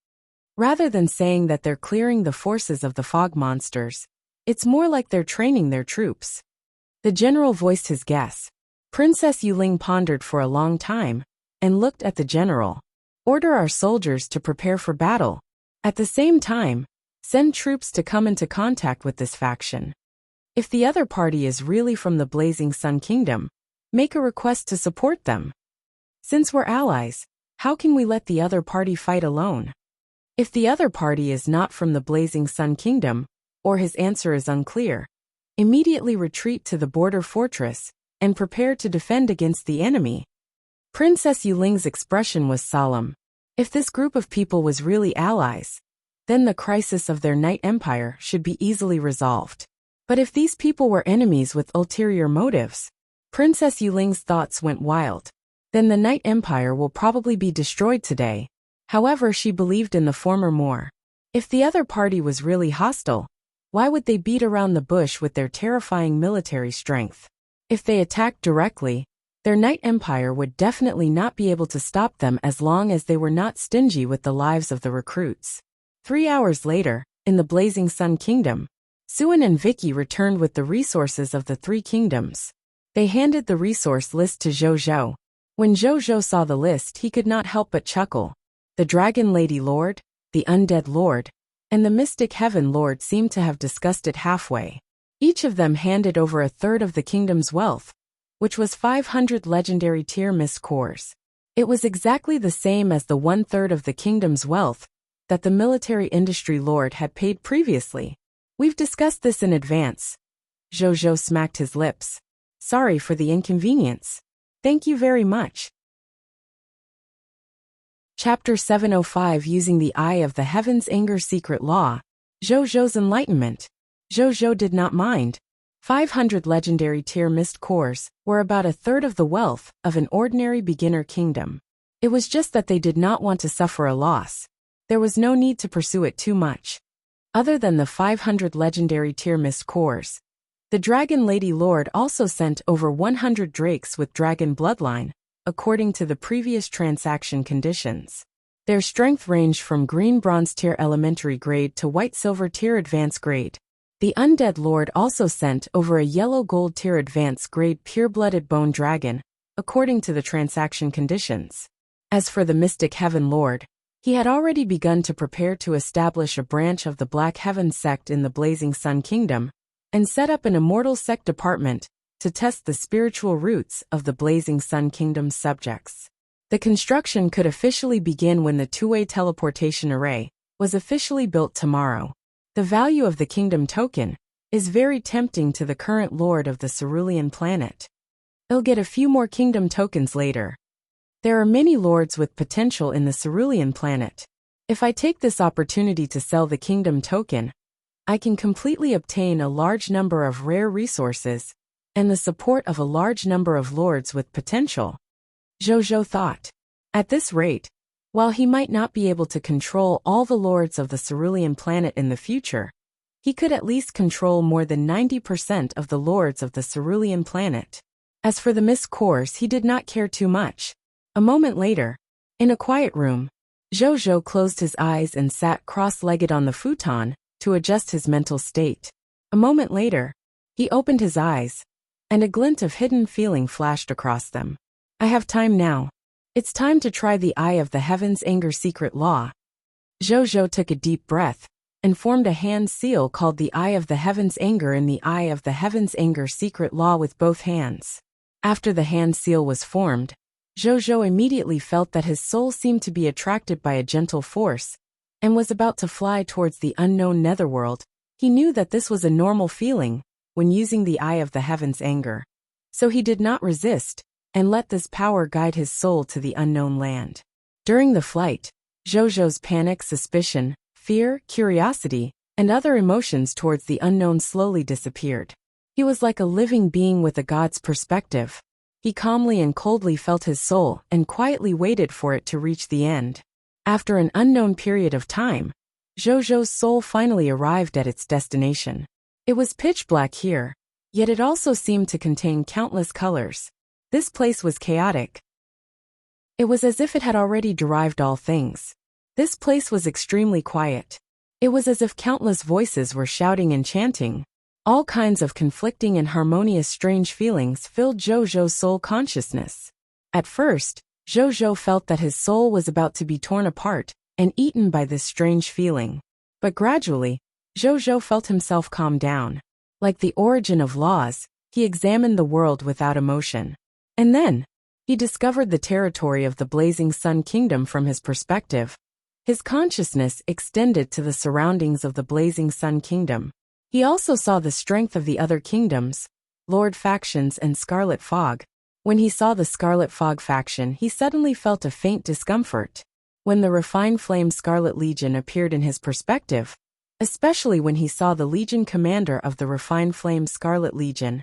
Rather than saying that they're clearing the forces of the fog monsters, it's more like they're training their troops. The general voiced his guess. Princess Yuling pondered for a long time and looked at the general. Order our soldiers to prepare for battle. At the same time, send troops to come into contact with this faction. If the other party is really from the Blazing Sun Kingdom, make a request to support them. Since we're allies, how can we let the other party fight alone? If the other party is not from the Blazing Sun Kingdom, or his answer is unclear, immediately retreat to the border fortress and prepare to defend against the enemy. Princess Yuling's expression was solemn. If this group of people was really allies, then the crisis of their Night Empire should be easily resolved. But if these people were enemies with ulterior motives, Princess Yuling's thoughts went wild. Then the Night Empire will probably be destroyed today. However, she believed in the former more. If the other party was really hostile, why would they beat around the bush with their terrifying military strength? If they attacked directly, their Night Empire would definitely not be able to stop them as long as they were not stingy with the lives of the recruits. 3 hours later, in the Blazing Sun Kingdom, Suan and Vicky returned with the resources of the 3 kingdoms. They handed the resource list to Zhou. When Zhou saw the list, he could not help but chuckle. The Dragon Lady Lord, the Undead Lord, and the Mystic Heaven Lord seemed to have discussed it halfway. Each of them handed over a third of the kingdom's wealth, which was 500 legendary tier mist cores. It was exactly the same as the 1/3 of the kingdom's wealth that the military industry lord had paid previously. We've discussed this in advance. Zhou smacked his lips. Sorry for the inconvenience. Thank you very much. Chapter 705 Using the Eye of the Heavens Anger Secret Law. Zhou's enlightenment. Zhou did not mind. 500 legendary tier mist cores were about a third of the wealth of an ordinary beginner kingdom. It was just that they did not want to suffer a loss. There was no need to pursue it too much. Other than the 500 legendary tier mist cores, the Dragon Lady Lord also sent over 100 drakes with dragon bloodline, according to the previous transaction conditions. Their strength ranged from green bronze tier elementary grade to white silver tier advanced grade. The Undead Lord also sent over a yellow gold tier advanced grade pure-blooded bone dragon, according to the transaction conditions. As for the Mystic Heaven Lord, he had already begun to prepare to establish a branch of the Black Heaven sect in the Blazing Sun Kingdom, and set up an Immortal Sect department to test the spiritual roots of the Blazing Sun Kingdom's subjects. The construction could officially begin when the two-way teleportation array was officially built tomorrow. The value of the Kingdom Token is very tempting to the current Lord of the Cerulean planet. He'll get a few more Kingdom Tokens later. There are many Lords with potential in the Cerulean planet. If I take this opportunity to sell the Kingdom Token, I can completely obtain a large number of rare resources and the support of a large number of lords with potential. Zhou thought. At this rate, while he might not be able to control all the lords of the Cerulean planet in the future, he could at least control more than 90% of the lords of the Cerulean planet. As for the mist cores, he did not care too much. A moment later, in a quiet room, Zhou closed his eyes and sat cross-legged on the futon to adjust his mental state. A moment later, he opened his eyes, and a glint of hidden feeling flashed across them. I have time now. It's time to try the Eye of the Heavens Anger Secret Law. Zhou took a deep breath and formed a hand seal called the Eye of the Heavens Anger in the Eye of the Heavens Anger Secret Law with both hands. After the hand seal was formed, Zhou immediately felt that his soul seemed to be attracted by a gentle force and was about to fly towards the unknown netherworld. He knew that this was a normal feeling when using the Eye of the Heavens Anger. So he did not resist and let this power guide his soul to the unknown land. During the flight, Zhou's panic, suspicion, fear, curiosity, and other emotions towards the unknown slowly disappeared. He was like a living being with a god's perspective. He calmly and coldly felt his soul and quietly waited for it to reach the end. After an unknown period of time, Zhou's soul finally arrived at its destination. It was pitch black here, yet it also seemed to contain countless colors. This place was chaotic. It was as if it had already derived all things. This place was extremely quiet. It was as if countless voices were shouting and chanting. All kinds of conflicting and harmonious strange feelings filled Zhou's soul consciousness. At first, Zhou felt that his soul was about to be torn apart and eaten by this strange feeling. But gradually, Zhou felt himself calm down. Like the origin of laws, he examined the world without emotion. And then, he discovered the territory of the Blazing Sun Kingdom from his perspective. His consciousness extended to the surroundings of the Blazing Sun Kingdom. He also saw the strength of the other kingdoms, Lord factions and Scarlet Fog. When he saw the Scarlet Fog faction, he suddenly felt a faint discomfort. When the Refined Flame Scarlet Legion appeared in his perspective, especially when he saw the Legion commander of the Refined Flame Scarlet Legion,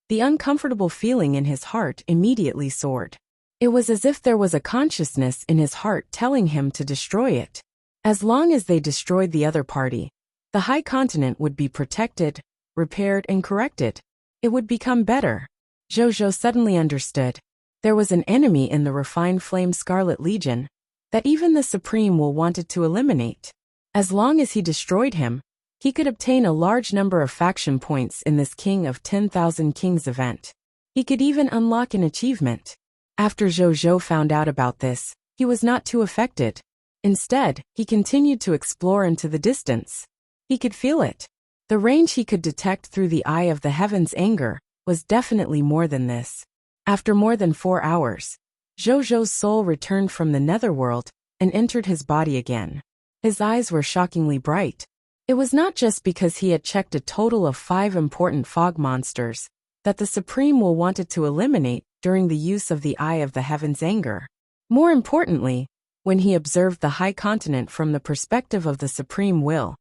the uncomfortable feeling in his heart immediately soared. It was as if there was a consciousness in his heart telling him to destroy it. As long as they destroyed the other party, the High Continent would be protected, repaired and corrected. It would become better. Zhou suddenly understood. There was an enemy in the Refined Flame Scarlet Legion that even the Supreme Will wanted to eliminate. As long as he destroyed him, he could obtain a large number of faction points in this King of 10,000 Kings event. He could even unlock an achievement. After Zhou found out about this, he was not too affected. Instead, he continued to explore into the distance. He could feel it. The range he could detect through the eye of the heaven's anger was definitely more than this. After more than 4 hours, Zhou's soul returned from the netherworld and entered his body again. His eyes were shockingly bright. It was not just because he had checked a total of 5 important fog monsters that the Supreme Will wanted to eliminate during the use of the Eye of the Heaven's anger. More importantly, when he observed the High Continent from the perspective of the Supreme Will,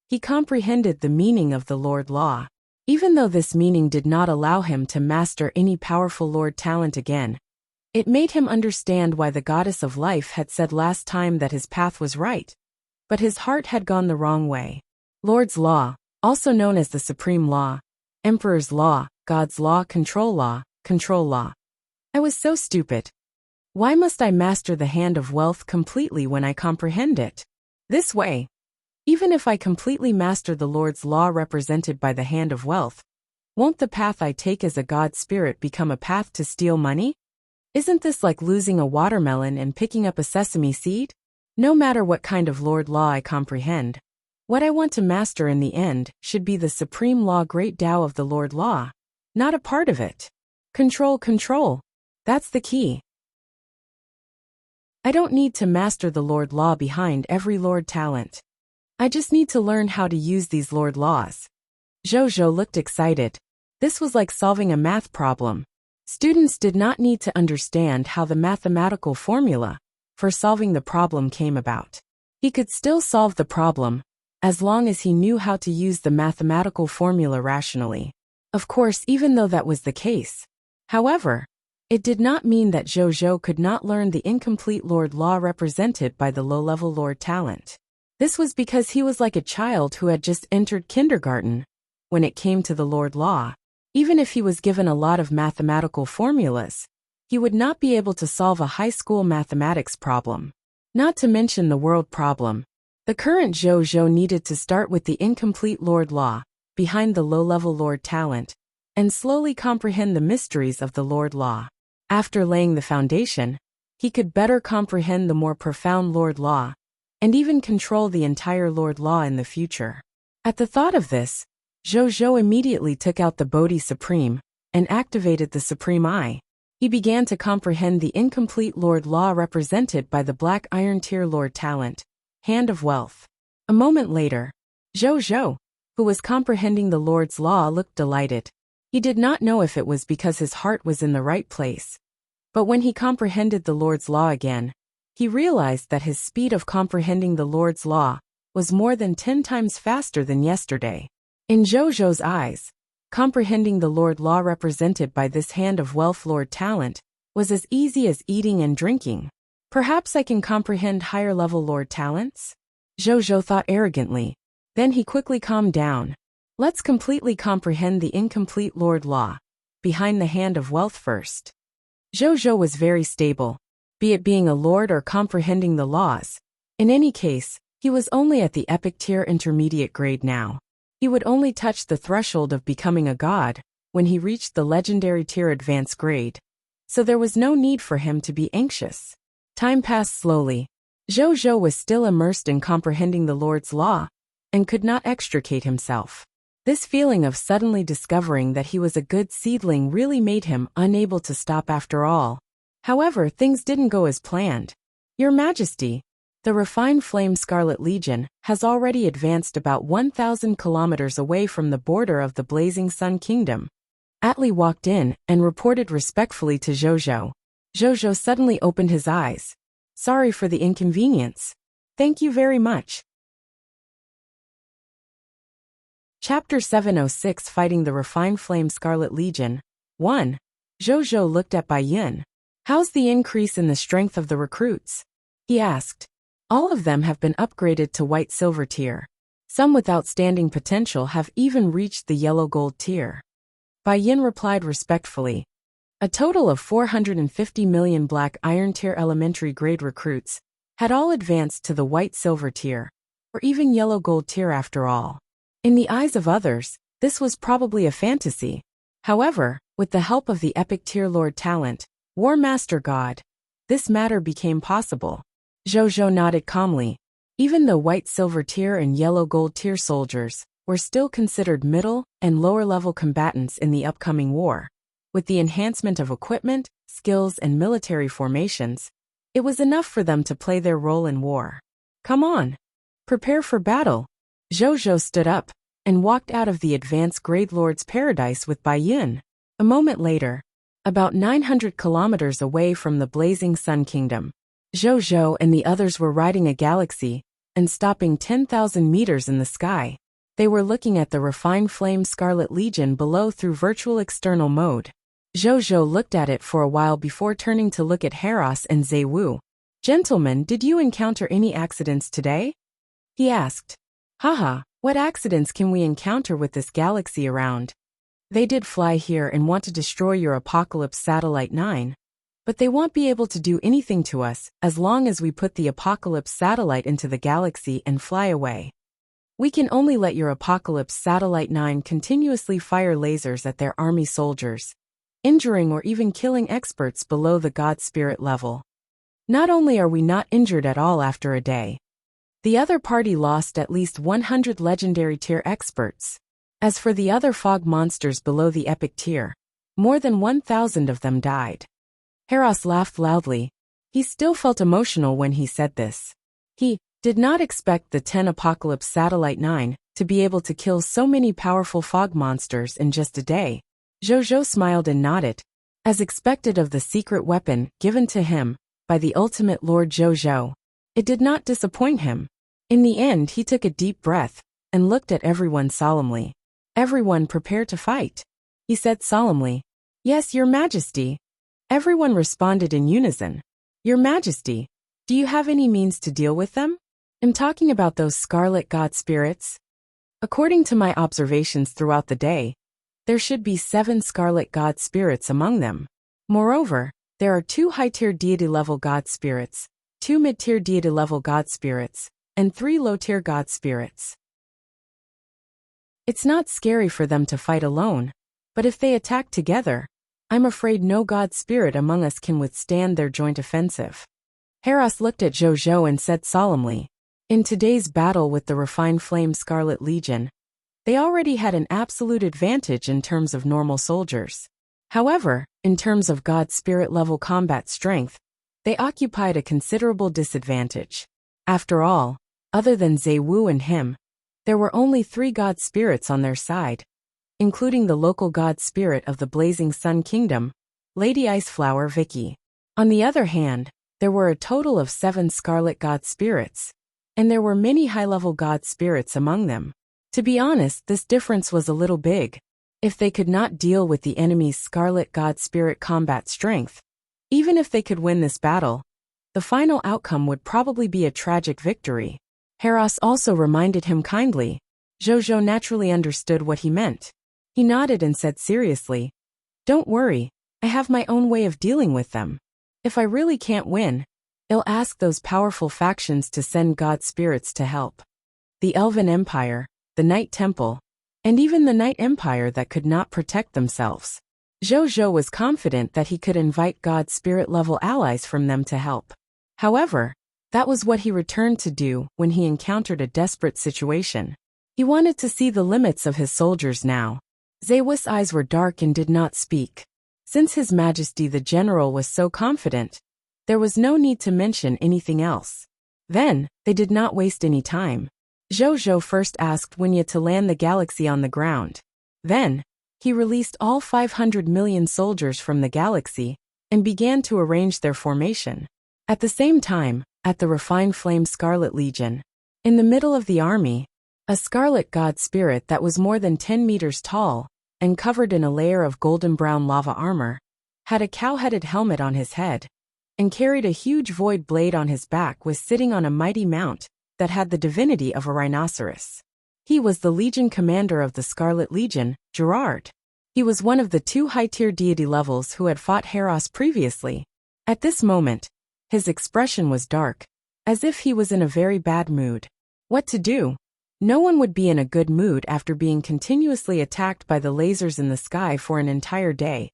he comprehended the meaning of the Lord Law. Even though this meaning did not allow him to master any powerful Lord talent again, it made him understand why the Goddess of Life had said last time that his path was right, but his heart had gone the wrong way. Lord's Law, also known as the Supreme Law, Emperor's Law, God's Law, Control Law, Control Law. I was so stupid. Why must I master the Hand of Wealth completely when I comprehend it? This way, even if I completely master the Lord's Law represented by the Hand of Wealth, won't the path I take as a God spirit become a path to steal money? Isn't this like losing a watermelon and picking up a sesame seed? No matter what kind of Lord Law I comprehend, what I want to master in the end should be the Supreme Law, Great Tao of the Lord Law, not a part of it. Control. That's the key. I don't need to master the Lord Law behind every Lord talent. I just need to learn how to use these Lord Laws. Zhou looked excited. This was like solving a math problem. Students did not need to understand how the mathematical formula for solving the problem came about. He could still solve the problem, as long as he knew how to use the mathematical formula rationally. Of course, even though that was the case. However, it did not mean that Zhou could not learn the incomplete Lord Law represented by the low-level Lord talent. This was because he was like a child who had just entered kindergarten. When it came to the Lord Law, even if he was given a lot of mathematical formulas, he would not be able to solve a high school mathematics problem. Not to mention the world problem. The current Zhou needed to start with the incomplete Lord Law, behind the low-level Lord talent, and slowly comprehend the mysteries of the Lord Law. After laying the foundation, he could better comprehend the more profound Lord Law, and even control the entire Lord Law in the future. At the thought of this, Zhou immediately took out the Bodhi Supreme and activated the Supreme Eye. He began to comprehend the incomplete Lord Law represented by the Black Iron Tier Lord talent, Hand of Wealth. A moment later, Zhou, who was comprehending the Lord's Law, looked delighted. He did not know if it was because his heart was in the right place, but when he comprehended the Lord's Law again, he realized that his speed of comprehending the Lord's Law was more than 10 times faster than yesterday. In Zhou's eyes, comprehending the Lord Law represented by this Hand of Wealth Lord talent was as easy as eating and drinking. Perhaps I can comprehend higher-level Lord talents? Zhou thought arrogantly. Then he quickly calmed down. Let's completely comprehend the incomplete Lord Law, behind the Hand of Wealth first. Zhou was very stable, be it being a lord or comprehending the laws. In any case, he was only at the epic tier intermediate grade now. He would only touch the threshold of becoming a god when he reached the legendary tier advanced grade, so there was no need for him to be anxious. Time passed slowly. Zhou was still immersed in comprehending the Lord's Law and could not extricate himself. This feeling of suddenly discovering that he was a good seedling really made him unable to stop after all. However, things didn't go as planned. Your Majesty, the refined flame Scarlet Legion has already advanced about 1,000 kilometers away from the border of the Blazing Sun Kingdom. Atli walked in and reported respectfully to Zhou. Zhou suddenly opened his eyes. Sorry for the inconvenience. Thank you very much. Chapter 706 Fighting the Refined Flame Scarlet Legion 1. Zhou looked at Bai Yun. How's the increase in the strength of the recruits? He asked. All of them have been upgraded to white-silver tier. Some with outstanding potential have even reached the yellow-gold tier. Bai Yin replied respectfully. A total of 450 million black iron tier elementary grade recruits had all advanced to the white-silver tier, or even yellow-gold tier after all. In the eyes of others, this was probably a fantasy. However, with the help of the epic tier lord talent, War Master God, this matter became possible. Zhou nodded calmly. Even though white-silver tier and yellow-gold tier soldiers were still considered middle and lower-level combatants in the upcoming war, with the enhancement of equipment, skills, and military formations, it was enough for them to play their role in war. Come on. Prepare for battle. Zhou stood up and walked out of the advanced grade lord's paradise with Bai Yun. A moment later, about 900 kilometers away from the Blazing Sun Kingdom, Zhou and the others were riding a galaxy and stopping 10,000 meters in the sky. They were looking at the refined flame Scarlet Legion below through virtual external mode. Zhou looked at it for a while before turning to look at Heraus and Zaiwu. Gentlemen, did you encounter any accidents today? He asked. Haha, what accidents can we encounter with this galaxy around? They did fly here and want to destroy your Apocalypse Satellite 9. But they won't be able to do anything to us as long as we put the Apocalypse Satellite into the galaxy and fly away. We can only let your Apocalypse Satellite 9 continuously fire lasers at their army soldiers, injuring or even killing experts below the God Spirit level. Not only are we not injured at all after a day, the other party lost at least 100 legendary tier experts. As for the other fog monsters below the epic tier, more than 1,000 of them died. Heraus laughed loudly. He still felt emotional when he said this. He did not expect the 10 Apocalypse Satellite 9 to be able to kill so many powerful fog monsters in just a day. Zhou smiled and nodded. As expected of the secret weapon given to him by the ultimate Lord Zhou, it did not disappoint him. In the end, he took a deep breath and looked at everyone solemnly. Everyone prepare to fight. He said solemnly. Yes, Your Majesty. Everyone responded in unison. Your Majesty, do you have any means to deal with them? I'm talking about those scarlet god spirits. According to my observations throughout the day, there should be 7 scarlet god spirits among them. Moreover, there are 2 high-tier deity-level god spirits, 2 mid-tier deity-level god spirits, and 3 low-tier god spirits. It's not scary for them to fight alone, but if they attack together, I'm afraid no god spirit among us can withstand their joint offensive. Heraus looked at Zhou and said solemnly, in today's battle with the refined flame Scarlet Legion, they already had an absolute advantage in terms of normal soldiers. However, in terms of god spirit level combat strength, they occupied a considerable disadvantage. After all, other than Zaiwu and him, there were only 3 god spirits on their side, including the local god spirit of the Blazing Sun Kingdom, Lady Iceflower Vicky. On the other hand, there were a total of 7 scarlet god spirits, and there were many high-level god spirits among them. To be honest, this difference was a little big. If they could not deal with the enemy's scarlet god spirit combat strength, even if they could win this battle, the final outcome would probably be a tragic victory. Heraus also reminded him kindly. Zhou naturally understood what he meant. He nodded and said seriously, don't worry, I have my own way of dealing with them. If I really can't win, I'll ask those powerful factions to send god spirits to help. The Elven Empire, the Night Temple, and even the Night Empire that could not protect themselves. Zhou was confident that he could invite god spirit level allies from them to help. However, that was what he returned to do when he encountered a desperate situation. He wanted to see the limits of his soldiers now. Zeus' eyes were dark and did not speak. Since His Majesty the General was so confident, there was no need to mention anything else. Then, they did not waste any time. Zhou first asked Wuxia to land the galaxy on the ground. Then, he released all 500 million soldiers from the galaxy and began to arrange their formation. At the same time, at the refined flame Scarlet Legion, in the middle of the army, a scarlet god spirit that was more than 10 meters tall and covered in a layer of golden brown lava armor, had a cow-headed helmet on his head, and carried a huge void blade on his back, was sitting on a mighty mount that had the divinity of a rhinoceros. He was the Legion commander of the Scarlet Legion, Gerard. He was one of the 2 high-tier deity levels who had fought Heros previously. At this moment, his expression was dark, as if he was in a very bad mood. What to do? No one would be in a good mood after being continuously attacked by the lasers in the sky for an entire day,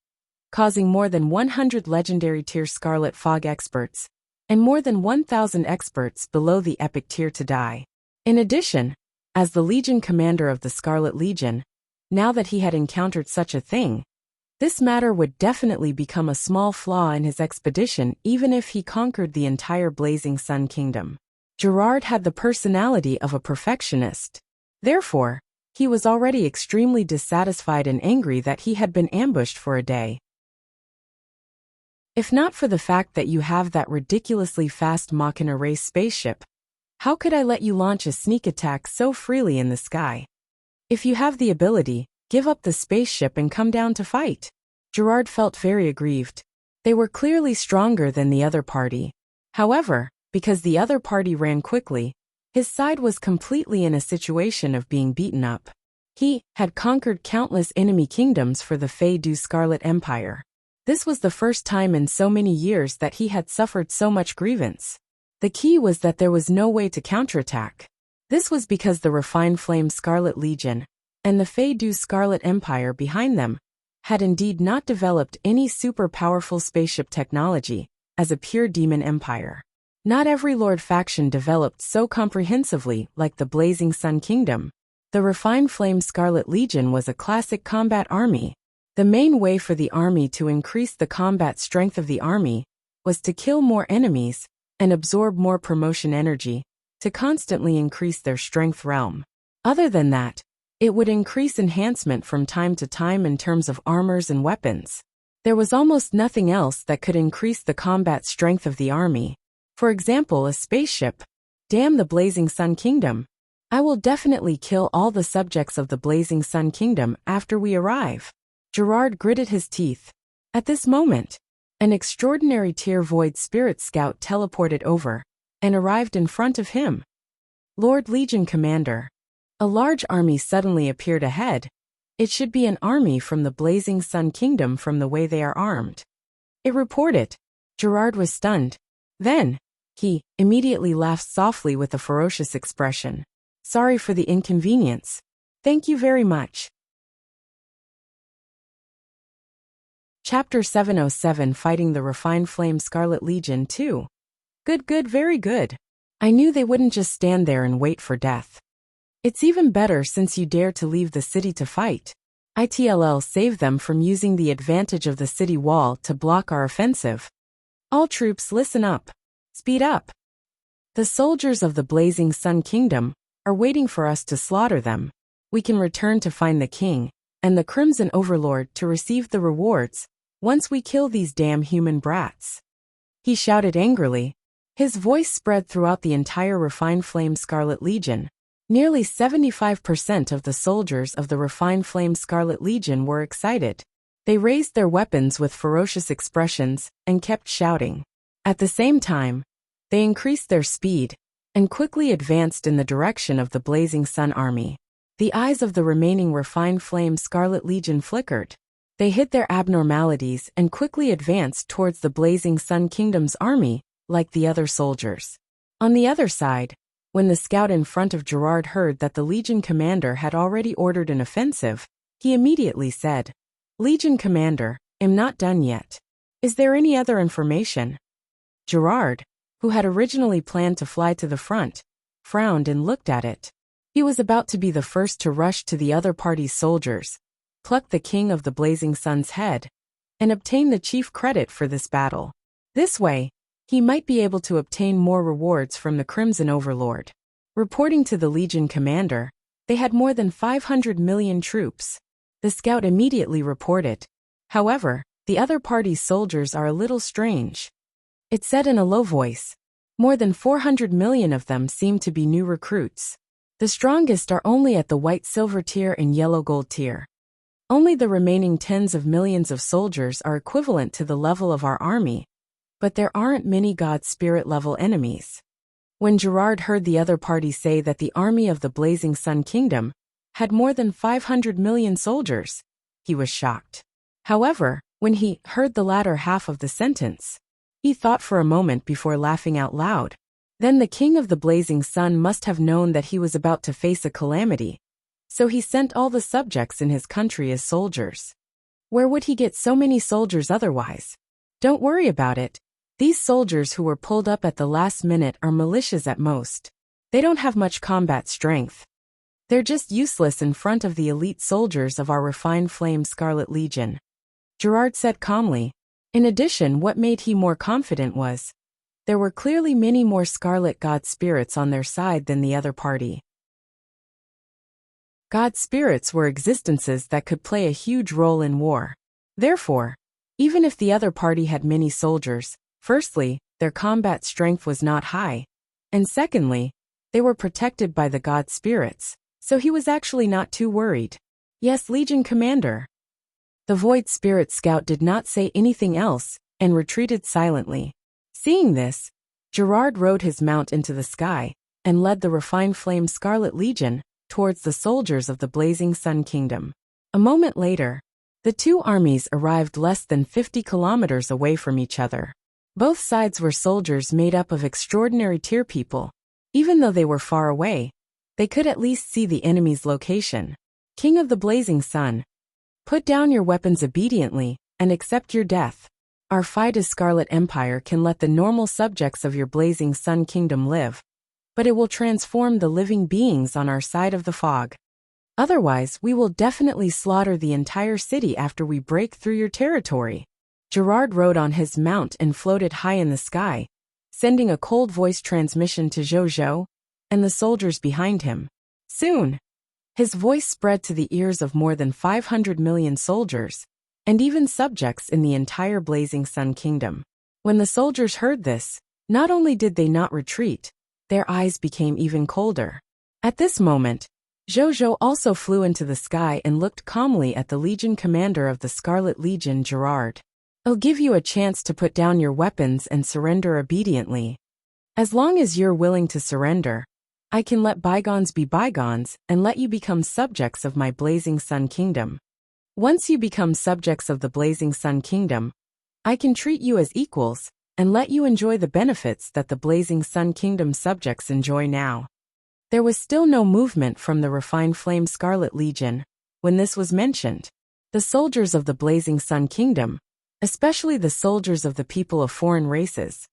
causing more than 100 legendary tier Scarlet Fog experts, and more than 1,000 experts below the epic tier to die. In addition, as the Legion commander of the Scarlet Legion, now that he had encountered such a thing, this matter would definitely become a small flaw in his expedition even if he conquered the entire Blazing Sun Kingdom. Gerard had the personality of a perfectionist. Therefore, he was already extremely dissatisfied and angry that he had been ambushed for a day. If not for the fact that you have that ridiculously fast Machina race spaceship, how could I let you launch a sneak attack so freely in the sky? If you have the ability, give up the spaceship and come down to fight. Gerard felt very aggrieved. They were clearly stronger than the other party. However, because the other party ran quickly, his side was completely in a situation of being beaten up. He had conquered countless enemy kingdoms for the Fey du Scarlet Empire. This was the first time in so many years that he had suffered so much grievance. The key was that there was no way to counterattack. This was because the refined flame Scarlet Legion, and the Fey du Scarlet Empire behind them, had indeed not developed any super powerful spaceship technology, as a pure demon empire. Not every Lord faction developed so comprehensively like the Blazing Sun Kingdom. The refined flame Scarlet Legion was a classic combat army. The main way for the army to increase the combat strength of the army was to kill more enemies and absorb more promotion energy to constantly increase their strength realm. Other than that, it would increase enhancement from time to time in terms of armors and weapons. There was almost nothing else that could increase the combat strength of the army. For example, a spaceship. Damn the Blazing Sun Kingdom. I will definitely kill all the subjects of the Blazing Sun Kingdom after we arrive. Gerard gritted his teeth. At this moment, an extraordinary tier void spirit scout teleported over and arrived in front of him. Lord Legion Commander. A large army suddenly appeared ahead. It should be an army from the Blazing Sun Kingdom from the way they are armed. It reported. Gerard was stunned. Then, he immediately laughed softly with a ferocious expression. Sorry for the inconvenience. Thank you very much. Chapter 707 Fighting the Refined Flame Scarlet Legion 2. Good, very good. I knew they wouldn't just stand there and wait for death. It's even better since you dare to leave the city to fight. ITLL save them from using the advantage of the city wall to block our offensive. All troops listen up. Speed up. The soldiers of the Blazing Sun Kingdom are waiting for us to slaughter them. We can return to find the king and the Crimson Overlord to receive the rewards once we kill these damn human brats. He shouted angrily. His voice spread throughout the entire Refined Flame Scarlet Legion. Nearly 75% of the soldiers of the Refined Flame Scarlet Legion were excited. They raised their weapons with ferocious expressions and kept shouting. At the same time, they increased their speed and quickly advanced in the direction of the Blazing Sun Army. The eyes of the remaining Refined Flame Scarlet Legion flickered. They hid their abnormalities and quickly advanced towards the Blazing Sun Kingdom's army, like the other soldiers. On the other side, when the scout in front of Gerard heard that the Legion commander had already ordered an offensive, he immediately said, Legion Commander, am not done yet. Is there any other information? Gerard, who had originally planned to fly to the front, frowned and looked at it. He was about to be the first to rush to the other party's soldiers, pluck the king of the blazing sun's head, and obtain the chief credit for this battle. This way, he might be able to obtain more rewards from the Crimson Overlord. Reporting to the Legion commander, they had more than 500 million troops. The scout immediately reported. However, the other party's soldiers are a little strange. It said in a low voice. More than 400 million of them seem to be new recruits. The strongest are only at the white-silver tier and yellow-gold tier. Only the remaining tens of millions of soldiers are equivalent to the level of our army, but there aren't many God Spirit level enemies. When Gerard heard the other party say that the army of the Blazing Sun Kingdom had more than 500 million soldiers, he was shocked. However, when he heard the latter half of the sentence, he thought for a moment before laughing out loud. Then the king of the Blazing Sun must have known that he was about to face a calamity, so he sent all the subjects in his country as soldiers. Where would he get so many soldiers otherwise? Don't worry about it. These soldiers who were pulled up at the last minute are militias at most. They don't have much combat strength. They're just useless in front of the elite soldiers of our refined flame Scarlet Legion. Gerard said calmly. In addition, what made he more confident was, there were clearly many more Scarlet God Spirits on their side than the other party. God Spirits were existences that could play a huge role in war. Therefore, even if the other party had many soldiers, firstly, their combat strength was not high, and secondly, they were protected by the God Spirits, so he was actually not too worried. Yes, Legion Commander. The Void Spirit Scout did not say anything else, and retreated silently. Seeing this, Gerard rode his mount into the sky, and led the refined flame Scarlet Legion towards the soldiers of the Blazing Sun Kingdom. A moment later, the two armies arrived less than 50 kilometers away from each other. Both sides were soldiers made up of extraordinary tier people. Even though they were far away, they could at least see the enemy's location. King of the Blazing Sun, put down your weapons obediently, and accept your death. Our fight as Scarlet Empire can let the normal subjects of your Blazing Sun Kingdom live, but it will transform the living beings on our side of the fog. Otherwise, we will definitely slaughter the entire city after we break through your territory. Gerard rode on his mount and floated high in the sky, sending a cold voice transmission to Zhou and the soldiers behind him. Soon, his voice spread to the ears of more than 500 million soldiers, and even subjects in the entire Blazing Sun Kingdom. When the soldiers heard this, not only did they not retreat, their eyes became even colder. At this moment, Zhou also flew into the sky and looked calmly at the Legion commander of the Scarlet Legion, Gerard. I'll give you a chance to put down your weapons and surrender obediently. As long as you're willing to surrender, I can let bygones be bygones and let you become subjects of my Blazing Sun Kingdom. Once you become subjects of the Blazing Sun Kingdom, I can treat you as equals and let you enjoy the benefits that the Blazing Sun Kingdom subjects enjoy now. There was still no movement from the refined flame Scarlet Legion when this was mentioned. The soldiers of the Blazing Sun Kingdom, especially the soldiers of the people of foreign races,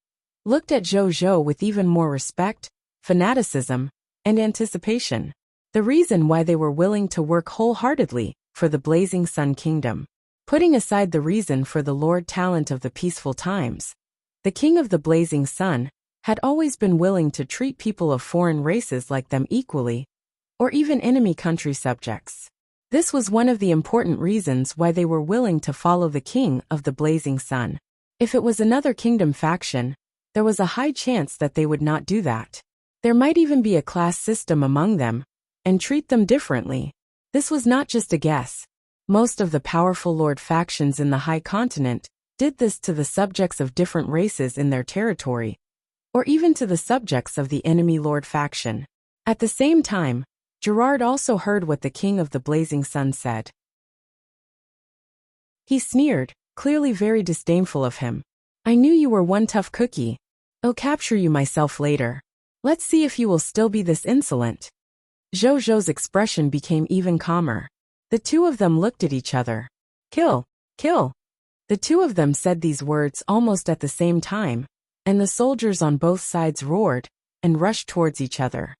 looked at Zhou with even more respect, fanaticism, and anticipation. The reason why they were willing to work wholeheartedly for the Blazing Sun Kingdom. Putting aside the reason for the Lord Talent of the peaceful times, the King of the Blazing Sun had always been willing to treat people of foreign races like them equally, or even enemy country subjects. This was one of the important reasons why they were willing to follow the King of the Blazing Sun. If it was another kingdom faction, there was a high chance that they would not do that. There might even be a class system among them, and treat them differently. This was not just a guess. Most of the powerful lord factions in the High Continent did this to the subjects of different races in their territory, or even to the subjects of the enemy lord faction. At the same time, Gerard also heard what the King of the Blazing Sun said. He sneered, clearly very disdainful of him. I knew you were one tough cookie. I'll capture you myself later. Let's see if you will still be this insolent. Zhou's expression became even calmer. The two of them looked at each other. Kill, kill. The two of them said these words almost at the same time, and the soldiers on both sides roared and rushed towards each other.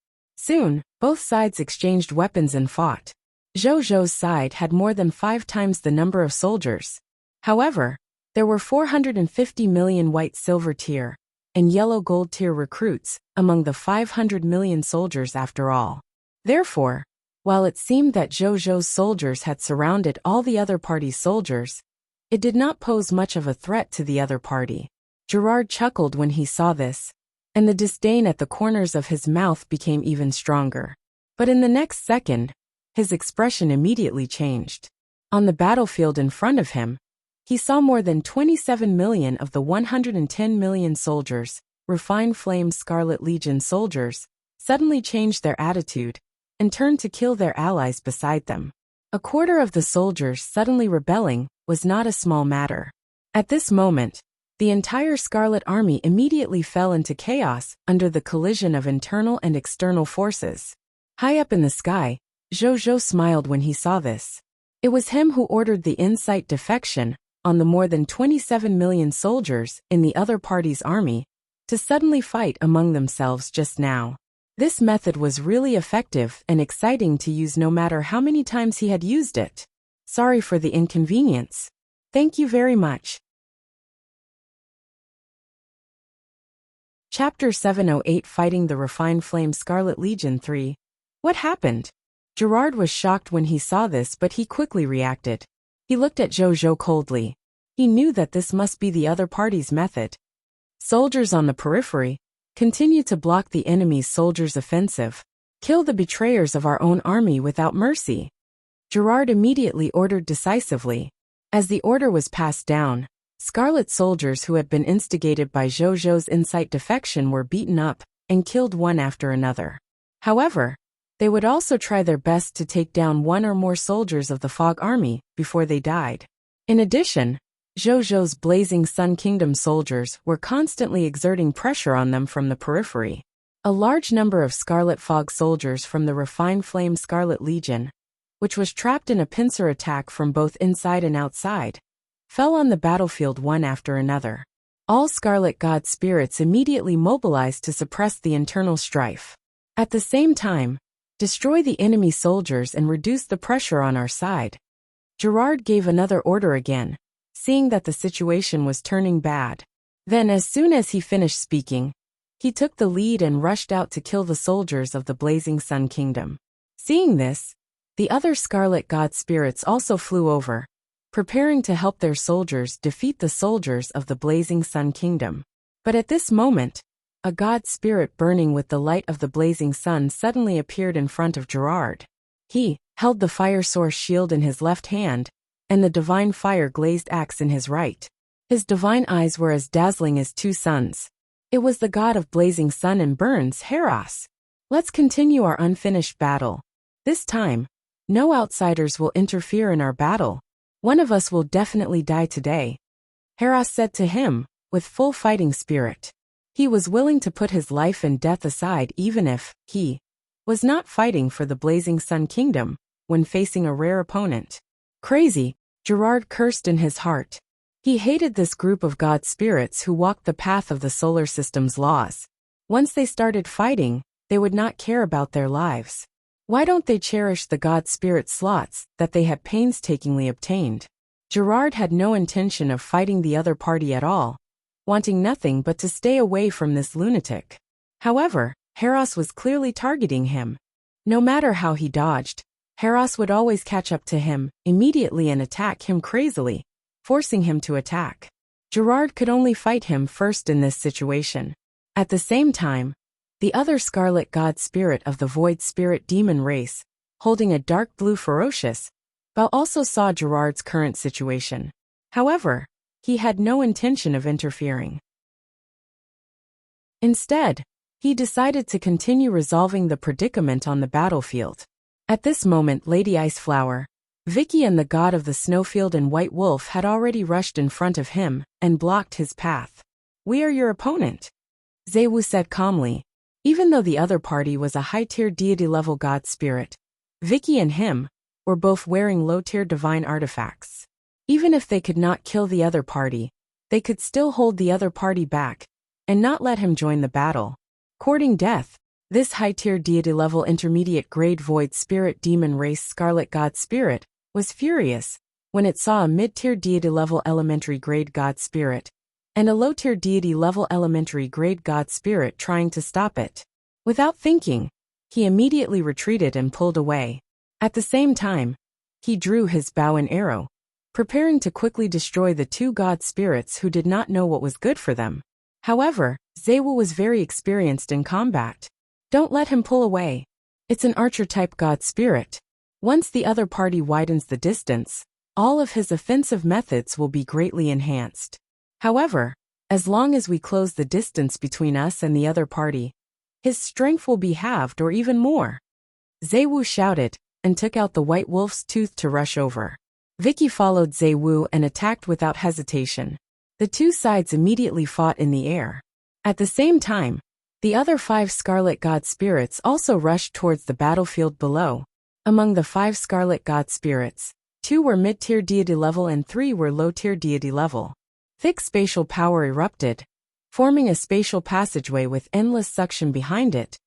Soon, both sides exchanged weapons and fought. Zhou Zhou's side had more than 5 times the number of soldiers. However, there were 450 million white silver tier and yellow gold tier recruits among the 500 million soldiers after all. Therefore, while it seemed that Zhou Zhou's soldiers had surrounded all the other party's soldiers, it did not pose much of a threat to the other party. Gerard chuckled when he saw this, and the disdain at the corners of his mouth became even stronger. But in the next second, his expression immediately changed. On the battlefield in front of him, he saw more than 27 million of the 110 million soldiers, refined flame Scarlet Legion soldiers, suddenly change their attitude and turn to kill their allies beside them. A quarter of the soldiers suddenly rebelling was not a small matter. At this moment, the entire Scarlet Army immediately fell into chaos under the collision of internal and external forces. High up in the sky, Zhou Zhou smiled when he saw this. It was him who ordered the incite defection on the more than 27 million soldiers in the other party's army to suddenly fight among themselves just now. This method was really effective and exciting to use no matter how many times he had used it. Sorry for the inconvenience. Thank you very much. Chapter 708 Fighting the Refined Flame Scarlet Legion 3. What happened? Gerard was shocked when he saw this, but he quickly reacted. He looked at Zhou Zhou coldly. He knew that this must be the other party's method. Soldiers on the periphery, continue to block the enemy's soldiers' offensive. Kill the betrayers of our own army without mercy. Gerard immediately ordered decisively. As the order was passed down, Scarlet soldiers who had been instigated by Zhou Zhou's incite defection were beaten up and killed one after another. However, they would also try their best to take down one or more soldiers of the Fog Army before they died. In addition, Zhou Zhou's Blazing Sun Kingdom soldiers were constantly exerting pressure on them from the periphery. A large number of Scarlet Fog soldiers from the Refined Flame Scarlet Legion, which was trapped in a pincer attack from both inside and outside, fell on the battlefield one after another. All Scarlet God spirits immediately mobilized to suppress the internal strife. At the same time, destroy the enemy soldiers and reduce the pressure on our side. Gerard gave another order again, seeing that the situation was turning bad. Then as soon as he finished speaking, he took the lead and rushed out to kill the soldiers of the Blazing Sun Kingdom. Seeing this, the other Scarlet God spirits also flew over, preparing to help their soldiers defeat the soldiers of the Blazing Sun Kingdom. But at this moment, a god spirit burning with the light of the blazing sun suddenly appeared in front of Gerard. He held the fire source shield in his left hand, and the divine fire glazed axe in his right. His divine eyes were as dazzling as two suns. It was the god of blazing sun and burns, Heras. Let's continue our unfinished battle. This time, no outsiders will interfere in our battle. One of us will definitely die today. Heras said to him, with full fighting spirit. He was willing to put his life and death aside even if he was not fighting for the Blazing Sun Kingdom when facing a rare opponent. Crazy, Gerard cursed in his heart. He hated this group of god spirits who walked the path of the solar system's laws. Once they started fighting, they would not care about their lives. Why don't they cherish the god spirit slots that they had painstakingly obtained? Gerard had no intention of fighting the other party at all, wanting nothing but to stay away from this lunatic. However, Heras was clearly targeting him. No matter how he dodged, Heras would always catch up to him immediately and attack him crazily, forcing him to attack. Gerard could only fight him first in this situation. At the same time, the other Scarlet God Spirit of the Void Spirit Demon race, holding a dark blue ferocious, Bao also saw Gerard's current situation. However, he had no intention of interfering. Instead, he decided to continue resolving the predicament on the battlefield. At this moment, Lady Iceflower, Vicky and the god of the snowfield and White Wolf had already rushed in front of him and blocked his path. "We are your opponent," Zewu said calmly. Even though the other party was a high-tier deity-level god spirit, Vicky and him were both wearing low-tier divine artifacts. Even if they could not kill the other party, they could still hold the other party back and not let him join the battle. Courting death, This high-tier deity-level intermediate-grade void spirit demon race Scarlet God Spirit was furious when it saw a mid-tier deity-level elementary-grade God Spirit and a low-tier deity-level elementary-grade God Spirit trying to stop it. Without thinking, he immediately retreated and pulled away. At the same time, he drew his bow and arrow, preparing to quickly destroy the two God Spirits who did not know what was good for them. However, Zewu was very experienced in combat. Don't let him pull away. It's an archer-type God Spirit. Once the other party widens the distance, all of his offensive methods will be greatly enhanced. However, as long as we close the distance between us and the other party, his strength will be halved or even more. Zewu shouted and took out the white wolf's tooth to rush over. Vicky followed Zewu and attacked without hesitation. The two sides immediately fought in the air. At the same time, the other 5 Scarlet God Spirits also rushed towards the battlefield below. Among the 5 Scarlet God Spirits, 2 were mid-tier deity level and 3 were low-tier deity level. Thick spatial power erupted, forming a spatial passageway with endless suction behind it,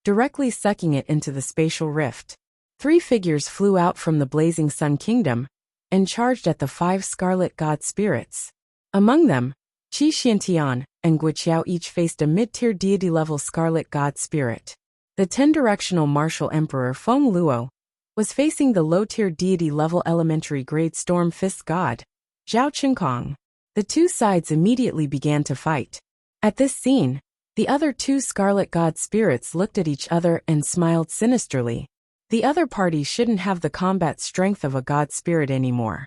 directly sucking it into the spatial rift. 3 figures flew out from the blazing Sun Kingdom and charged at the 5 Scarlet God Spirits. Among them, Qi Xiantian and Wuxia each faced a mid-tier deity-level Scarlet God Spirit. The 10-directional martial emperor Feng Luo was facing the low-tier deity-level elementary-grade Storm Fist God, Zhao Qinkong. The two sides immediately began to fight. At this scene, the other 2 Scarlet God Spirits looked at each other and smiled sinisterly. The other party shouldn't have the combat strength of a God Spirit anymore.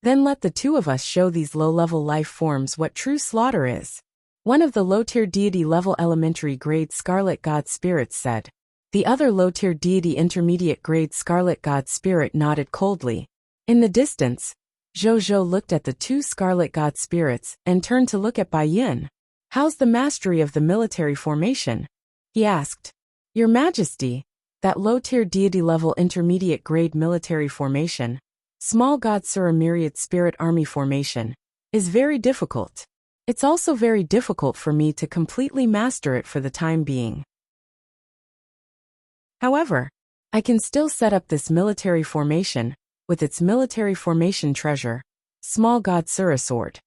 Then let the 2 of us show these low-level life forms what true slaughter is. One of the low-tier deity-level elementary-grade Scarlet God Spirits said. The other low-tier deity intermediate-grade Scarlet God Spirit nodded coldly. In the distance, Zhou looked at the 2 Scarlet God Spirits and turned to look at Bai Yin. "How's the mastery of the military formation?" he asked. "Your Majesty, that low-tier deity-level intermediate-grade military formation, Small God Sura Myriad Spirit Army formation, is very difficult. It's also very difficult for me to completely master it for the time being. However, I can still set up this military formation with its military formation treasure, Small God Sura Sword,"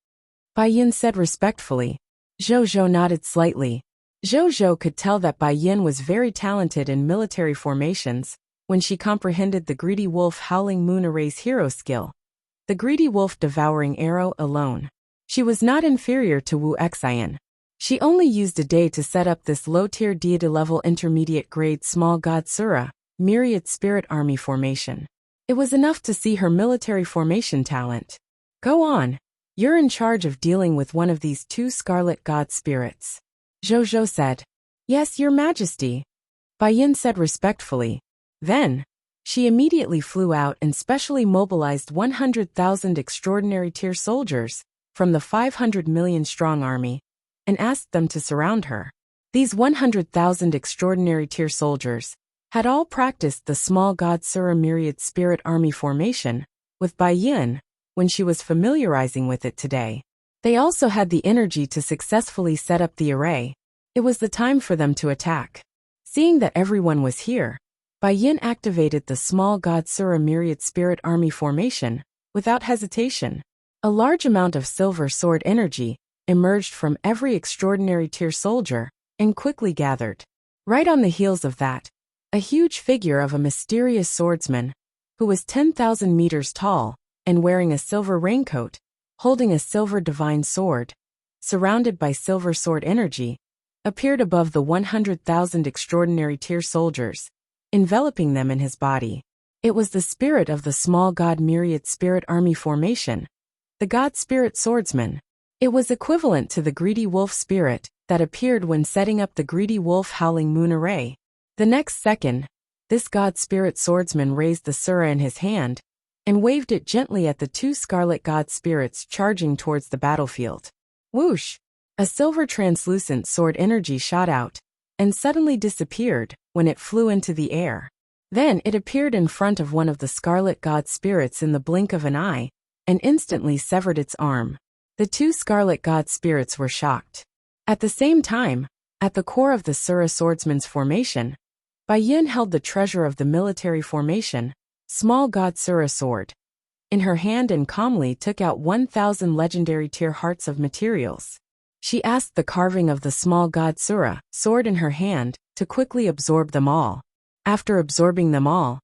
Bai Yin said respectfully. Zhou nodded slightly. Zhou could tell that Bai Yin was very talented in military formations when she comprehended the Greedy Wolf Howling Moon Array's hero skill, the Greedy Wolf Devouring Arrow alone. She was not inferior to Wuxia. She only used a day to set up this low-tier deity-level intermediate-grade Small God Sura Myriad Spirit Army formation. It was enough to see her military formation talent. "Go on. You're in charge of dealing with one of these 2 Scarlet God Spirits," Zhou said. "Yes, Your Majesty," Bai Yin said respectfully. Then, she immediately flew out and specially mobilized 100,000 extraordinary tier soldiers from the 500 million strong army and asked them to surround her. These 100,000 extraordinary tier soldiers had all practiced the Small God Sura Myriad Spirit Army formation with Bai Yin when she was familiarizing with it today. They also had the energy to successfully set up the array. It was the time for them to attack. Seeing that everyone was here, Bai Yin activated the Small God Sura Myriad Spirit Army formation without hesitation. A large amount of silver sword energy emerged from every extraordinary tier soldier and quickly gathered. Right on the heels of that, a huge figure of a mysterious swordsman, who was 10,000 meters tall and wearing a silver raincoat, holding a silver divine sword, surrounded by silver sword energy, appeared above the 100,000 extraordinary tier soldiers, enveloping them in his body. It was the spirit of the Small God Myriad Spirit Army formation, the God Spirit Swordsman. It was equivalent to the Greedy Wolf spirit that appeared when setting up the Greedy Wolf Howling Moon Array. The next second, this God Spirit Swordsman raised the Sura in his hand and waved it gently at the 2 Scarlet God Spirits charging towards the battlefield. Whoosh! A silver translucent sword energy shot out and suddenly disappeared when it flew into the air. Then it appeared in front of one of the Scarlet God Spirits in the blink of an eye and instantly severed its arm. The 2 Scarlet God Spirits were shocked. At the same time, At the core of the Sura swordsman's formation, Bai Yin held the treasure of the military formation, small god Sura sword, in her hand and calmly took out 1,000 legendary tier hearts of materials. She asked the carving of the small god Sura sword in her hand to quickly absorb them all. After absorbing them all,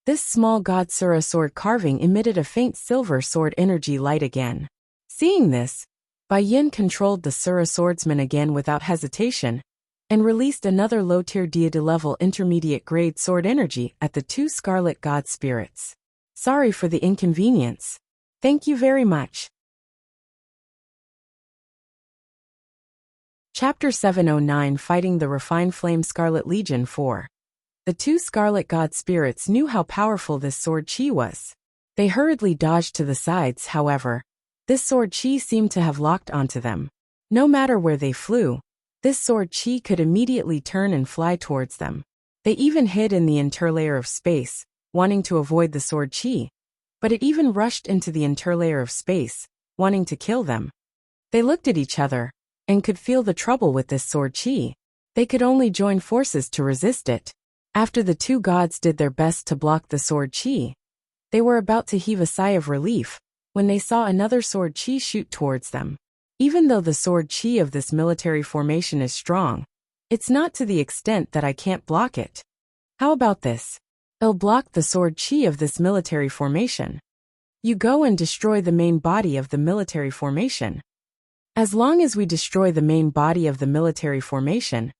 this small god Sura sword carving emitted a faint silver sword energy light again. Seeing this, Bai Yin controlled the Sura swordsman again without hesitation, and released another low-tier deity-level intermediate-grade sword energy at the two Scarlet God Spirits. Sorry for the inconvenience. Thank you very much. Chapter 709 Fighting the Refined Flame Scarlet Legion 4. The two Scarlet God Spirits knew how powerful this sword chi was. They hurriedly dodged to the sides, however. This sword chi seemed to have locked onto them. No matter where they flew, this sword chi could immediately turn and fly towards them. They even hid in the interlayer of space, wanting to avoid the sword chi, but it even rushed into the interlayer of space, wanting to kill them. They looked at each other, and could feel the trouble with this sword chi. They could only join forces to resist it. After the two gods did their best to block the sword chi, they were about to heave a sigh of relief, when they saw another sword chi shoot towards them. Even though the sword chi of this military formation is strong, it's not to the extent that I can't block it. How about this? I'll block the sword chi of this military formation. You go and destroy the main body of the military formation. As long as we destroy the main body of the military formation,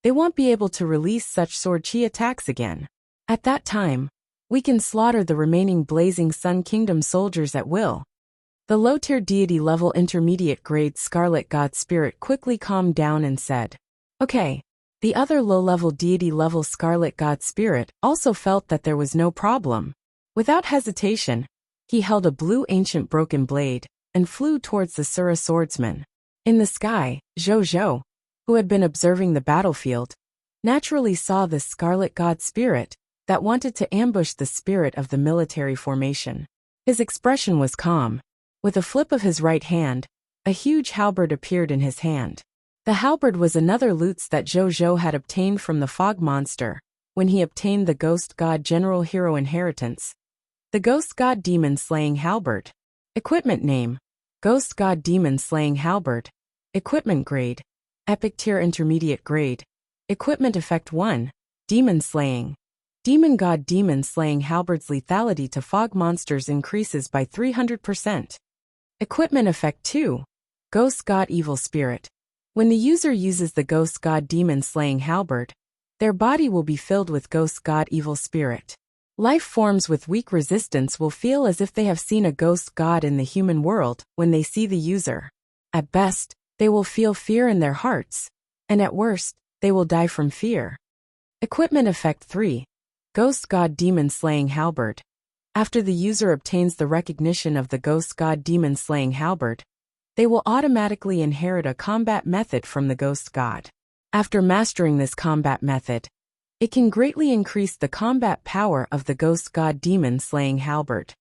they won't be able to release such sword chi attacks again. At that time, we can slaughter the remaining Blazing Sun Kingdom soldiers at will. The low-tier deity-level intermediate-grade Scarlet God Spirit quickly calmed down and said, "Okay." The other low-level deity-level Scarlet God Spirit also felt that there was no problem. Without hesitation, he held a blue ancient broken blade and flew towards the Sura swordsman. In the sky, Zhou, who had been observing the battlefield, naturally saw this Scarlet God Spirit that wanted to ambush the spirit of the military formation. His expression was calm. With a flip of his right hand, a huge halberd appeared in his hand. The halberd was another loot that Zhou had obtained from the fog monster when he obtained the Ghost God General Hero Inheritance. The Ghost God Demon Slaying Halberd. Equipment name: Ghost God Demon Slaying Halberd. Equipment grade: Epic Tier Intermediate Grade. Equipment effect 1: Demon Slaying. Demon God Demon Slaying Halberd's lethality to fog monsters increases by 300%. Equipment effect 2: Ghost God Evil Spirit. When the user uses the Ghost God Demon Slaying Halberd, their body will be filled with Ghost God Evil Spirit. Life forms with weak resistance will feel as if they have seen a ghost god in the human world when they see the user. At best, they will feel fear in their hearts, and at worst, they will die from fear. Equipment effect 3: Ghost God Demon Slaying Halberd. After the user obtains the recognition of the Ghost God Demon Slaying Halberd, they will automatically inherit a combat method from the Ghost God. After mastering this combat method, it can greatly increase the combat power of the Ghost God Demon Slaying Halberd.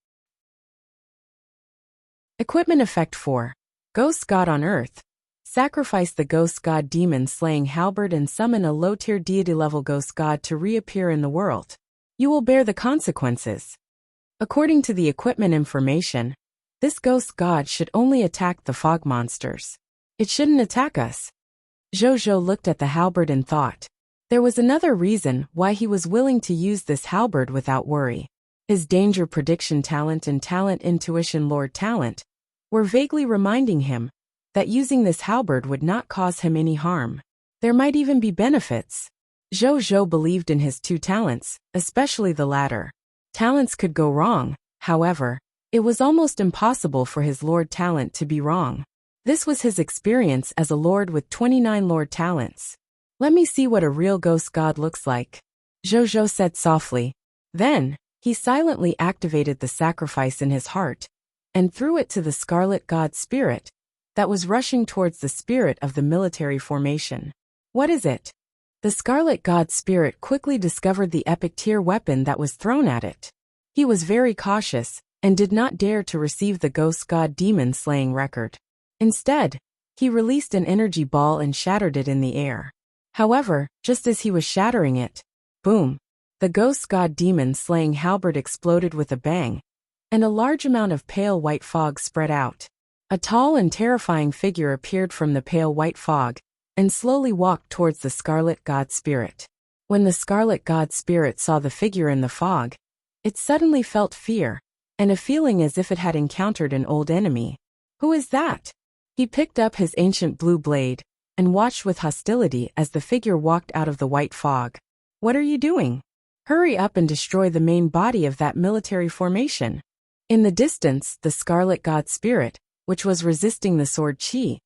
Equipment effect 4: Ghost God on Earth. Sacrifice the Ghost God Demon Slaying Halberd and summon a low-tier deity-level Ghost God to reappear in the world. You will bear the consequences. According to the equipment information, this Ghost God should only attack the fog monsters. It shouldn't attack us. Zhou looked at the halberd and thought. There was another reason why he was willing to use this halberd without worry. His danger prediction talent and talent intuition lord talent were vaguely reminding him that using this halberd would not cause him any harm. There might even be benefits. Zhou believed in his two talents, especially the latter. Talents could go wrong, however, it was almost impossible for his lord talent to be wrong. This was his experience as a lord with 29 lord talents. Let me see what a real ghost god looks like, Zhou said softly. Then, he silently activated the sacrifice in his heart, and threw it to the Scarlet God Spirit that was rushing towards the spirit of the military formation. What is it? The Scarlet God Spirit quickly discovered the epic tier weapon that was thrown at it. He was very cautious, and did not dare to receive the Ghost God Demon Slaying record. Instead, he released an energy ball and shattered it in the air. However, just as he was shattering it, boom, the ghost god demon slaying halberd exploded with a bang, and a large amount of pale white fog spread out. A tall and terrifying figure appeared from the pale white fog, and slowly walked towards the scarlet god spirit. When the scarlet god spirit saw the figure in the fog, it suddenly felt fear, and a feeling as if it had encountered an old enemy. Who is that? He picked up his ancient blue blade, and watched with hostility as the figure walked out of the white fog. What are you doing? Hurry up and destroy the main body of that military formation. In the distance, the scarlet god spirit, which was resisting the sword chi,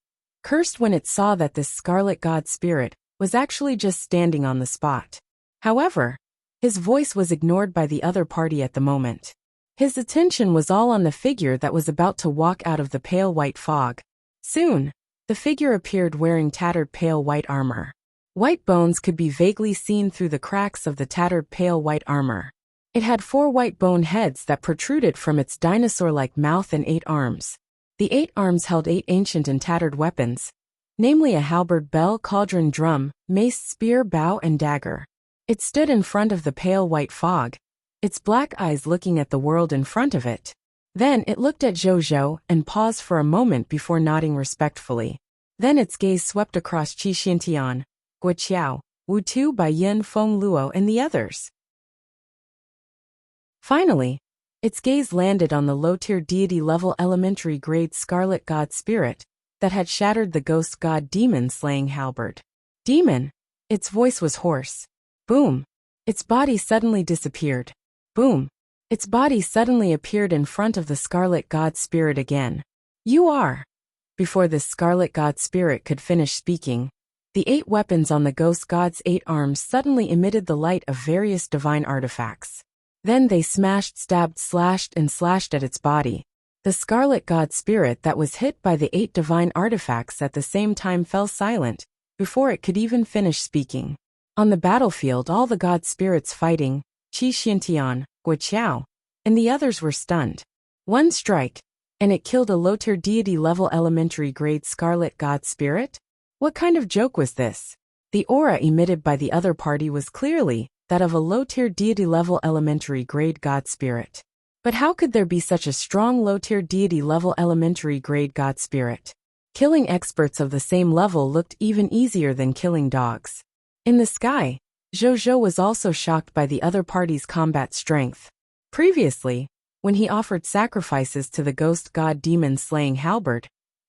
cursed when it saw that this scarlet god spirit was actually just standing on the spot. However, his voice was ignored by the other party at the moment. His attention was all on the figure that was about to walk out of the pale white fog. Soon, the figure appeared wearing tattered pale white armor. White bones could be vaguely seen through the cracks of the tattered pale white armor. It had 4 white bone heads that protruded from its dinosaur-like mouth and 8 arms. The 8 arms held 8 ancient and tattered weapons, namely a halberd, bell, cauldron, drum, mace, spear, bow, and dagger. It stood in front of the pale white fog, its black eyes looking at the world in front of it. Then it looked at Zhou and paused for a moment before nodding respectfully. Then its gaze swept across Qi Xintian, Guoqiao, Wu Tu, Bai Yin, Feng Luo, and the others. Finally, its gaze landed on the low-tier deity-level elementary grade scarlet god spirit that had shattered the ghost god demon slaying halberd. Demon! Its voice was hoarse. Boom! Its body suddenly disappeared. Boom! Its body suddenly appeared in front of the scarlet god spirit again. You are! Before the scarlet god spirit could finish speaking, the 8 weapons on the ghost god's 8 arms suddenly emitted the light of various divine artifacts. Then they smashed, stabbed, slashed, and slashed at its body. The scarlet god spirit that was hit by the 8 divine artifacts at the same time fell silent, before it could even finish speaking. On the battlefield, all the god spirits fighting, Qi Xintian, Guoqiao, and the others were stunned. One strike, and it killed a low-tier deity-level elementary grade scarlet god spirit? What kind of joke was this? The aura emitted by the other party was clearly that of a low-tier deity-level elementary grade god spirit. But how could there be such a strong low-tier deity-level elementary grade god spirit? Killing experts of the same level looked even easier than killing dogs. In the sky, Zhou was also shocked by the other party's combat strength. Previously, when he offered sacrifices to the ghost god demon slaying halberd,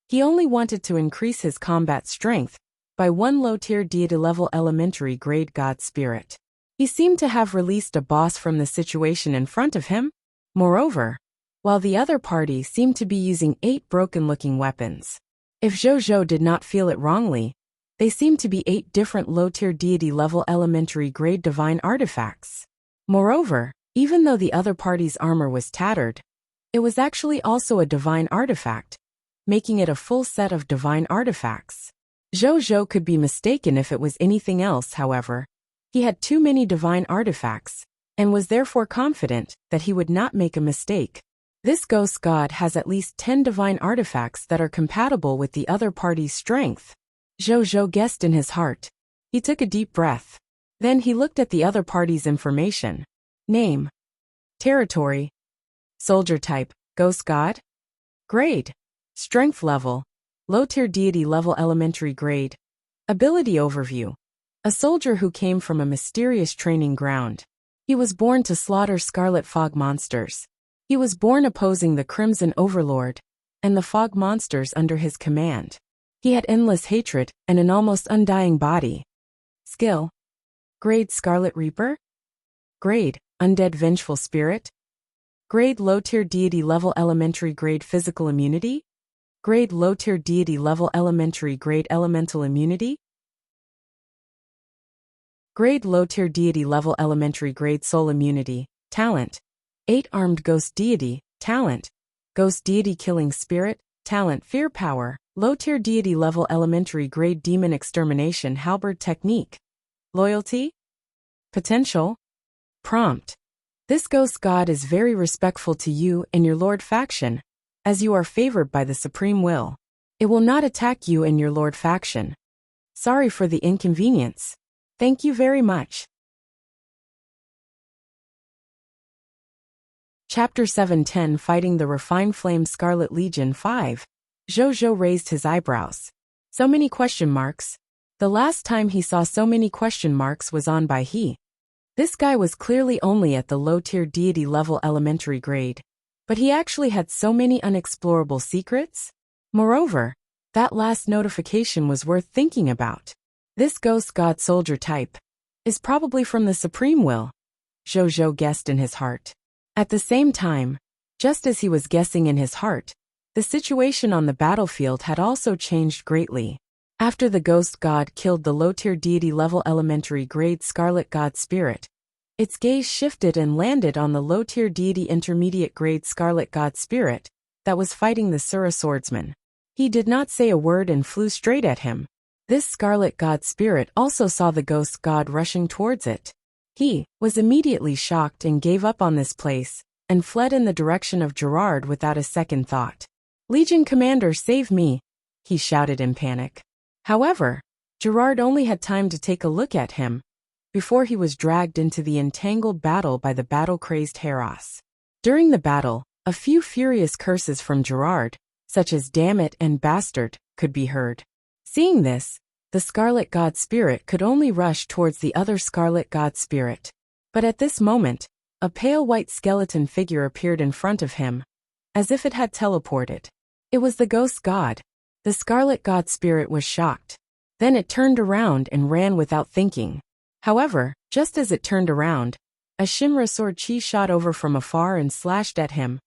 he only wanted to increase his combat strength by 1 low-tier deity-level elementary grade god spirit. He seemed to have released a boss from the situation in front of him. Moreover, while the other party seemed to be using 8 broken-looking weapons. If Zhou did not feel it wrongly, they seemed to be 8 different low-tier deity-level elementary grade divine artifacts. Moreover, even though the other party's armor was tattered, it was actually also a divine artifact, making it a full set of divine artifacts. Zhou could be mistaken if it was anything else, however. He had too many divine artifacts, and was therefore confident that he would not make a mistake. This ghost god has at least 10 divine artifacts that are compatible with the other party's strength. Zhou guessed in his heart. He took a deep breath. Then he looked at the other party's information. Name. Territory. Soldier type, ghost god. Grade. Strength level. Low-tier deity level elementary grade. Ability overview. A soldier who came from a mysterious training ground. He was born to slaughter scarlet fog monsters. He was born opposing the Crimson Overlord and the fog monsters under his command. He had endless hatred and an almost undying body. Skill. Grade Scarlet Reaper. Grade Undead Vengeful Spirit. Grade Low-tier deity level elementary grade physical immunity. Grade Low-tier deity level elementary grade elemental immunity. Grade Low-tier deity level elementary grade soul immunity. Talent. 8-armed ghost deity. Talent. Ghost deity killing spirit. Talent fear power. Low-tier deity level elementary grade demon extermination halberd technique. Loyalty. Potential. Prompt. This ghost god is very respectful to you and your lord faction, as you are favored by the supreme will. It will not attack you and your lord faction. Sorry for the inconvenience. Thank you very much. Chapter 7:10 Fighting the Refined Flame Scarlet Legion 5. Zhou raised his eyebrows. So many question marks. The last time he saw so many question marks was on Bai He. This guy was clearly only at the low-tier deity level elementary grade. But he actually had so many unexplorable secrets? Moreover, that last notification was worth thinking about. This ghost god soldier type is probably from the Supreme Will, Zhou guessed in his heart. At the same time, just as he was guessing in his heart, the situation on the battlefield had also changed greatly. After the ghost god killed the low-tier deity level elementary grade Scarlet God Spirit, its gaze shifted and landed on the low-tier deity intermediate grade Scarlet God Spirit that was fighting the Sura swordsman. He did not say a word and flew straight at him. This Scarlet God Spirit also saw the ghost god rushing towards it. He was immediately shocked and gave up on this place, and fled in the direction of Gerard without a second thought. "Legion Commander, save me!" he shouted in panic. However, Gerard only had time to take a look at him before he was dragged into the entangled battle by the battle-crazed Heros. During the battle, a few furious curses from Gerard, such as "damn it" and "bastard," could be heard. Seeing this, the Scarlet God Spirit could only rush towards the other Scarlet God Spirit. But at this moment, a pale white skeleton figure appeared in front of him, as if it had teleported. It was the ghost god. The Scarlet God Spirit was shocked. Then it turned around and ran without thinking. However, just as it turned around, a Shinra sword chi shot over from afar and slashed at him,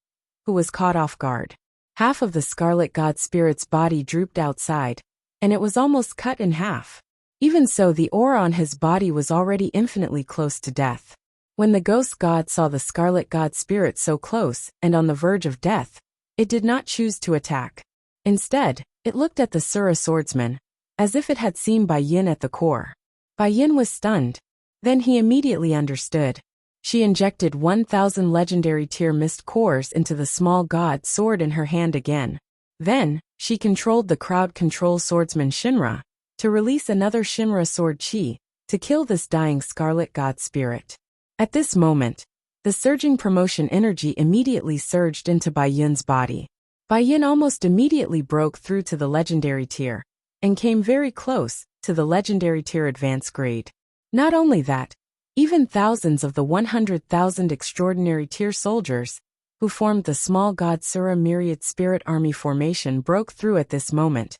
who was caught off guard. Half of the Scarlet God Spirit's body drooped outside, and it was almost cut in half. Even so, the aura on his body was already infinitely close to death. When the ghost god saw the Scarlet God Spirit so close and on the verge of death, it did not choose to attack. Instead, it looked at the Sura swordsman, as if it had seen Bai Yin at the core. Bai Yin was stunned. Then he immediately understood. She injected 1,000 legendary tier mist cores into the small god sword in her hand again. Then, she controlled the crowd control swordsman Shinra to release another Shinra sword chi to kill this dying Scarlet God Spirit. At this moment, the surging promotion energy immediately surged into Bai Yin's body. Bai Yin almost immediately broke through to the legendary tier and came very close to the legendary tier advanced grade. Not only that, even thousands of the 100,000 extraordinary tier soldiers who formed the small god Sura myriad spirit army formation broke through at this moment,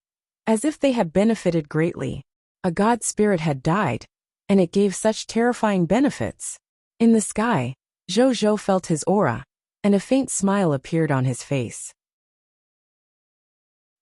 as if they had benefited greatly. A god spirit had died, and it gave such terrifying benefits. In the sky, Zhou felt his aura, and a faint smile appeared on his face.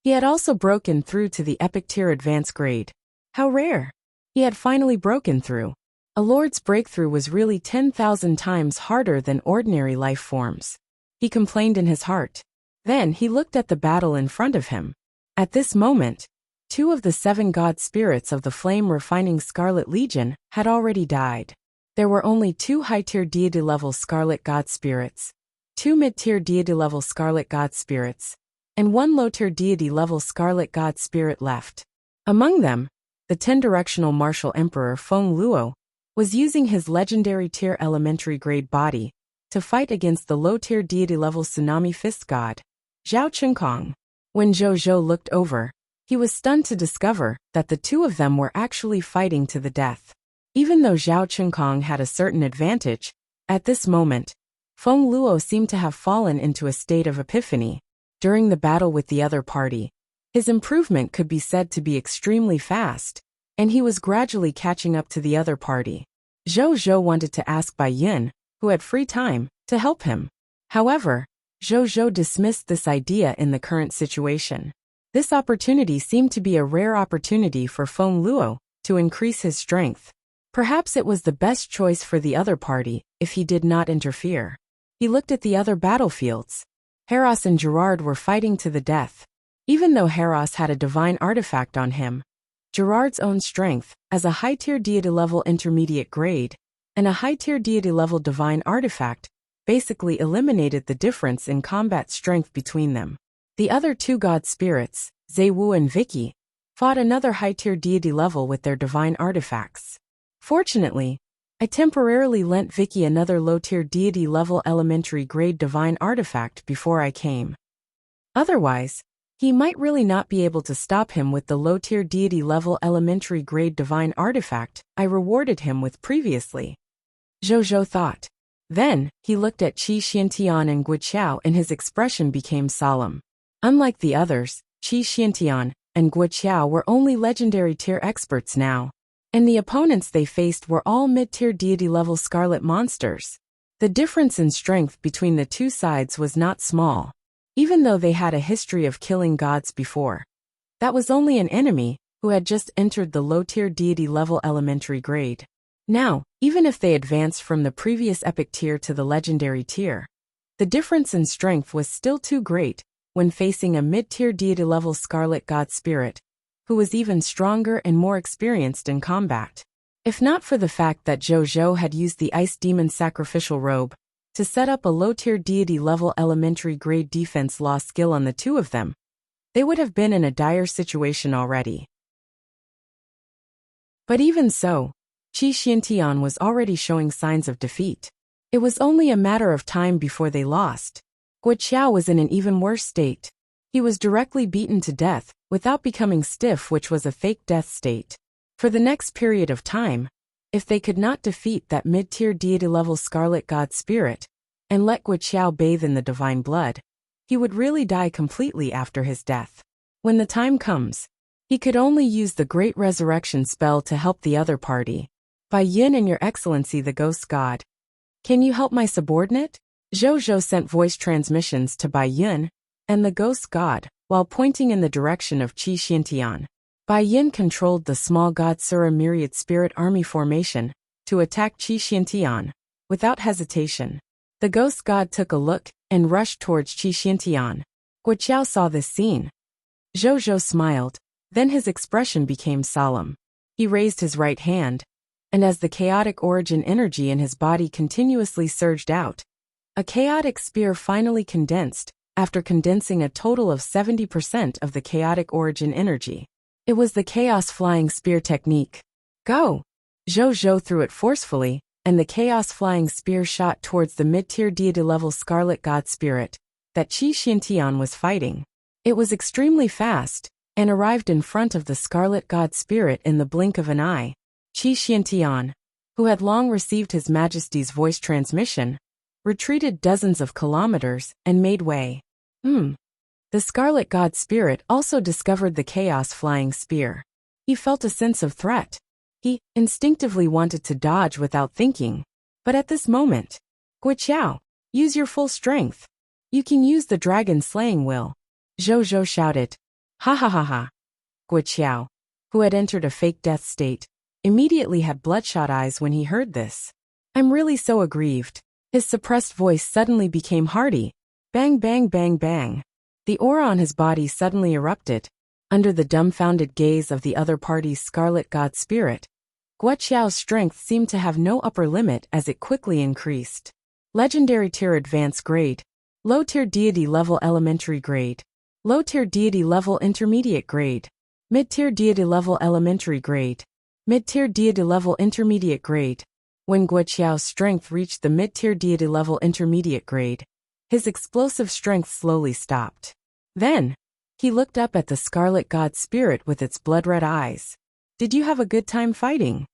He had also broken through to the epic tier advanced grade. How rare! He had finally broken through. A lord's breakthrough was really 10,000 times harder than ordinary life forms. He complained in his heart. Then he looked at the battle in front of him. At this moment, 2 of the 7 god spirits of the flame-refining Scarlet Legion had already died. There were only 2 high-tier deity-level Scarlet God Spirits, 2 mid-tier deity-level Scarlet God Spirits, and 1 low-tier deity-level Scarlet God Spirit left. Among them, the 10-directional martial emperor Feng Luo was using his legendary tier elementary grade body to fight against the low-tier deity-level tsunami fist god, Zhao Chunkong. When Zhou looked over, he was stunned to discover that the 2 of them were actually fighting to the death. Even though Zhao Chunkong had a certain advantage, at this moment, Feng Luo seemed to have fallen into a state of epiphany. During the battle with the other party, his improvement could be said to be extremely fast, and he was gradually catching up to the other party. Zhou wanted to ask Bai Yin, who had free time, to help him. However, Zhou dismissed this idea in the current situation. This opportunity seemed to be a rare opportunity for Feng Luo to increase his strength. Perhaps it was the best choice for the other party if he did not interfere. He looked at the other battlefields. Heros and Gerard were fighting to the death. Even though Heros had a divine artifact on him, Gerard's own strength, as a high-tier deity-level intermediate grade, and a high-tier deity-level divine artifact, basically eliminated the difference in combat strength between them. The other 2 god spirits, Zhe Wu and Vicky, fought another high-tier deity level with their divine artifacts. Fortunately, I temporarily lent Vicky another low-tier deity level elementary grade divine artifact before I came. Otherwise, he might really not be able to stop him with the low-tier deity level elementary grade divine artifact I rewarded him with previously. Zhou thought. Then, he looked at Qi Xiantian and Guiqiao and his expression became solemn. Unlike the others, Qi Xiantian and Guiqiao were only legendary tier experts now, and the opponents they faced were all mid-tier deity-level scarlet monsters. The difference in strength between the two sides was not small, even though they had a history of killing gods before. That was only an enemy who had just entered the low-tier deity-level elementary grade. Now, even if they advanced from the previous epic tier to the legendary tier, the difference in strength was still too great when facing a mid-tier deity-level scarlet god spirit, who was even stronger and more experienced in combat. If not for the fact that Zhou had used the Ice Demon sacrificial robe to set up a low-tier deity-level elementary grade defense law skill on the two of them, they would have been in a dire situation already. But even so, Qi Xiantian was already showing signs of defeat. It was only a matter of time before they lost. Guiqiao was in an even worse state. He was directly beaten to death, without becoming stiff, which was a fake death state. For the next period of time, if they could not defeat that mid-tier deity-level scarlet god spirit, and let Guiqiao bathe in the divine blood, he would really die completely after his death. When the time comes, he could only use the Great Resurrection spell to help the other party. Bai Yin and Your Excellency the Ghost God. Can you help my subordinate? Zhou sent voice transmissions to Bai Yin and the Ghost God, while pointing in the direction of Qi Xiantian. Bai Yin controlled the small god Sura Myriad Spirit Army formation to attack Qi Xiantian, without hesitation. The Ghost God took a look and rushed towards Qi Xiantian. Guiqiao saw this scene. Zhou smiled, then his expression became solemn. He raised his right hand, and as the chaotic origin energy in his body continuously surged out, a chaotic spear finally condensed, after condensing a total of 70% of the chaotic origin energy. It was the Chaos Flying Spear technique. Go! Zhou threw it forcefully, and the Chaos Flying Spear shot towards the mid-tier deity-level Scarlet God Spirit that Qi Xiantian was fighting. It was extremely fast, and arrived in front of the Scarlet God Spirit in the blink of an eye. Qi Xiantian, who had long received His Majesty's voice transmission, retreated dozens of kilometers and made way. The Scarlet God Spirit also discovered the Chaos Flying Spear. He felt a sense of threat. He instinctively wanted to dodge without thinking. But at this moment, Guiqiao, use your full strength. You can use the dragon slaying will. Zhou shouted. Ha ha ha ha. Guiqiao, who had entered a fake death state, immediately had bloodshot eyes when he heard this. I'm really so aggrieved. His suppressed voice suddenly became hearty. Bang bang bang bang. The aura on his body suddenly erupted. Under the dumbfounded gaze of the other party's Scarlet God Spirit, Guiqiao's strength seemed to have no upper limit as it quickly increased. Legendary tier advanced grade. Low tier deity level elementary grade. Low tier deity level intermediate grade. Mid tier deity level elementary grade. Mid tier deity level intermediate grade. When Guiqiao's strength reached the mid tier deity level intermediate grade, his explosive strength slowly stopped. Then, he looked up at the Scarlet God Spirit with its blood-red eyes. Did you have a good time fighting?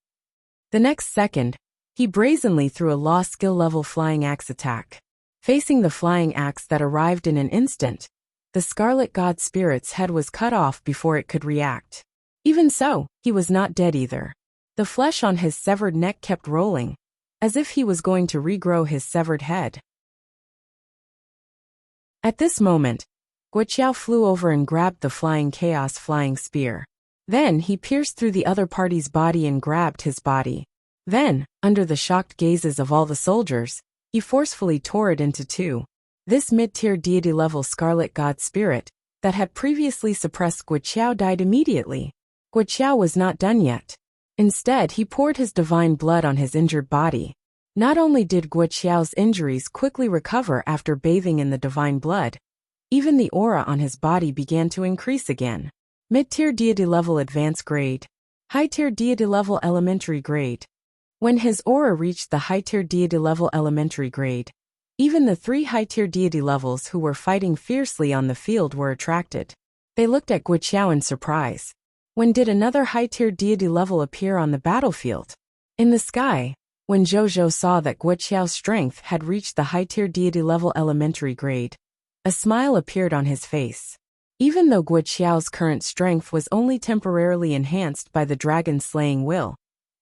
The next second, he brazenly threw a law skill level flying axe attack. Facing the flying axe that arrived in an instant, the Scarlet God Spirit's head was cut off before it could react. Even so, he was not dead either. The flesh on his severed neck kept rolling, as if he was going to regrow his severed head. At this moment, Guiqiao flew over and grabbed the flying Chaos Flying Spear. Then he pierced through the other party's body and grabbed his body. Then, under the shocked gazes of all the soldiers, he forcefully tore it into two. This mid-tier deity-level Scarlet God Spirit that had previously suppressed Guiqiao died immediately. Guiqiao was not done yet. Instead, he poured his divine blood on his injured body. Not only did Guiqiao's injuries quickly recover after bathing in the divine blood, even the aura on his body began to increase again. Mid-tier deity level advanced grade. High-tier deity level elementary grade. When his aura reached the high-tier deity level elementary grade, even the 3 high-tier deity levels who were fighting fiercely on the field were attracted. They looked at Wuxia in surprise. When did another high-tier deity level appear on the battlefield? In the sky, when Zhou saw that Wuxiao's strength had reached the high-tier deity level elementary grade, a smile appeared on his face. Even though Wuxiao's current strength was only temporarily enhanced by the dragon-slaying will,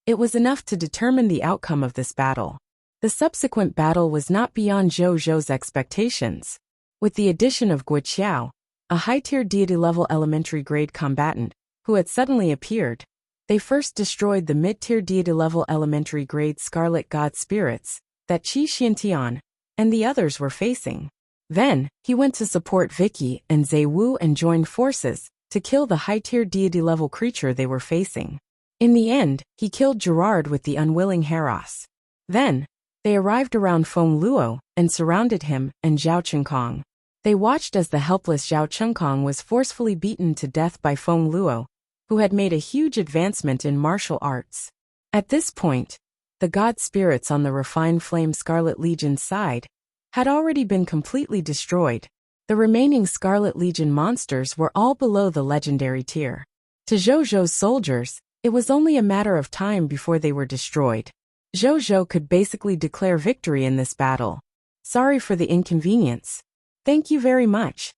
it was enough to determine the outcome of this battle. The subsequent battle was not beyond Zhou's expectations. With the addition of Wuxiao, a high-tier deity-level elementary-grade combatant, who had suddenly appeared, they first destroyed the mid-tier deity-level elementary-grade Scarlet God Spirits that Qi Xiantian and the others were facing. Then, he went to support Vicky and Zaiwu and joined forces to kill the high-tier deity-level creature they were facing. In the end, he killed Gerard with the unwilling Heros. Then, they arrived around Feng Luo and surrounded him and Zhao Chengkong. They watched as the helpless Zhao Chengkong was forcefully beaten to death by Feng Luo, who had made a huge advancement in martial arts. At this point, the god spirits on the refined flame Scarlet Legion's side had already been completely destroyed. The remaining Scarlet Legion monsters were all below the legendary tier. To Zhou's soldiers, it was only a matter of time before they were destroyed. Zhou could basically declare victory in this battle. Sorry for the inconvenience. Thank you very much.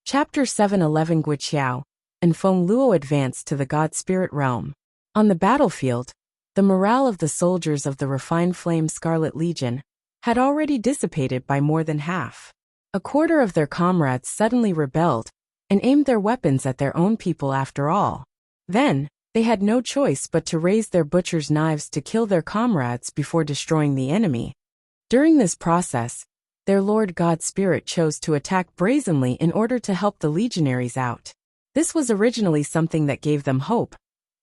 Chapter 7:11 Guiqiao and Feng Luo advanced to the God Spirit realm. On the battlefield, the morale of the soldiers of the refined flame Scarlet Legion had already dissipated by more than half. A quarter of their comrades suddenly rebelled and aimed their weapons at their own people after all. Then, they had no choice but to raise their butcher's knives to kill their comrades before destroying the enemy. During this process, their Lord God Spirit chose to attack brazenly in order to help the legionaries out. This was originally something that gave them hope,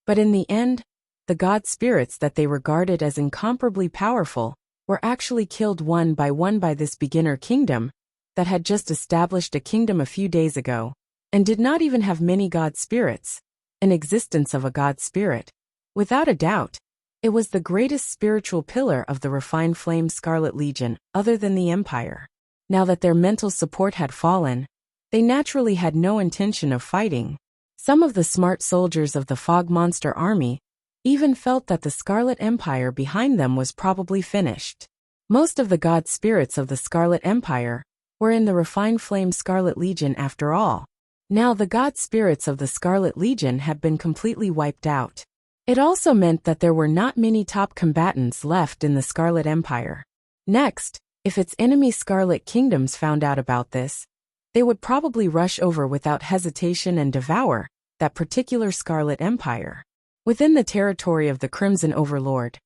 but in the end, the God Spirits that they regarded as incomparably powerful were actually killed one by this beginner kingdom that had just established a kingdom a few days ago, and did not even have many God Spirits. An existence of a God Spirit, without a doubt, it was the greatest spiritual pillar of the refined flame Scarlet Legion, other than the Empire. Now that their mental support had fallen, they naturally had no intention of fighting. Some of the smart soldiers of the Fog Monster Army even felt that the Scarlet Empire behind them was probably finished. Most of the God Spirits of the Scarlet Empire were in the refined flame Scarlet Legion after all. Now the God Spirits of the Scarlet Legion had been completely wiped out. It also meant that there were not many top combatants left in the Scarlet Empire. Next, if its enemy Scarlet Kingdoms found out about this, they would probably rush over without hesitation and devour that particular Scarlet Empire. Within the territory of the Crimson Overlord,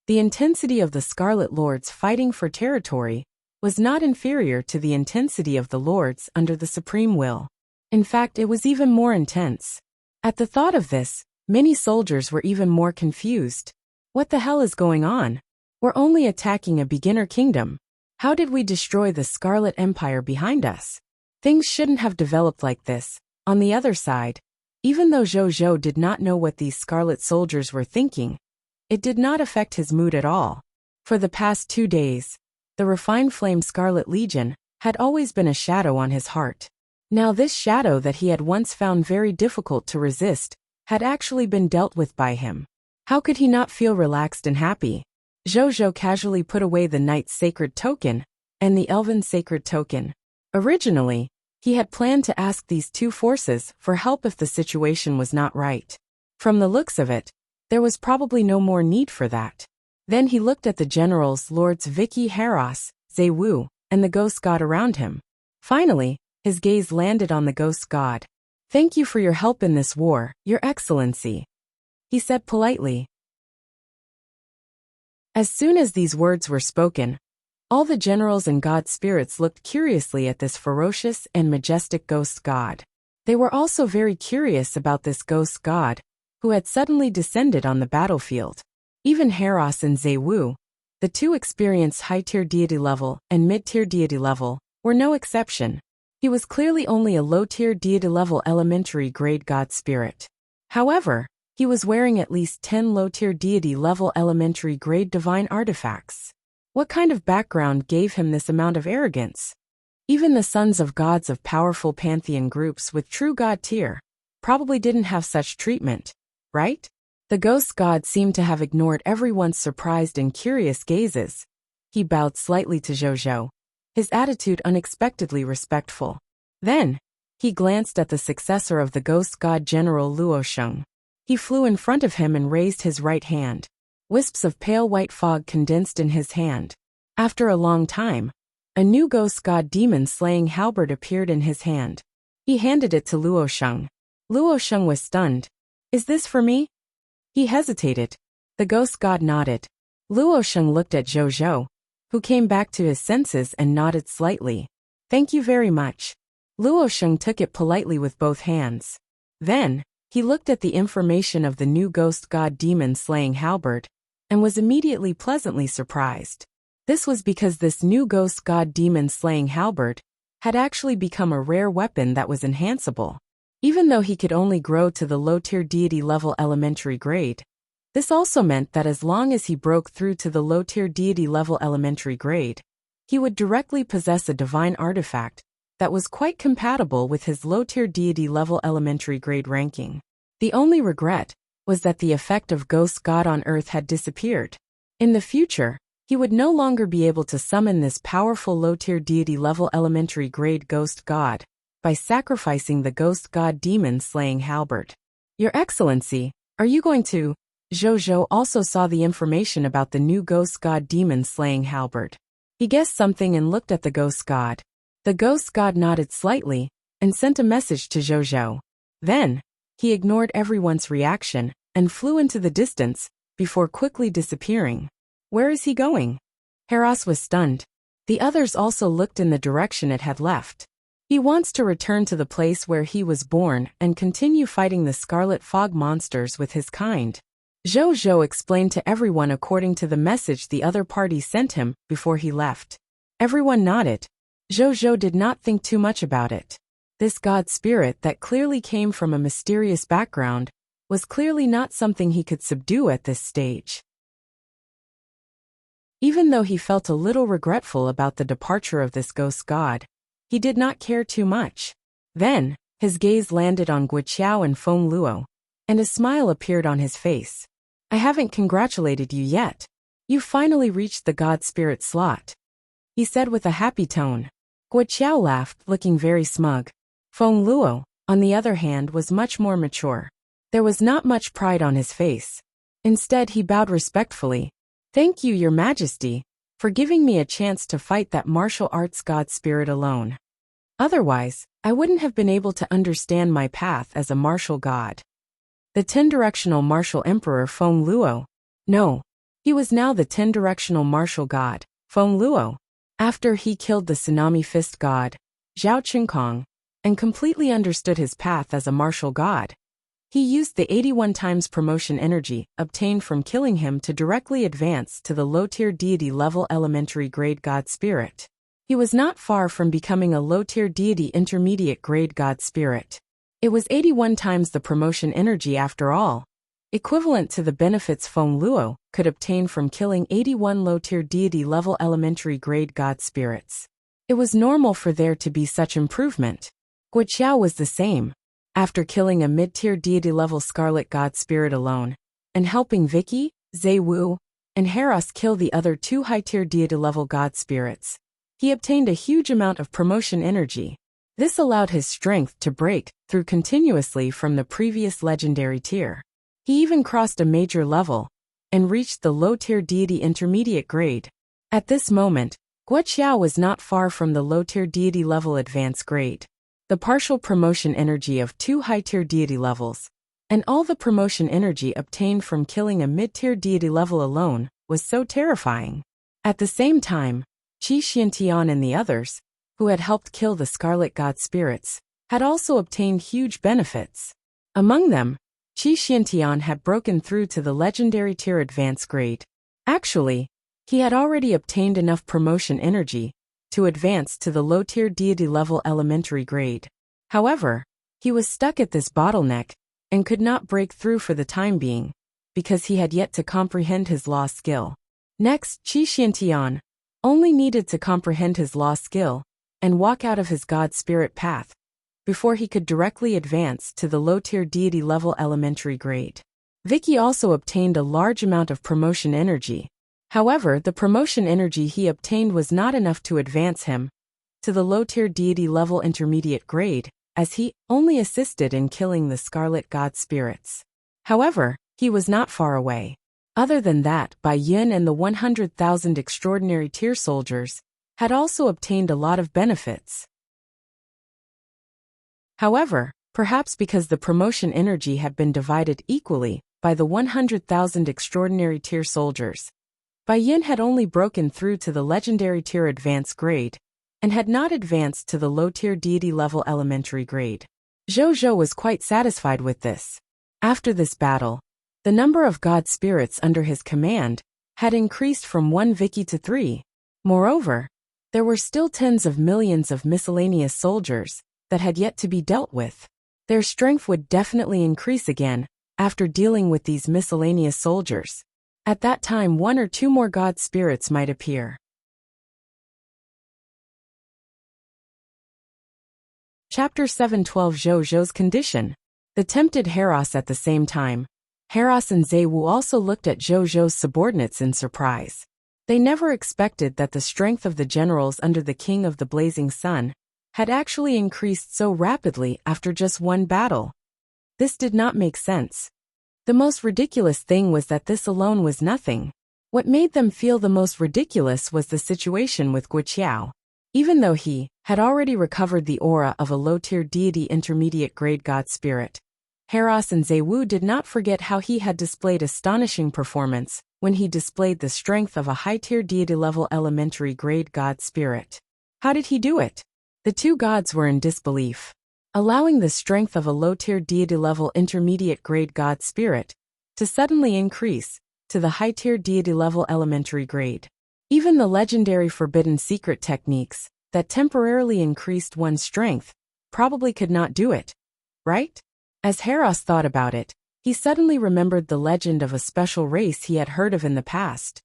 the intensity of the Scarlet Lords fighting for territory was not inferior to the intensity of the Lords under the Supreme Will. In fact, it was even more intense. At the thought of this, many soldiers were even more confused. What the hell is going on? We're only attacking a beginner kingdom. How did we destroy the Scarlet Empire behind us? Things shouldn't have developed like this. On the other side, even though Zhou did not know what these Scarlet soldiers were thinking, it did not affect his mood at all. For the past 2 days, the refined flame Scarlet Legion had always been a shadow on his heart. Now this shadow that he had once found very difficult to resist had actually been dealt with by him. How could he not feel relaxed and happy? Zhou casually put away the Knight's Sacred Token and the Elven Sacred Token. Originally, he had planned to ask these two forces for help if the situation was not right. From the looks of it, there was probably no more need for that. Then he looked at the generals Lords Vicky Heros, Zaiwu, and the Ghost God around him. Finally, his gaze landed on the Ghost God. "Thank you for your help in this war, Your Excellency," he said politely. As soon as these words were spoken, all the generals and God Spirits looked curiously at this ferocious and majestic Ghost God. They were also very curious about this Ghost God, who had suddenly descended on the battlefield. Even Heros and Zaiwu, the two experienced high-tier deity level and mid-tier deity level, were no exception. He was clearly only a low-tier deity-level elementary grade god spirit. However, he was wearing at least 10 low-tier deity-level elementary grade divine artifacts. What kind of background gave him this amount of arrogance? Even the sons of gods of powerful pantheon groups with true god tier probably didn't have such treatment, right? The ghost god seemed to have ignored everyone's surprised and curious gazes. He bowed slightly to Zhou, his attitude unexpectedly respectful. Then, he glanced at the successor of the ghost god General Luosheng. He flew in front of him and raised his right hand. Wisps of pale white fog condensed in his hand. After a long time, a new ghost god demon-slaying halberd appeared in his hand. He handed it to Luosheng. Luosheng was stunned. "Is this for me?" He hesitated. The ghost god nodded. Luosheng looked at Zhou, who came back to his senses and nodded slightly. "Thank you very much." Luosheng took it politely with both hands. Then, he looked at the information of the new ghost god demon-slaying halberd, and was immediately pleasantly surprised. This was because this new ghost god demon-slaying halberd had actually become a rare weapon that was enhanceable. Even though he could only grow to the low-tier deity-level elementary grade, this also meant that as long as he broke through to the low-tier deity-level elementary grade, he would directly possess a divine artifact that was quite compatible with his low-tier deity-level elementary grade ranking. The only regret was that the effect of Ghost God on Earth had disappeared. In the future, he would no longer be able to summon this powerful low-tier deity-level elementary grade Ghost God by sacrificing the Ghost God demon-slaying halberd. "Your Excellency, are you going to..." Zhou also saw the information about the new Ghost God demon-slaying halberd. He guessed something and looked at the Ghost God. The Ghost God nodded slightly and sent a message to Zhou. Then, he ignored everyone's reaction and flew into the distance before quickly disappearing. Where is he going? Heras was stunned. The others also looked in the direction it had left. He wants to return to the place where he was born and continue fighting the Scarlet Fog monsters with his kind. Zhou explained to everyone according to the message the other party sent him before he left. Everyone nodded. Zhou did not think too much about it. This god spirit that clearly came from a mysterious background was clearly not something he could subdue at this stage. Even though he felt a little regretful about the departure of this ghost god, he did not care too much. Then, his gaze landed on Guiqiao and Feng Luo, and a smile appeared on his face. "I haven't congratulated you yet. You finally reached the god spirit slot," he said with a happy tone. Guiqiao laughed, looking very smug. Feng Luo, on the other hand, was much more mature. There was not much pride on his face. Instead, he bowed respectfully. "Thank you, Your Majesty, for giving me a chance to fight that martial arts god spirit alone. Otherwise, I wouldn't have been able to understand my path as a martial god." The 10-directional martial emperor Feng Luo. No, he was now the 10-directional martial god, Feng Luo. After he killed the tsunami fist god, Zhao Qinkong, and completely understood his path as a martial god, he used the 81 times promotion energy obtained from killing him to directly advance to the low-tier deity level elementary grade god spirit. He was not far from becoming a low-tier deity intermediate grade god spirit. It was 81 times the promotion energy after all, equivalent to the benefits Feng Luo could obtain from killing 81 low-tier deity level elementary grade god spirits. It was normal for there to be such improvement. Guiqiao was the same. After killing a mid-tier deity-level Scarlet God Spirit alone, and helping Vicky, Zaiwu, and Heras kill the other 2 high-tier deity-level God Spirits, he obtained a huge amount of promotion energy. This allowed his strength to break through continuously from the previous legendary tier. He even crossed a major level, and reached the low-tier deity intermediate grade. At this moment, Guiqiao was not far from the low-tier deity-level advanced grade. The partial promotion energy of 2 high-tier deity levels, and all the promotion energy obtained from killing a mid-tier deity level alone, was so terrifying. At the same time, Qi Xiantian and the others, who had helped kill the Scarlet God Spirits, had also obtained huge benefits. Among them, Qi Xiantian had broken through to the legendary tier advanced grade. Actually, he had already obtained enough promotion energy to advance to the low-tier deity level elementary grade. However, he was stuck at this bottleneck and could not break through for the time being, because he had yet to comprehend his law skill. Next, Qi Xiantian only needed to comprehend his law skill and walk out of his God Spirit path before he could directly advance to the low-tier deity level elementary grade. Vicky also obtained a large amount of promotion energy. However, the promotion energy he obtained was not enough to advance him to the low-tier deity level intermediate grade, as he only assisted in killing the Scarlet God Spirits. However, he was not far away. Other than that, Bai Yin and the 100,000 extraordinary tier soldiers had also obtained a lot of benefits. However, perhaps because the promotion energy had been divided equally by the 100,000 extraordinary tier soldiers, Bai Yin had only broken through to the legendary tier advanced grade and had not advanced to the low-tier deity level elementary grade. Zhou was quite satisfied with this. After this battle, the number of God spirits under his command had increased from 1 Vicky to 3. Moreover, there were still tens of millions of miscellaneous soldiers that had yet to be dealt with. Their strength would definitely increase again after dealing with these miscellaneous soldiers. At that time, 1 or 2 more God spirits might appear. Chapter 7:12 Zhou's condition. The tempted Heros at the same time. Heros and Zaiwu also looked at Zhou's subordinates in surprise. They never expected that the strength of the generals under the King of the Blazing Sun had actually increased so rapidly after just one battle. This did not make sense. The most ridiculous thing was that this alone was nothing. What made them feel the most ridiculous was the situation with Wuxia. Even though he had already recovered the aura of a low-tier deity intermediate grade God spirit, Heros and Zaiwu did not forget how he had displayed astonishing performance when he displayed the strength of a high-tier deity level elementary grade God spirit. How did he do it? The two gods were in disbelief. Allowing the strength of a low-tier deity level intermediate grade God spirit to suddenly increase to the high-tier deity level elementary grade. Even the legendary forbidden secret techniques that temporarily increased one's strength probably could not do it, right? As Heros thought about it, he suddenly remembered the legend of a special race he had heard of in the past.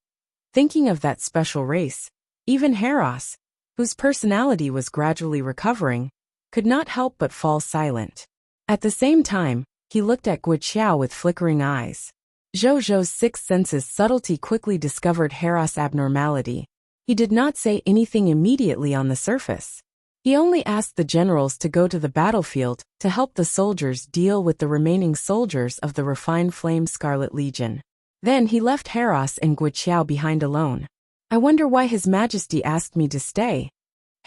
Thinking of that special race, even Heros, whose personality was gradually recovering, could not help but fall silent. At the same time, he looked at Wuxia with flickering eyes. Zhou's sixth sense's subtlety quickly discovered Heros' abnormality. He did not say anything immediately on the surface. He only asked the generals to go to the battlefield to help the soldiers deal with the remaining soldiers of the refined flame Scarlet Legion. Then he left Heros and Wuxia behind alone. I wonder why His Majesty asked me to stay.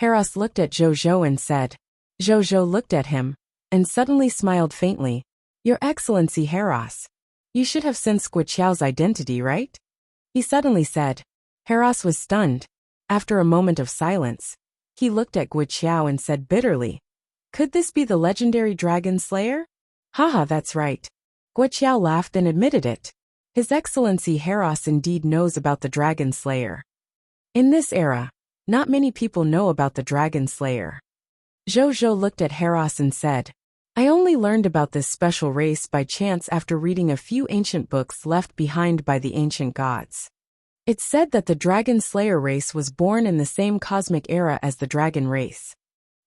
Heros looked at Zhou and said. Zhou looked at him and suddenly smiled faintly. Your Excellency Heros. You should have sensed Wuxiao's identity, right? He suddenly said. Heros was stunned. After a moment of silence, he looked at Wuxiao and said bitterly, could this be the legendary Dragon Slayer? Haha, that's right. Wuxiao laughed and admitted it. His Excellency Heros indeed knows about the Dragon Slayer. In this era, not many people know about the Dragon Slayer. Zhou looked at Heros and said, I only learned about this special race by chance after reading a few ancient books left behind by the ancient gods. It's said that the Dragon Slayer race was born in the same cosmic era as the Dragon race.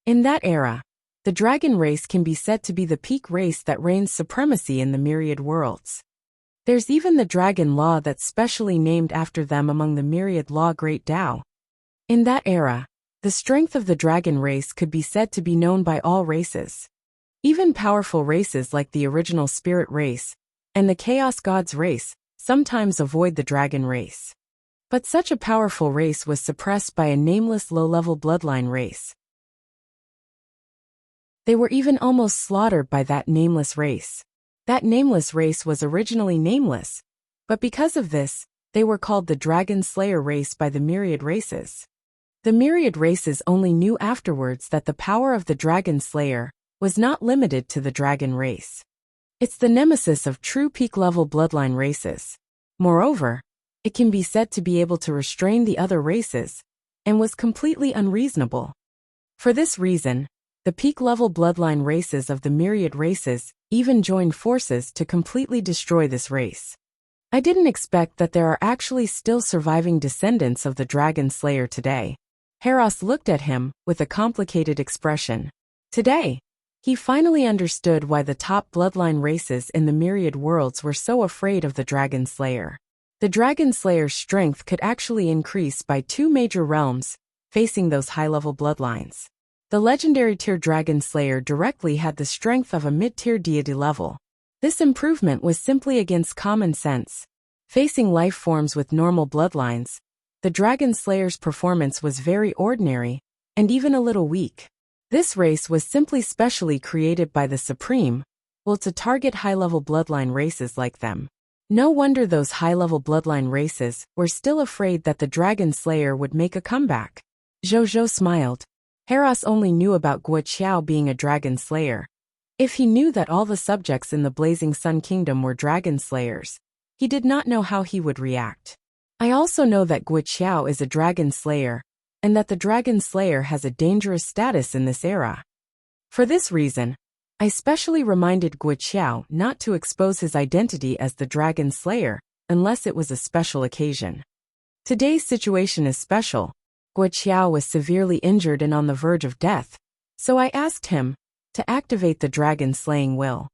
In that era, the Dragon race can be said to be the peak race that reigns supremacy in the myriad worlds. There's even the Dragon Law that's specially named after them among the myriad law Great Tao. In that era, the strength of the Dragon race could be said to be known by all races. Even powerful races like the original Spirit race and the Chaos Gods race sometimes avoid the Dragon race. But such a powerful race was suppressed by a nameless low-level bloodline race. They were even almost slaughtered by that nameless race. That nameless race was originally nameless, but because of this, they were called the Dragon Slayer race by the myriad races. The myriad races only knew afterwards that the power of the Dragon Slayer was not limited to the Dragon race. It's the nemesis of true peak-level bloodline races. Moreover, it can be said to be able to restrain the other races and was completely unreasonable. For this reason, the peak-level bloodline races of the myriad races even joined forces to completely destroy this race. I didn't expect that there are actually still surviving descendants of the Dragon Slayer today. Heros looked at him with a complicated expression. Today, he finally understood why the top bloodline races in the myriad worlds were so afraid of the Dragon Slayer. The Dragon Slayer's strength could actually increase by 2 major realms, facing those high-level bloodlines. The legendary tier Dragon Slayer directly had the strength of a mid-tier deity level. This improvement was simply against common sense. Facing life forms with normal bloodlines, the Dragon Slayer's performance was very ordinary, and even a little weak. This race was simply specially created by the Supreme, to target high-level bloodline races like them. No wonder those high-level bloodline races were still afraid that the Dragon Slayer would make a comeback. Zhou smiled. Heros only knew about Wuxia being a Dragon Slayer. If he knew that all the subjects in the Blazing Sun Kingdom were Dragon Slayers, he did not know how he would react. I also know that Wuxia is a Dragon Slayer, and that the Dragon Slayer has a dangerous status in this era. For this reason, I specially reminded Wuxia not to expose his identity as the Dragon Slayer unless it was a special occasion. Today's situation is special. Wuxia was severely injured and on the verge of death, so I asked him to activate the dragon-slaying will.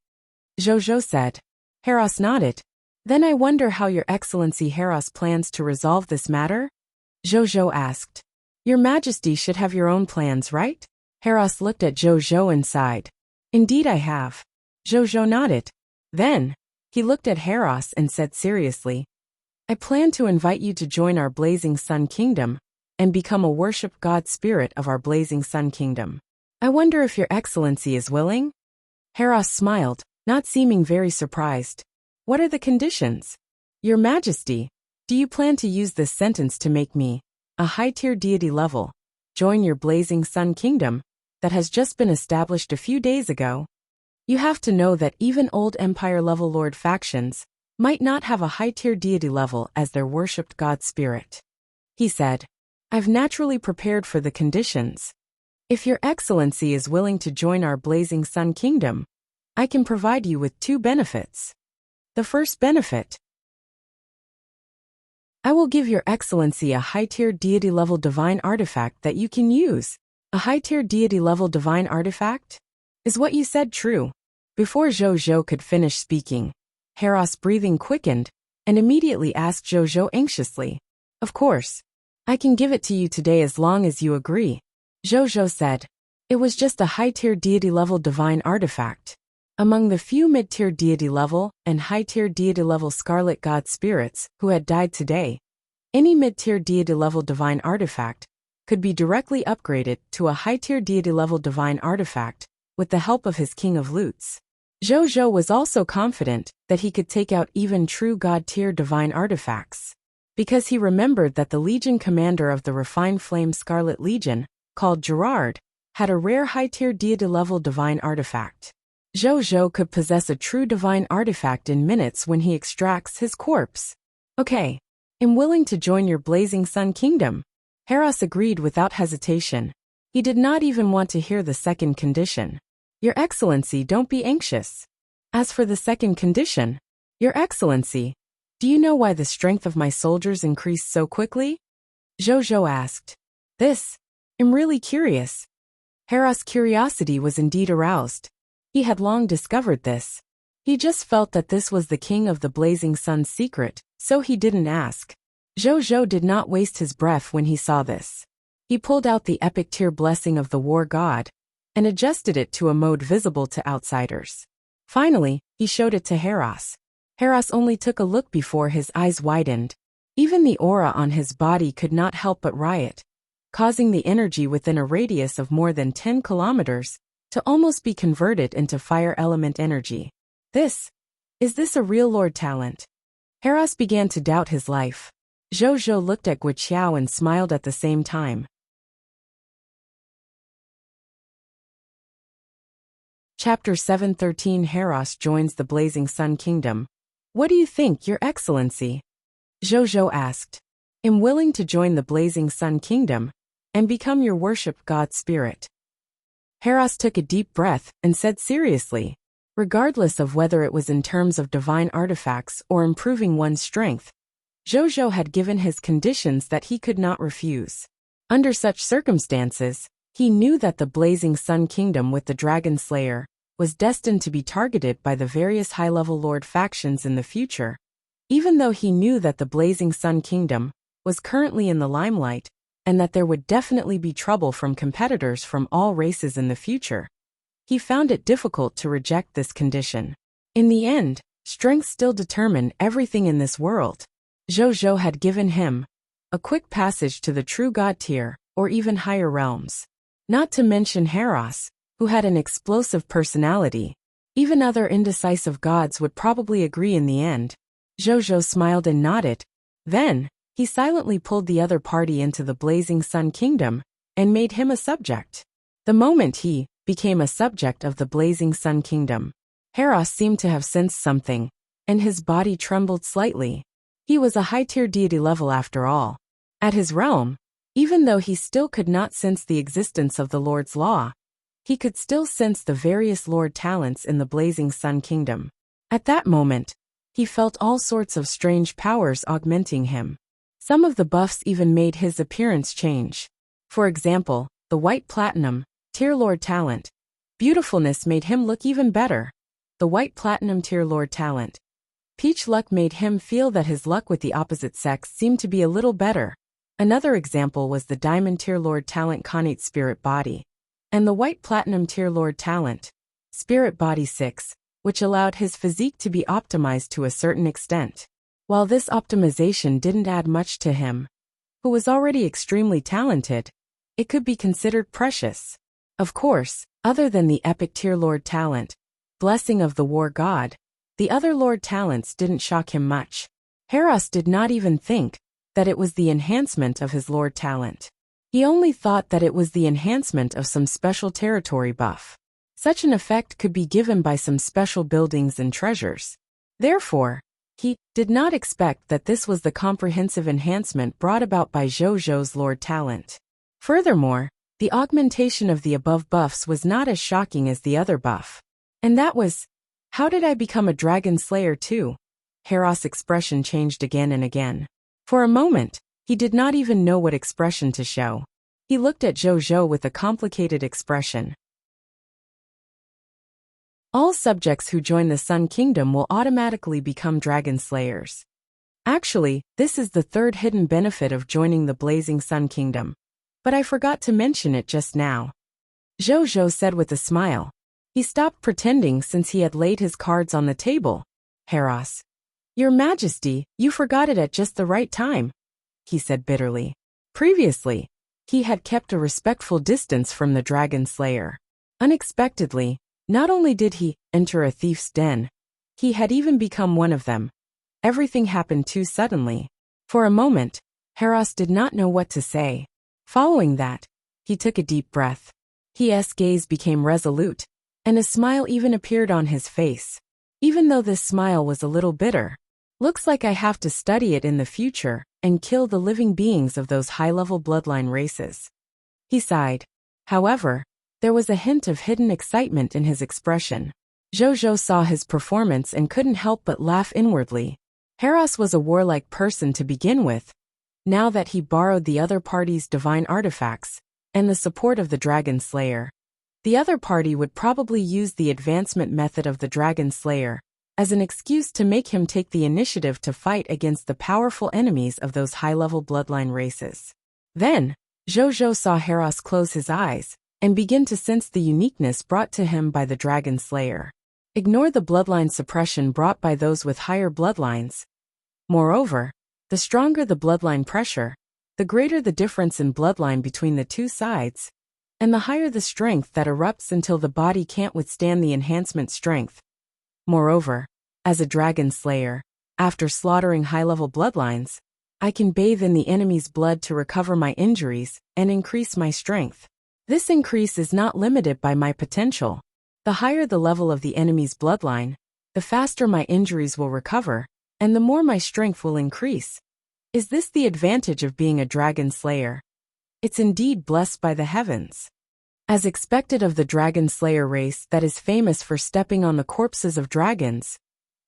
Zhou said. Heros nodded. Then I wonder how Your Excellency Heros plans to resolve this matter? Zhou asked. Your Majesty should have your own plans, right? Heros looked at Zhou and sighed. Indeed I have. Zhou nodded. Then, he looked at Heros and said seriously, I plan to invite you to join our Blazing Sun Kingdom and become a worshipped god spirit of our Blazing Sun Kingdom. I wonder if Your Excellency is willing? Heros smiled, not seeming very surprised. What are the conditions? Your Majesty, do you plan to use this sentence to make me, a high-tier deity level, join your Blazing Sun Kingdom that has just been established a few days ago? You have to know that even old Empire-level Lord factions might not have a high-tier deity level as their worshipped god spirit. He said, I've naturally prepared for the conditions. If Your Excellency is willing to join our Blazing Sun Kingdom, I can provide you with 2 benefits. The first benefit. I will give Your Excellency a high-tier deity-level divine artifact that you can use. A high-tier deity-level divine artifact? Is what you said true? Before Zhou could finish speaking, Heros' breathing quickened and immediately asked Zhou anxiously. Of course. I can give it to you today as long as you agree. Zhou said. It was just a high-tier deity-level divine artifact. Among the few mid-tier deity-level and high-tier deity-level Scarlet God spirits who had died today, any mid-tier deity-level divine artifact could be directly upgraded to a high-tier deity-level divine artifact with the help of his King of Lutes. Zhou was also confident that he could take out even true God-tier divine artifacts, because he remembered that the Legion commander of the Refined Flame Scarlet Legion, called Gerard, had a rare high-tier deity-level divine artifact. Zhou could possess a true divine artifact in minutes when he extracts his corpse. Okay, I'm willing to join your Blazing Sun Kingdom. Heros agreed without hesitation. He did not even want to hear the second condition. Your Excellency, don't be anxious. As for the second condition, Your Excellency, do you know why the strength of my soldiers increased so quickly? Zhou asked. I'm really curious. Heros' curiosity was indeed aroused. He had long discovered this. He just felt that this was the King of the Blazing Sun's secret, so he didn't ask. Zhou did not waste his breath when he saw this. He pulled out the epic tier blessing of the war god and adjusted it to a mode visible to outsiders. Finally, he showed it to Heros. Heros only took a look before his eyes widened. Even the aura on his body could not help but riot, causing the energy within a radius of more than 10 kilometers to almost be converted into fire element energy. Is this a real Lord talent? Heros began to doubt his life. Zhou looked at Wuxia and smiled at the same time. Chapter 713 Heros joins the Blazing Sun Kingdom. What do you think, Your Excellency? Zhou asked. I'm willing to join the Blazing Sun Kingdom and become your worship God spirit. Heros took a deep breath and said seriously, regardless of whether it was in terms of divine artifacts or improving one's strength, Zhou had given his conditions that he could not refuse. Under such circumstances, he knew that the Blazing Sun Kingdom with the Dragon Slayer was destined to be targeted by the various high-level lord factions in the future. Even though he knew that the Blazing Sun Kingdom was currently in the limelight, and that there would definitely be trouble from competitors from all races in the future, he found it difficult to reject this condition. In the end, strength still determined everything in this world. Zhou had given him a quick passage to the true god tier, or even higher realms. Not to mention Heros, who had an explosive personality. Even other indecisive gods would probably agree in the end. Zhou smiled and nodded. Then, he silently pulled the other party into the Blazing Sun Kingdom and made him a subject. The moment he became a subject of the Blazing Sun Kingdom, Heros seemed to have sensed something, and his body trembled slightly. He was a high-tier deity level after all. At his realm, even though he still could not sense the existence of the Lord's Law, he could still sense the various Lord talents in the Blazing Sun Kingdom. At that moment, he felt all sorts of strange powers augmenting him. Some of the buffs even made his appearance change. For example, the White Platinum, Tier Lord talent. Beautifulness made him look even better. The White Platinum Tier Lord talent. Peach luck made him feel that his luck with the opposite sex seemed to be a little better. Another example was the Diamond Tier Lord talent Connate Spirit Body, and the White Platinum Tier Lord talent, Spirit Body 6, which allowed his physique to be optimized to a certain extent. While this optimization didn't add much to him, who was already extremely talented, it could be considered precious. Of course, other than the Epic Tier Lord talent, Blessing of the War God, the other Lord talents didn't shock him much. Heros did not even think that it was the enhancement of his Lord talent. He only thought that it was the enhancement of some special territory buff. Such an effect could be given by some special buildings and treasures. Therefore, he did not expect that this was the comprehensive enhancement brought about by Zhou's Lord talent. Furthermore, the augmentation of the above buffs was not as shocking as the other buff. And that was, how did I become a Dragon Slayer too? Heros' expression changed again and again. For a moment, he did not even know what expression to show. He looked at Zhou with a complicated expression. All subjects who join the Sun Kingdom will automatically become Dragon Slayers. Actually, this is the third hidden benefit of joining the Blazing Sun Kingdom. But I forgot to mention it just now. Zhou said with a smile. He stopped pretending since he had laid his cards on the table. Heros, Your Majesty, you forgot it at just the right time, he said bitterly. Previously, he had kept a respectful distance from the Dragon Slayer. Unexpectedly, not only did he enter a thief's den, he had even become one of them. Everything happened too suddenly. For a moment, Heros did not know what to say. Following that, he took a deep breath. His gaze became resolute, and a smile even appeared on his face. Even though this smile was a little bitter. Looks like I have to study it in the future and kill the living beings of those high-level bloodline races. He sighed. However, there was a hint of hidden excitement in his expression. Zhou saw his performance and couldn't help but laugh inwardly. Heros was a warlike person to begin with. Now that he borrowed the other party's divine artifacts and the support of the Dragon Slayer, the other party would probably use the advancement method of the Dragon Slayer as an excuse to make him take the initiative to fight against the powerful enemies of those high-level bloodline races. Then, Zhou saw Heros close his eyes and begin to sense the uniqueness brought to him by the Dragon Slayer. Ignore the bloodline suppression brought by those with higher bloodlines. Moreover, the stronger the bloodline pressure, the greater the difference in bloodline between the two sides, and the higher the strength that erupts until the body can't withstand the enhancement strength. Moreover, as a Dragon Slayer, after slaughtering high-level bloodlines, I can bathe in the enemy's blood to recover my injuries and increase my strength. This increase is not limited by my potential. The higher the level of the enemy's bloodline, the faster my injuries will recover, and the more my strength will increase. Is this the advantage of being a Dragon Slayer? It's indeed blessed by the heavens. As expected of the dragon slayer race that is famous for stepping on the corpses of dragons,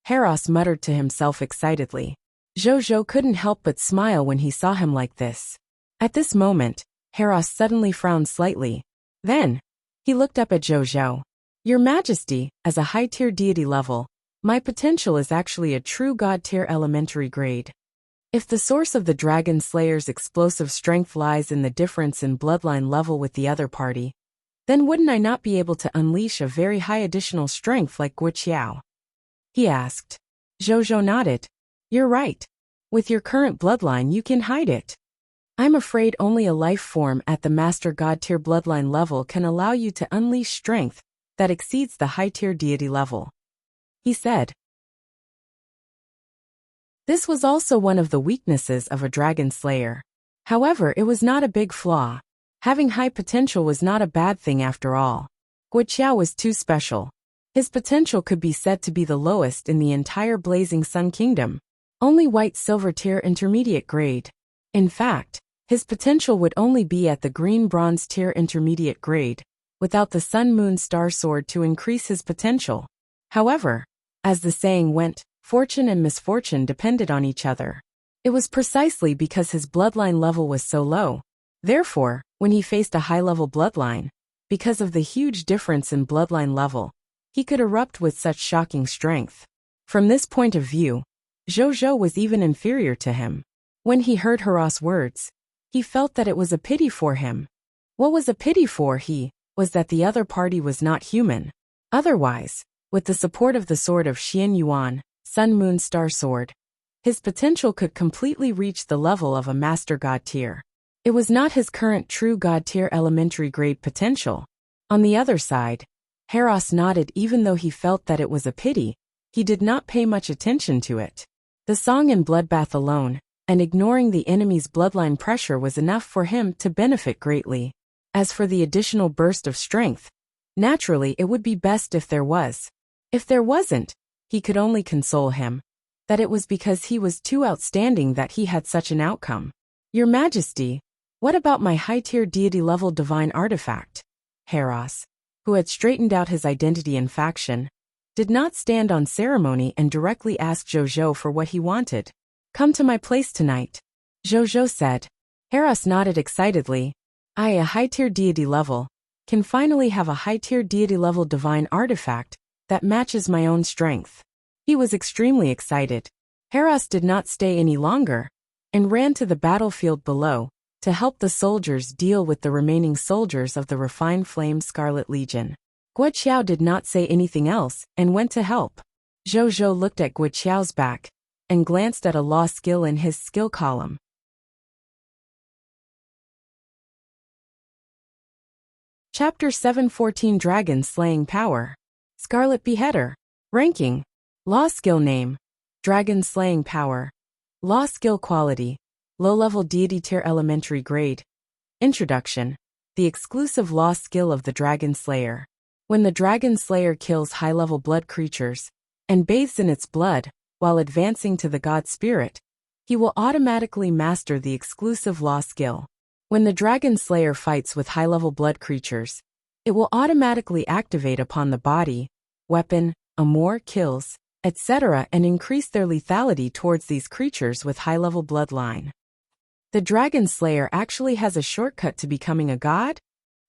Heraus muttered to himself excitedly. Jojo couldn't help but smile when he saw him like this. At this moment, Heraus suddenly frowned slightly. Then, he looked up at Jojo. Your Majesty, as a high-tier deity level, my potential is actually a true god-tier elementary grade. If the source of the dragon slayer's explosive strength lies in the difference in bloodline level with the other party, then wouldn't I not be able to unleash a very high additional strength like Wuxia? He asked. Jojo nodded. You're right. With your current bloodline you can hide it. I'm afraid only a life form at the Master God tier bloodline level can allow you to unleash strength that exceeds the high tier deity level, he said. This was also one of the weaknesses of a dragon slayer. However, it was not a big flaw. Having high potential was not a bad thing after all. Wuxia was too special. His potential could be said to be the lowest in the entire Blazing Sun Kingdom. Only white-silver tier intermediate grade. In fact, his potential would only be at the green-bronze tier intermediate grade, without the Sun-Moon-Star Sword to increase his potential. However, as the saying went, fortune and misfortune depended on each other. It was precisely because his bloodline level was so low. Therefore, when he faced a high-level bloodline, because of the huge difference in bloodline level, he could erupt with such shocking strength. From this point of view, Jojo was even inferior to him. When he heard Heraus' words, he felt that it was a pity for him. What was a pity for was that the other party was not human. Otherwise, with the support of the sword of Xian Yuan, Sun Moon Star Sword, his potential could completely reach the level of a Master God tier. It was not his current true God tier elementary grade potential. On the other side, Heraus nodded even though he felt that it was a pity. He did not pay much attention to it. The song and bloodbath alone, and ignoring the enemy's bloodline pressure was enough for him to benefit greatly. As for the additional burst of strength, naturally it would be best if there was. If there wasn't, he could only console him that it was because he was too outstanding that he had such an outcome. Your Majesty, what about my high-tier deity-level divine artifact? Heraus, who had straightened out his identity and faction, did not stand on ceremony and directly ask Jojo for what he wanted. Come to my place tonight, Jojo said. Heraus nodded excitedly. I, a high-tier deity level, can finally have a high-tier deity-level divine artifact that matches my own strength. He was extremely excited. Heraus did not stay any longer and ran to the battlefield below to help the soldiers deal with the remaining soldiers of the refined flame Scarlet Legion. Guo did not say anything else and went to help. Jojo looked at Guo back and glanced at a law skill in his skill column. Chapter 714 Dragon Slaying Power. Scarlet Beheader. Ranking. Law skill name. Dragon Slaying Power. Law skill quality. Low-level deity tier elementary grade. Introduction. The exclusive law skill of the Dragon Slayer. When the Dragon Slayer kills high-level blood creatures and bathes in its blood while advancing to the God Spirit, he will automatically master the exclusive law skill. When the Dragon Slayer fights with high-level blood creatures, it will automatically activate upon the body, weapon, amour kills, etc. and increase their lethality towards these creatures with high-level bloodline. The Dragon Slayer actually has a shortcut to becoming a god?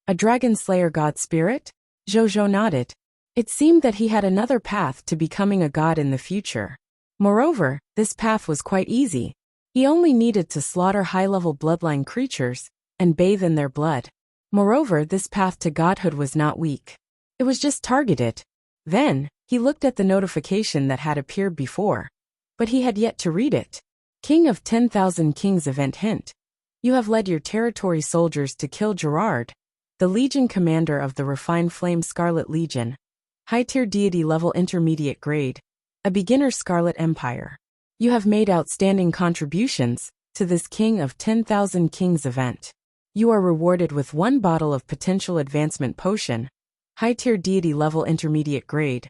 A Dragon Slayer God Spirit? Jojo nodded. It seemed that he had another path to becoming a god in the future. Moreover, this path was quite easy. He only needed to slaughter high-level bloodline creatures and bathe in their blood. Moreover, this path to godhood was not weak. It was just targeted. Then, he looked at the notification that had appeared before, but he had yet to read it. King of 10,000 Kings event hint. You have led your territory soldiers to kill Gerard, the Legion commander of the refined flame Scarlet Legion, high-tier deity level intermediate grade, a beginner Scarlet Empire. You have made outstanding contributions to this King of 10,000 Kings event. You are rewarded with 1 bottle of potential advancement potion, high-tier deity level intermediate grade,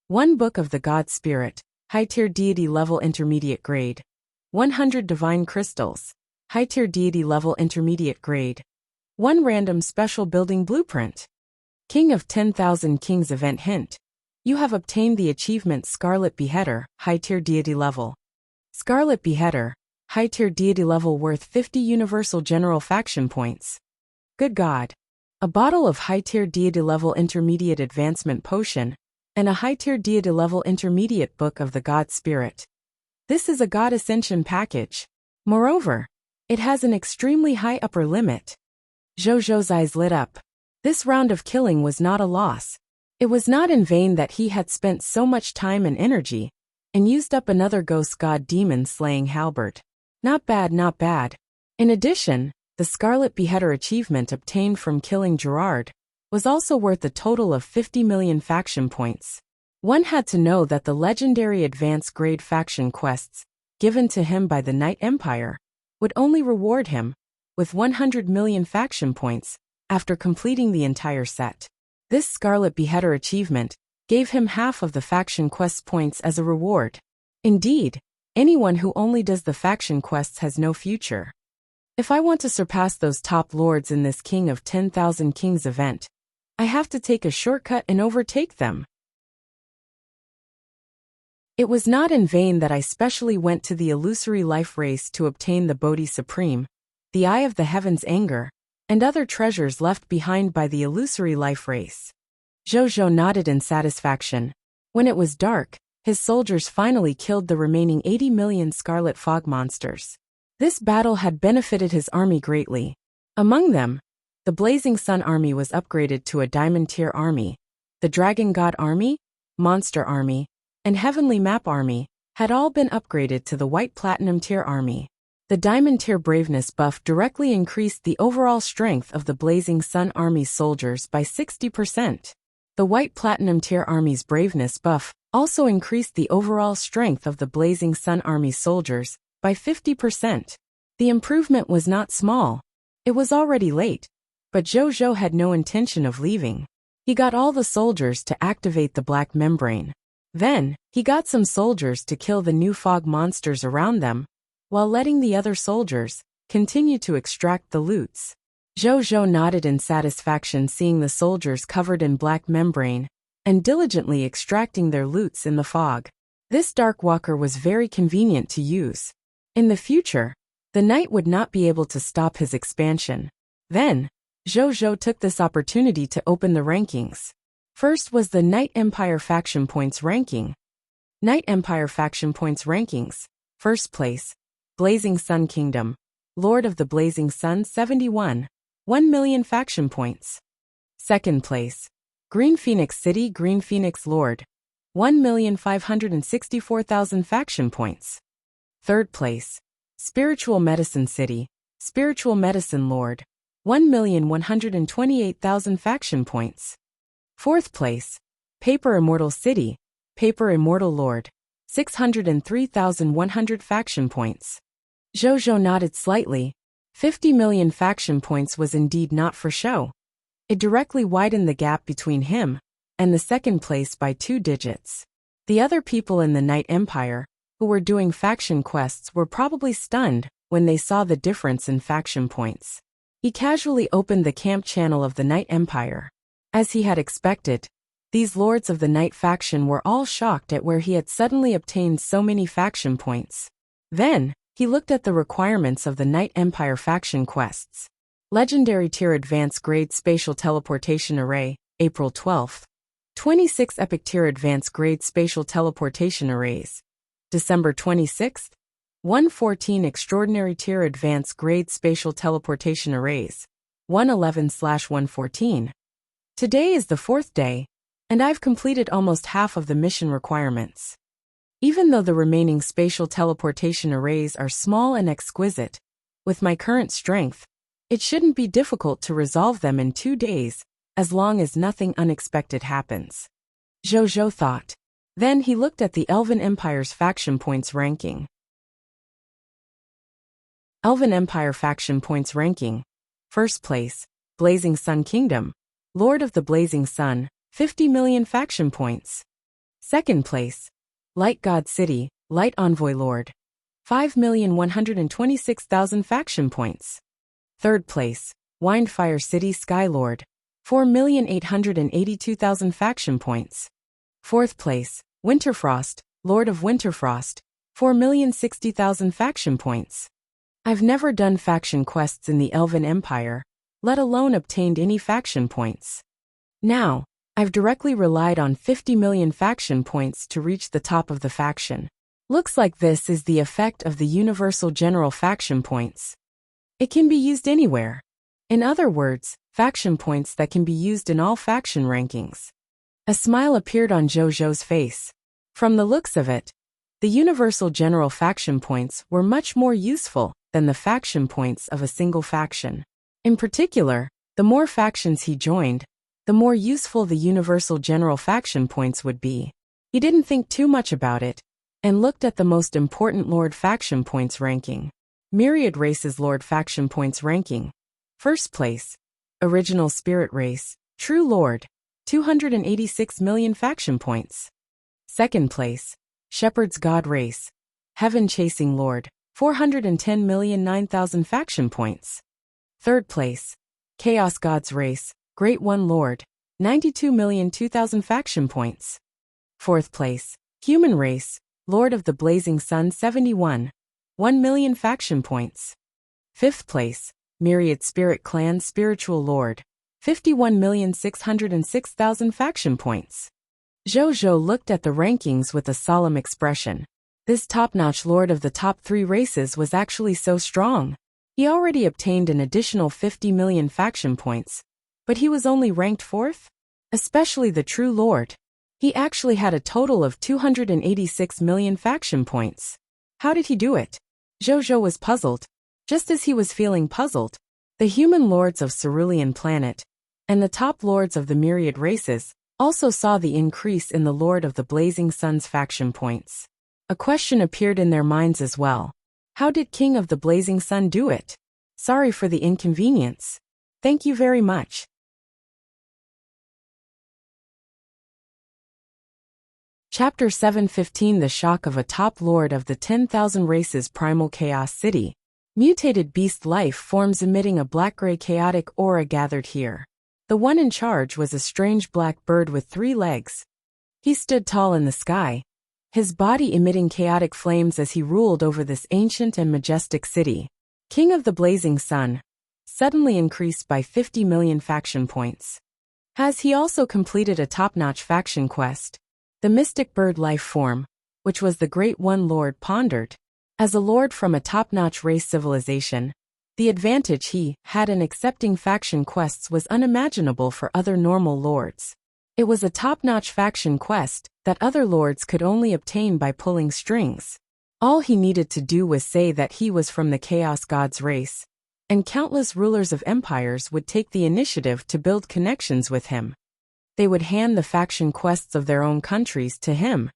1 book of the God Spirit, high-tier deity level intermediate grade, 100 divine crystals, high-tier deity level intermediate grade, 1 random special building blueprint. King of 10,000 Kings event hint. You have obtained the achievement Scarlet Beheader, high-tier deity level. Scarlet Beheader, high-tier deity level worth 50 Universal General Faction points. Good God. A bottle of high-tier deity level intermediate advancement potion, and a high-tier deity level intermediate book of the God Spirit. This is a God Ascension package. Moreover, it has an extremely high upper limit. Zhou eyes lit up. This round of killing was not a loss. It was not in vain that he had spent so much time and energy, and used up another ghost god demon slaying halberd. Not bad, not bad. In addition, the Scarlet Beheader achievement obtained from killing Gerard was also worth a total of 50 million faction points. One had to know that the legendary advanced grade faction quests, given to him by the Night Empire, would only reward him with 100 million faction points after completing the entire set. This Scarlet Beheader achievement gave him half of the faction quests points as a reward. Indeed, anyone who only does the faction quests has no future. If I want to surpass those top lords in this King of 10,000 Kings event, I have to take a shortcut and overtake them. It was not in vain that I specially went to the illusory life race to obtain the Bodhi Supreme, the Eye of the Heaven's Anger, and other treasures left behind by the illusory life race. Zhou nodded in satisfaction. When it was dark, his soldiers finally killed the remaining 80 million Scarlet Fog monsters. This battle had benefited his army greatly. Among them, the Blazing Sun army was upgraded to a Diamond Tier army. The Dragon God army, Monster army, and Heavenly Map army had all been upgraded to the White Platinum Tier army. The Diamond Tier Braveness buff directly increased the overall strength of the Blazing Sun army's soldiers by 60%. The White Platinum Tier army's Braveness buff also increased the overall strength of the Blazing Sun army's soldiers by 50%. The improvement was not small. It was already late, but Zhou had no intention of leaving. He got all the soldiers to activate the Black Membrane. Then, he got some soldiers to kill the new fog monsters around them, while letting the other soldiers continue to extract the loots. Zhou nodded in satisfaction seeing the soldiers covered in Black Membrane and diligently extracting their loots in the fog. This Dark Walker was very convenient to use. In the future, the knight would not be able to stop his expansion. Then, Zhou took this opportunity to open the rankings. First was the Night Empire Faction Points ranking. Night Empire Faction Points rankings. First place, Blazing Sun Kingdom. Lord of the Blazing Sun 71. 1 million faction points. Second place, Green Phoenix City Green Phoenix Lord. 1,564,000 faction points. Third place, Spiritual Medicine City, Spiritual Medicine Lord. 1,128,000 faction points. Fourth place, Paper Immortal City, Paper Immortal Lord. 603,100 faction points. Zhou nodded slightly. 50 million faction points was indeed not for show. It directly widened the gap between him and the second place by 2 digits. The other people in the Night Empire who were doing faction quests were probably stunned when they saw the difference in faction points. He casually opened the camp channel of the Night Empire. As he had expected, these lords of the Night faction were all shocked at where he had suddenly obtained so many faction points. Then, he looked at the requirements of the Night Empire faction quests. Legendary Tier Advanced Grade Spatial Teleportation Array, April 12th. 26 Epic Tier Advanced Grade Spatial Teleportation Arrays, December 26th. 114 Extraordinary Tier Advanced Grade Spatial Teleportation Arrays, 111/114. Today is the 4th day, and I've completed almost half of the mission requirements. Even though the remaining spatial teleportation arrays are small and exquisite, with my current strength, it shouldn't be difficult to resolve them in 2 days, as long as nothing unexpected happens. Zhou thought. Then he looked at the Elven Empire's faction points ranking. Elven Empire faction points ranking. First place, Blazing Sun Kingdom. Lord of the Blazing Sun, 50 million faction points. Second place, Light God City, Light Envoy Lord. 5,126,000 faction points. Third place, Windfire City Skylord, 4,882,000 faction points. 4th place, Winterfrost, Lord of Winterfrost, 4,060,000 faction points. I've never done faction quests in the Elven Empire, let alone obtained any faction points. Now, I've directly relied on 50 million faction points to reach the top of the faction. Looks like this is the effect of the Universal General faction points. It can be used anywhere. In other words, faction points that can be used in all faction rankings. A smile appeared on Jojo's face. From the looks of it, the Universal General faction points were much more useful than the faction points of a single faction. In particular, the more factions he joined, the more useful the Universal General faction points would be. He didn't think too much about it, and looked at the most important Lord faction points ranking. Myriad Races Lord faction points ranking. 1st place, Original Spirit Race, True Lord, 286 million faction points. 2nd place, Shepherd's God Race, Heaven Chasing Lord, 410,009,000 faction points. 3rd place, Chaos Gods Race, Great One Lord, 92,002,000 faction points. 4th place, Human Race, Lord of the Blazing Sun 71, 1 million faction points. 5th place, Myriad Spirit Clan Spiritual Lord, 51,606,000 faction points. Jojo looked at the rankings with a solemn expression. This top-notch lord of the top 3 races was actually so strong. He already obtained an additional 50 million faction points, but he was only ranked 4th? Especially the true lord. He actually had a total of 286 million faction points. How did he do it? Jojo was puzzled. Just as he was feeling puzzled, the human lords of Cerulean Planet and the top lords of the myriad races also saw the increase in the Lord of the Blazing Sun's faction points. A question appeared in their minds as well. How did King of the Blazing Sun do it? Sorry for the inconvenience. Thank you very much. Chapter 715 The Shock of a Top Lord of the 10,000 Races Primal Chaos City. Mutated beast life forms emitting a black-gray chaotic aura gathered here. The one in charge was a strange black bird with 3 legs. He stood tall in the sky, his body emitting chaotic flames as he ruled over this ancient and majestic city. King of the Blazing Sun, suddenly increased by 50 million faction points. Has he also completed a top-notch faction quest? The mystic bird life form, which was the Great One Lord, pondered. As a lord from a top-notch race civilization, the advantage he had in accepting faction quests was unimaginable for other normal lords. It was a top-notch faction quest that other lords could only obtain by pulling strings. All he needed to do was say that he was from the Chaos Gods race, and countless rulers of empires would take the initiative to build connections with him. They would hand the faction quests of their own countries to him,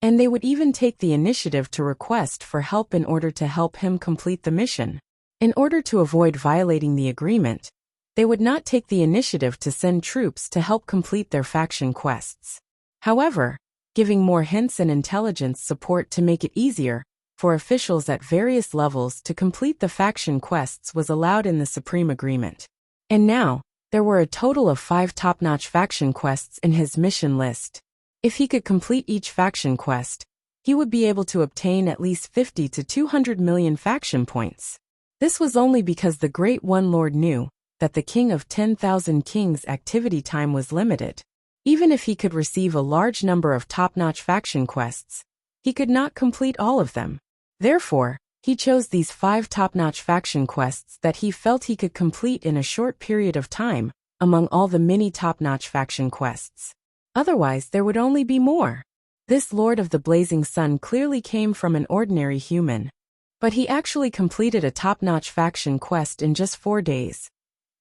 and they would even take the initiative to request for help in order to help him complete the mission. In order to avoid violating the agreement, they would not take the initiative to send troops to help complete their faction quests. However, giving more hints and intelligence support to make it easier for officials at various levels to complete the faction quests was allowed in the Supreme Agreement. And now, there were a total of 5 top-notch faction quests in his mission list. If he could complete each faction quest, he would be able to obtain at least 50 to 200 million faction points. This was only because the Great One Lord knew that the King of 10,000 Kings activity time was limited. Even if he could receive a large number of top-notch faction quests, he could not complete all of them. Therefore, he chose these 5 top-notch faction quests that he felt he could complete in a short period of time, among all the many top-notch faction quests. Otherwise, there would only be more. This Lord of the Blazing Sun clearly came from an ordinary human, but he actually completed a top-notch faction quest in just 4 days.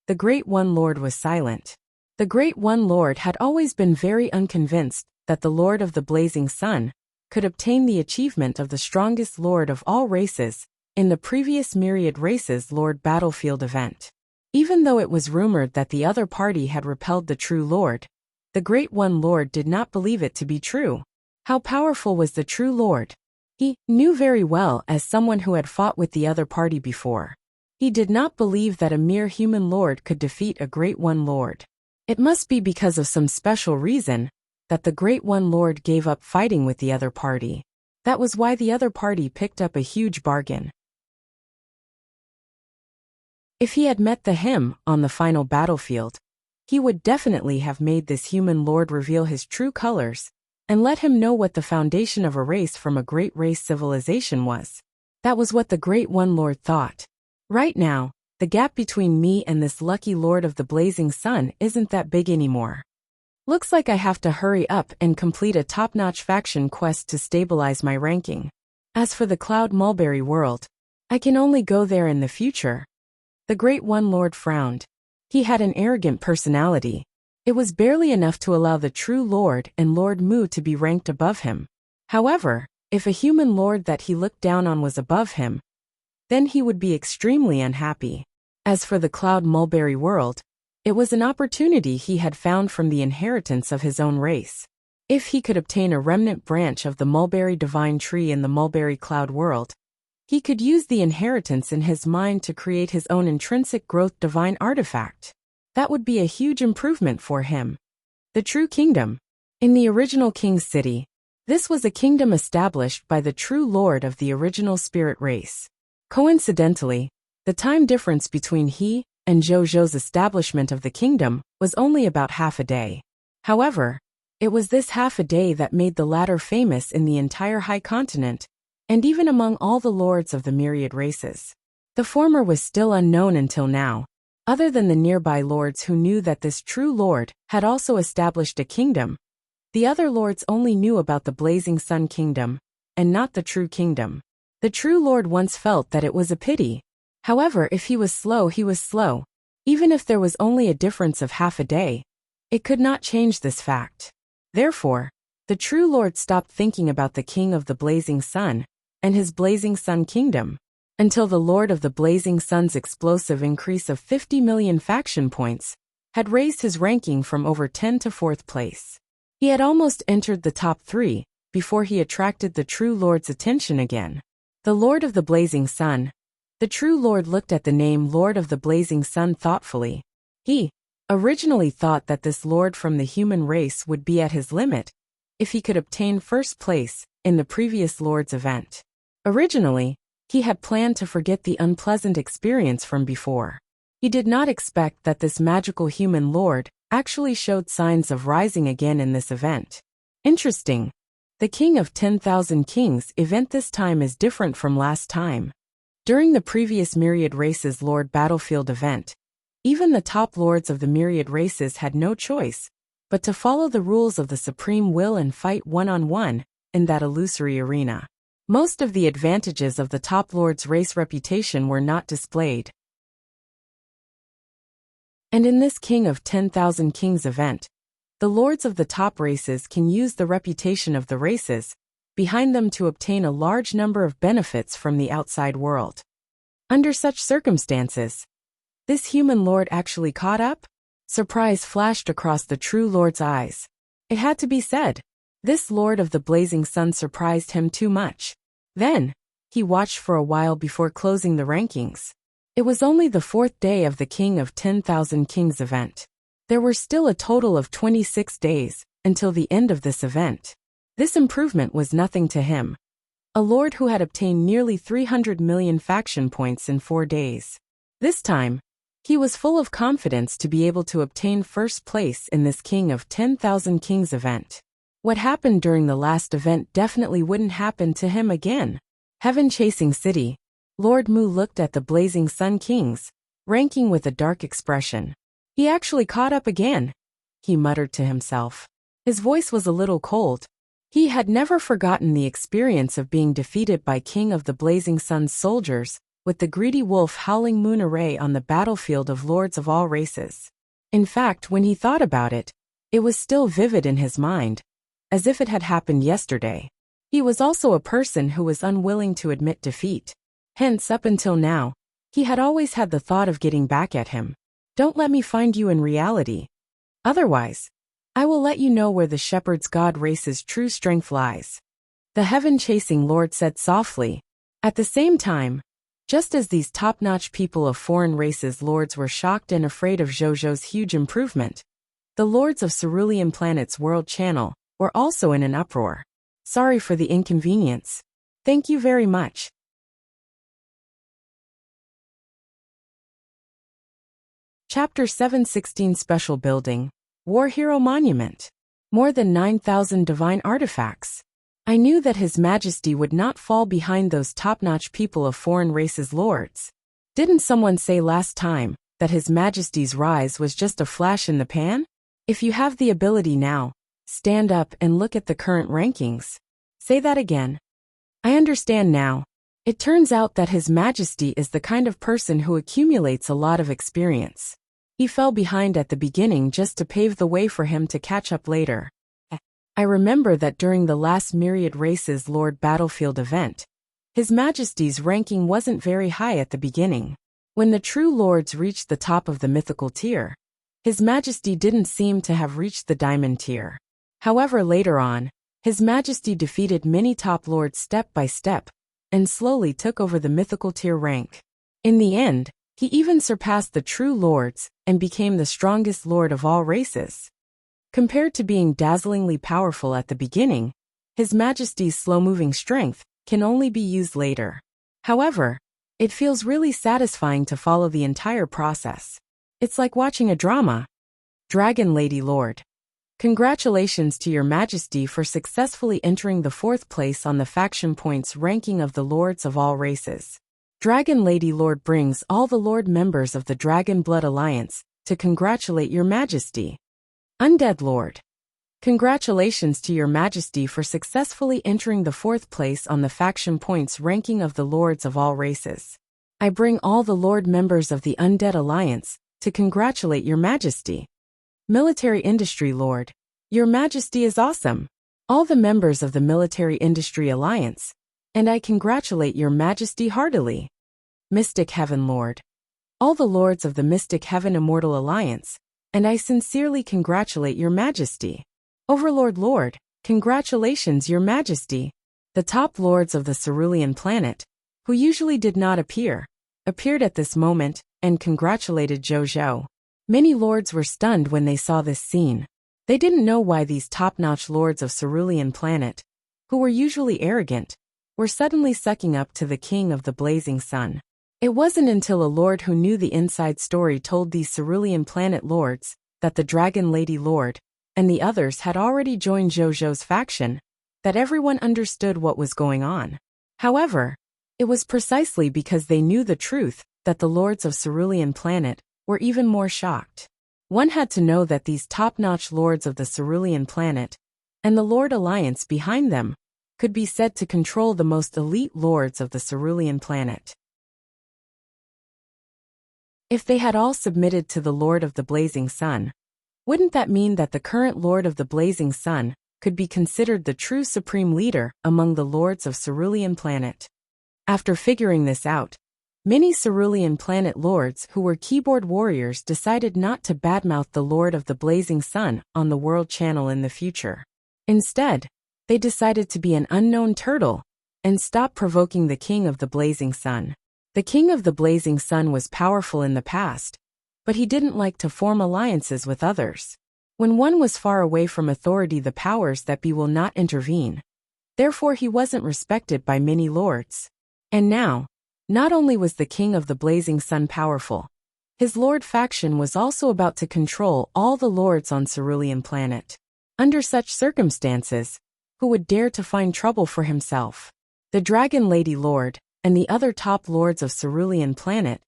The Great One Lord was silent. The Great One Lord had always been very unconvinced that the Lord of the Blazing Sun could obtain the achievement of the strongest Lord of all races in the previous Myriad Races Lord Battlefield event. Even though it was rumored that the other party had repelled the true Lord, the Great One Lord did not believe it to be true. How powerful was the true Lord? He knew very well as someone who had fought with the other party before. He did not believe that a mere human lord could defeat a Great One Lord. It must be because of some special reason that the Great One Lord gave up fighting with the other party. That was why the other party picked up a huge bargain. If he had met the him on the final battlefield, he would definitely have made this human lord reveal his true colors and let him know what the foundation of a race from a great race civilization was. That was what the Great One Lord thought. Right now, the gap between me and this lucky Lord of the Blazing Sun isn't that big anymore. Looks like I have to hurry up and complete a top-notch faction quest to stabilize my ranking. As for the Cloud Mulberry world, I can only go there in the future. The Great One Lord frowned. He had an arrogant personality. It was barely enough to allow the true Lord and Lord Mu to be ranked above him. However, if a human lord that he looked down on was above him, then he would be extremely unhappy. As for the Cloud Mulberry world, it was an opportunity he had found from the inheritance of his own race. If he could obtain a remnant branch of the Mulberry Divine Tree in the Mulberry Cloud world, he could use the inheritance in his mind to create his own intrinsic growth divine artifact. That would be a huge improvement for him. The True Kingdom. In the original King's City, this was a kingdom established by the true lord of the original spirit race. Coincidentally, the time difference between he and Zhou's establishment of the kingdom was only about half a day. However, it was this half a day that made the latter famous in the entire high continent, and even among all the lords of the myriad races. The former was still unknown until now, other than the nearby lords who knew that this true lord had also established a kingdom. The other lords only knew about the Blazing Sun Kingdom, and not the True Kingdom. The true lord once felt that it was a pity. However, if he was slow, he was slow. Even if there was only a difference of half a day, it could not change this fact. Therefore, the true lord stopped thinking about the king of the Blazing Sun and his Blazing Sun Kingdom, until the Lord of the Blazing Sun's explosive increase of 50 million faction points had raised his ranking from over 10 to 4th place. He had almost entered the top 3 before he attracted the true lord's attention again. The Lord of the Blazing Sun. The true lord looked at the name Lord of the Blazing Sun thoughtfully. He originally thought that this lord from the human race would be at his limit if he could obtain first place in the previous lord's event. Originally, he had planned to forget the unpleasant experience from before. He did not expect that this magical human lord actually showed signs of rising again in this event. Interesting. The King of 10,000 Kings event this time is different from last time. During the previous Myriad Races Lord Battlefield event, even the top lords of the Myriad Races had no choice but to follow the rules of the Supreme Will and fight one-on-one in that illusory arena. Most of the advantages of the top lord's race reputation were not displayed. And in this King of 10,000 Kings event, the lords of the top races can use the reputation of the races behind them to obtain a large number of benefits from the outside world. Under such circumstances, this human lord actually caught up? Surprise flashed across the true lord's eyes. It had to be said, this Lord of the Blazing Sun surprised him too much. Then, he watched for a while before closing the rankings. It was only the 4th day of the King of 10,000 Kings event. There were still a total of 26 days until the end of this event. This improvement was nothing to him. A lord who had obtained nearly 300 million faction points in 4 days. This time, he was full of confidence to be able to obtain first place in this King of 10,000 Kings event. What happened during the last event definitely wouldn't happen to him again. Heaven-chasing city. Lord Mu looked at the Blazing Sun Kings, ranking with a dark expression. He actually caught up again, he muttered to himself. His voice was a little cold. He had never forgotten the experience of being defeated by King of the Blazing Sun's soldiers, with the greedy wolf Howling Moon array on the battlefield of lords of all races. In fact, when he thought about it, it was still vivid in his mind, as if it had happened yesterday. He was also a person who was unwilling to admit defeat. Hence, up until now, he had always had the thought of getting back at him. Don't let me find you in reality. Otherwise, I will let you know where the shepherd's god race's true strength lies. The heaven-chasing lord said softly. At the same time, Just as these top-notch people of foreign races lords were shocked and afraid of Zhou's huge improvement, the lords of Cerulean Planet's world channel were also in an uproar. Sorry for the inconvenience. Thank you very much. Chapter 716 Special Building, War Hero Monument. More than 9,000 divine artifacts. I knew that His Majesty would not fall behind those top-notch people of foreign races lords. Didn't someone say last time that His Majesty's rise was just a flash in the pan? If you have the ability now, stand up and look at the current rankings. Say that again. I understand now. It turns out that His Majesty is the kind of person who accumulates a lot of experience. He fell behind at the beginning just to pave the way for him to catch up later. I remember that during the last Myriad Races Lord Battlefield event, His Majesty's ranking wasn't very high at the beginning. When the true lords reached the top of the mythical tier, His Majesty didn't seem to have reached the diamond tier. However, later on, His Majesty defeated many top lords step by step, and slowly took over the mythical tier rank. In the end, he even surpassed the true lords and became the strongest lord of all races. Compared to being dazzlingly powerful at the beginning, His Majesty's slow-moving strength can only be used later. However, it feels really satisfying to follow the entire process. It's like watching a drama. Dragon Lady Lord. Congratulations to Your Majesty for successfully entering the 4th place on the faction points ranking of the lords of all races. Dragon Lady Lord brings all the lord members of the Dragon Blood Alliance to congratulate Your Majesty. Undead Lord. Congratulations to Your Majesty for successfully entering the 4th place on the faction points ranking of the lords of all races. I bring all the lord members of the Undead Alliance to congratulate Your Majesty. Military Industry Lord. Your Majesty is awesome. All the members of the Military Industry Alliance, and I congratulate Your Majesty heartily. Mystic Heaven Lord. All the lords of the Mystic Heaven Immortal Alliance, and I sincerely congratulate Your Majesty. Overlord Lord, congratulations Your Majesty. The top lords of the Cerulean Planet, who usually did not appear, appeared at this moment and congratulated Zhou. Many lords were stunned when they saw this scene. They didn't know why these top-notch lords of Cerulean Planet, who were usually arrogant, were suddenly sucking up to the king of the blazing sun. It wasn't until a lord who knew the inside story told these Cerulean Planet lords that the Dragon Lady Lord and the others had already joined Zhou's faction that everyone understood what was going on. However, it was precisely because they knew the truth that the lords of Cerulean Planet were even more shocked. One had to know that these top-notch lords of the Cerulean Planet and the Lord Alliance behind them could be said to control the most elite lords of the Cerulean Planet. If they had all submitted to the Lord of the Blazing Sun, wouldn't that mean that the current Lord of the Blazing Sun could be considered the true supreme leader among the lords of Cerulean Planet? After figuring this out, many Cerulean Planet lords who were keyboard warriors decided not to badmouth the Lord of the Blazing Sun on the World Channel in the future. Instead, they decided to be an unknown turtle and stop provoking the King of the Blazing Sun. The King of the Blazing Sun was powerful in the past, but he didn't like to form alliances with others. When one was far away from authority, the powers that be will not intervene. Therefore he wasn't respected by many lords. And now, not only was the King of the Blazing Sun powerful, his lord faction was also about to control all the lords on Cerulean Planet. Under such circumstances, who would dare to find trouble for himself? The Dragon Lady Lord and the other top lords of Cerulean Planet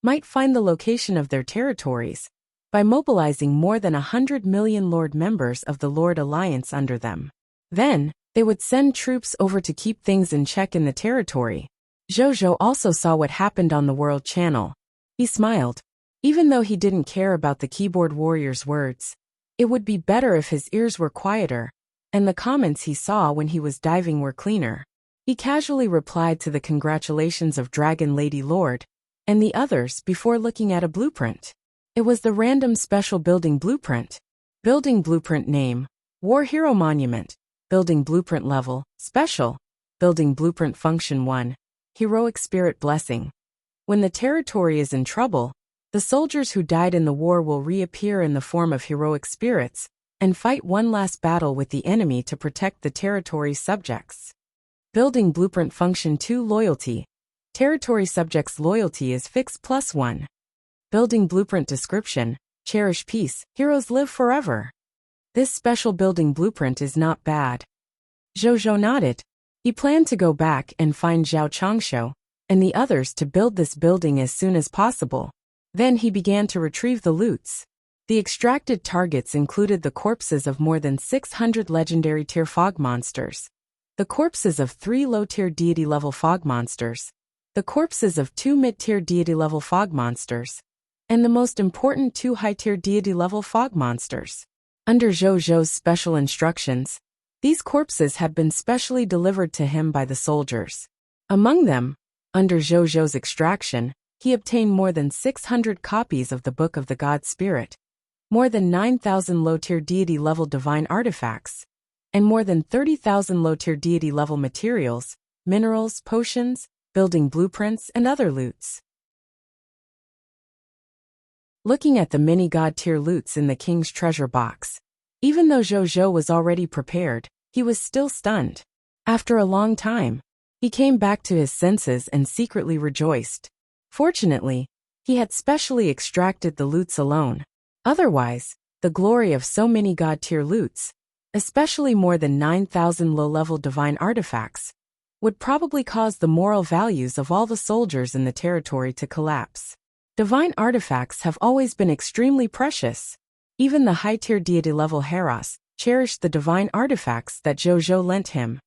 might find the location of their territories by mobilizing more than 100 million lord members of the Lord Alliance under them. Then, they would send troops over to keep things in check in the territory. Zhou also saw what happened on the World Channel. He smiled. Even though he didn't care about the keyboard warrior's words, it would be better if his ears were quieter, and the comments he saw when he was diving were cleaner. He casually replied to the congratulations of Dragon Lady Lord and the others before looking at a blueprint. It was the random special building blueprint. Building blueprint name, War Hero Monument. Building blueprint level, Special. Building blueprint function 1, Heroic Spirit Blessing. When the territory is in trouble, the soldiers who died in the war will reappear in the form of heroic spirits and fight one last battle with the enemy to protect the territory's subjects. Building Blueprint Function 2 Loyalty. Territory subjects' loyalty is fixed +1. Building Blueprint Description. Cherish peace, heroes live forever. This special building blueprint is not bad. Zhou nodded. He planned to go back and find Zhao Changshu and the others to build this building as soon as possible. Then he began to retrieve the loots. The extracted targets included the corpses of more than 600 legendary tier fog monsters, the corpses of 3 low-tier deity-level fog monsters, the corpses of 2 mid-tier deity-level fog monsters, and the most important 2 high-tier deity-level fog monsters. Under Zhou's special instructions, these corpses had been specially delivered to him by the soldiers. Among them, under Zhou's extraction, he obtained more than 600 copies of the Book of the God Spirit, more than 9,000 low-tier deity-level divine artifacts, and more than 30,000 low-tier deity-level materials, minerals, potions, building blueprints, and other loots. Looking at the many god-tier loots in the king's treasure box, even though Zhou was already prepared, he was still stunned. After a long time, he came back to his senses and secretly rejoiced. Fortunately, he had specially extracted the loots alone. Otherwise, the glory of so many god-tier loots, especially more than 9,000 low-level divine artifacts, would probably cause the moral values of all the soldiers in the territory to collapse. Divine artifacts have always been extremely precious. Even the high-tier deity-level Heros cherished the divine artifacts that Zhou lent him.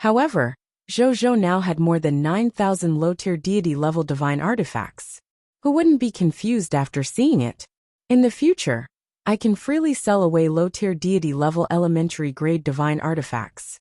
However, Zhou now had more than 9,000 low-tier deity-level divine artifacts. Who wouldn't be confused after seeing it? In the future, I can freely sell away low-tier deity-level elementary-grade divine artifacts.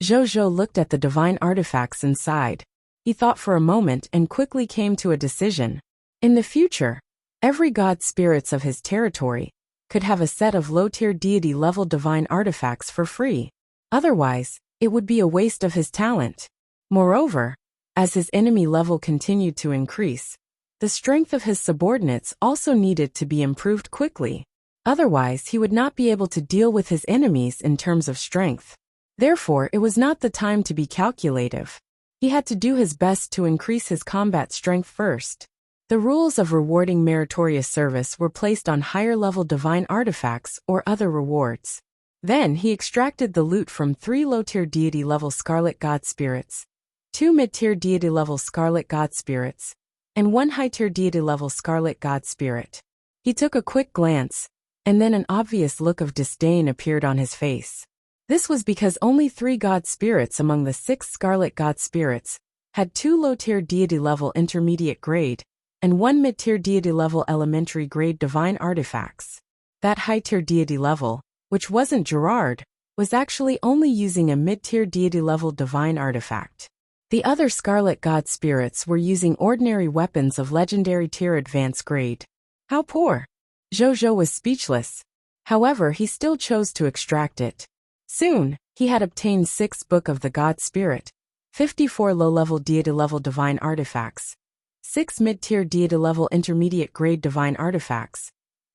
Zhou looked at the divine artifacts inside. He thought for a moment and quickly came to a decision. In the future, every god spirits of his territory could have a set of low-tier deity-level divine artifacts for free. Otherwise, it would be a waste of his talent. Moreover, as his enemy level continued to increase, the strength of his subordinates also needed to be improved quickly. Otherwise, he would not be able to deal with his enemies in terms of strength. Therefore, it was not the time to be calculative. He had to do his best to increase his combat strength first. The rules of rewarding meritorious service were placed on higher-level divine artifacts or other rewards. Then he extracted the loot from 3 low-tier deity-level Scarlet God Spirits, 2 mid-tier deity-level Scarlet God Spirits, and 1 high-tier deity-level Scarlet God Spirit. He took a quick glance, and then an obvious look of disdain appeared on his face. This was because only 3 God Spirits among the 6 Scarlet God Spirits had 2 low-tier deity-level intermediate grade, and 1 mid-tier deity-level elementary grade divine artifacts. That high-tier deity level, which wasn't Gerard, was actually only using a mid-tier deity-level divine artifact. The other Scarlet God Spirits were using ordinary weapons of legendary tier advanced grade. How poor! Zhou was speechless. However, he still chose to extract it. Soon, he had obtained 6 Book of the God Spirit, 54 low-level deity-level divine artifacts, 6 mid-tier deity-level intermediate grade divine artifacts,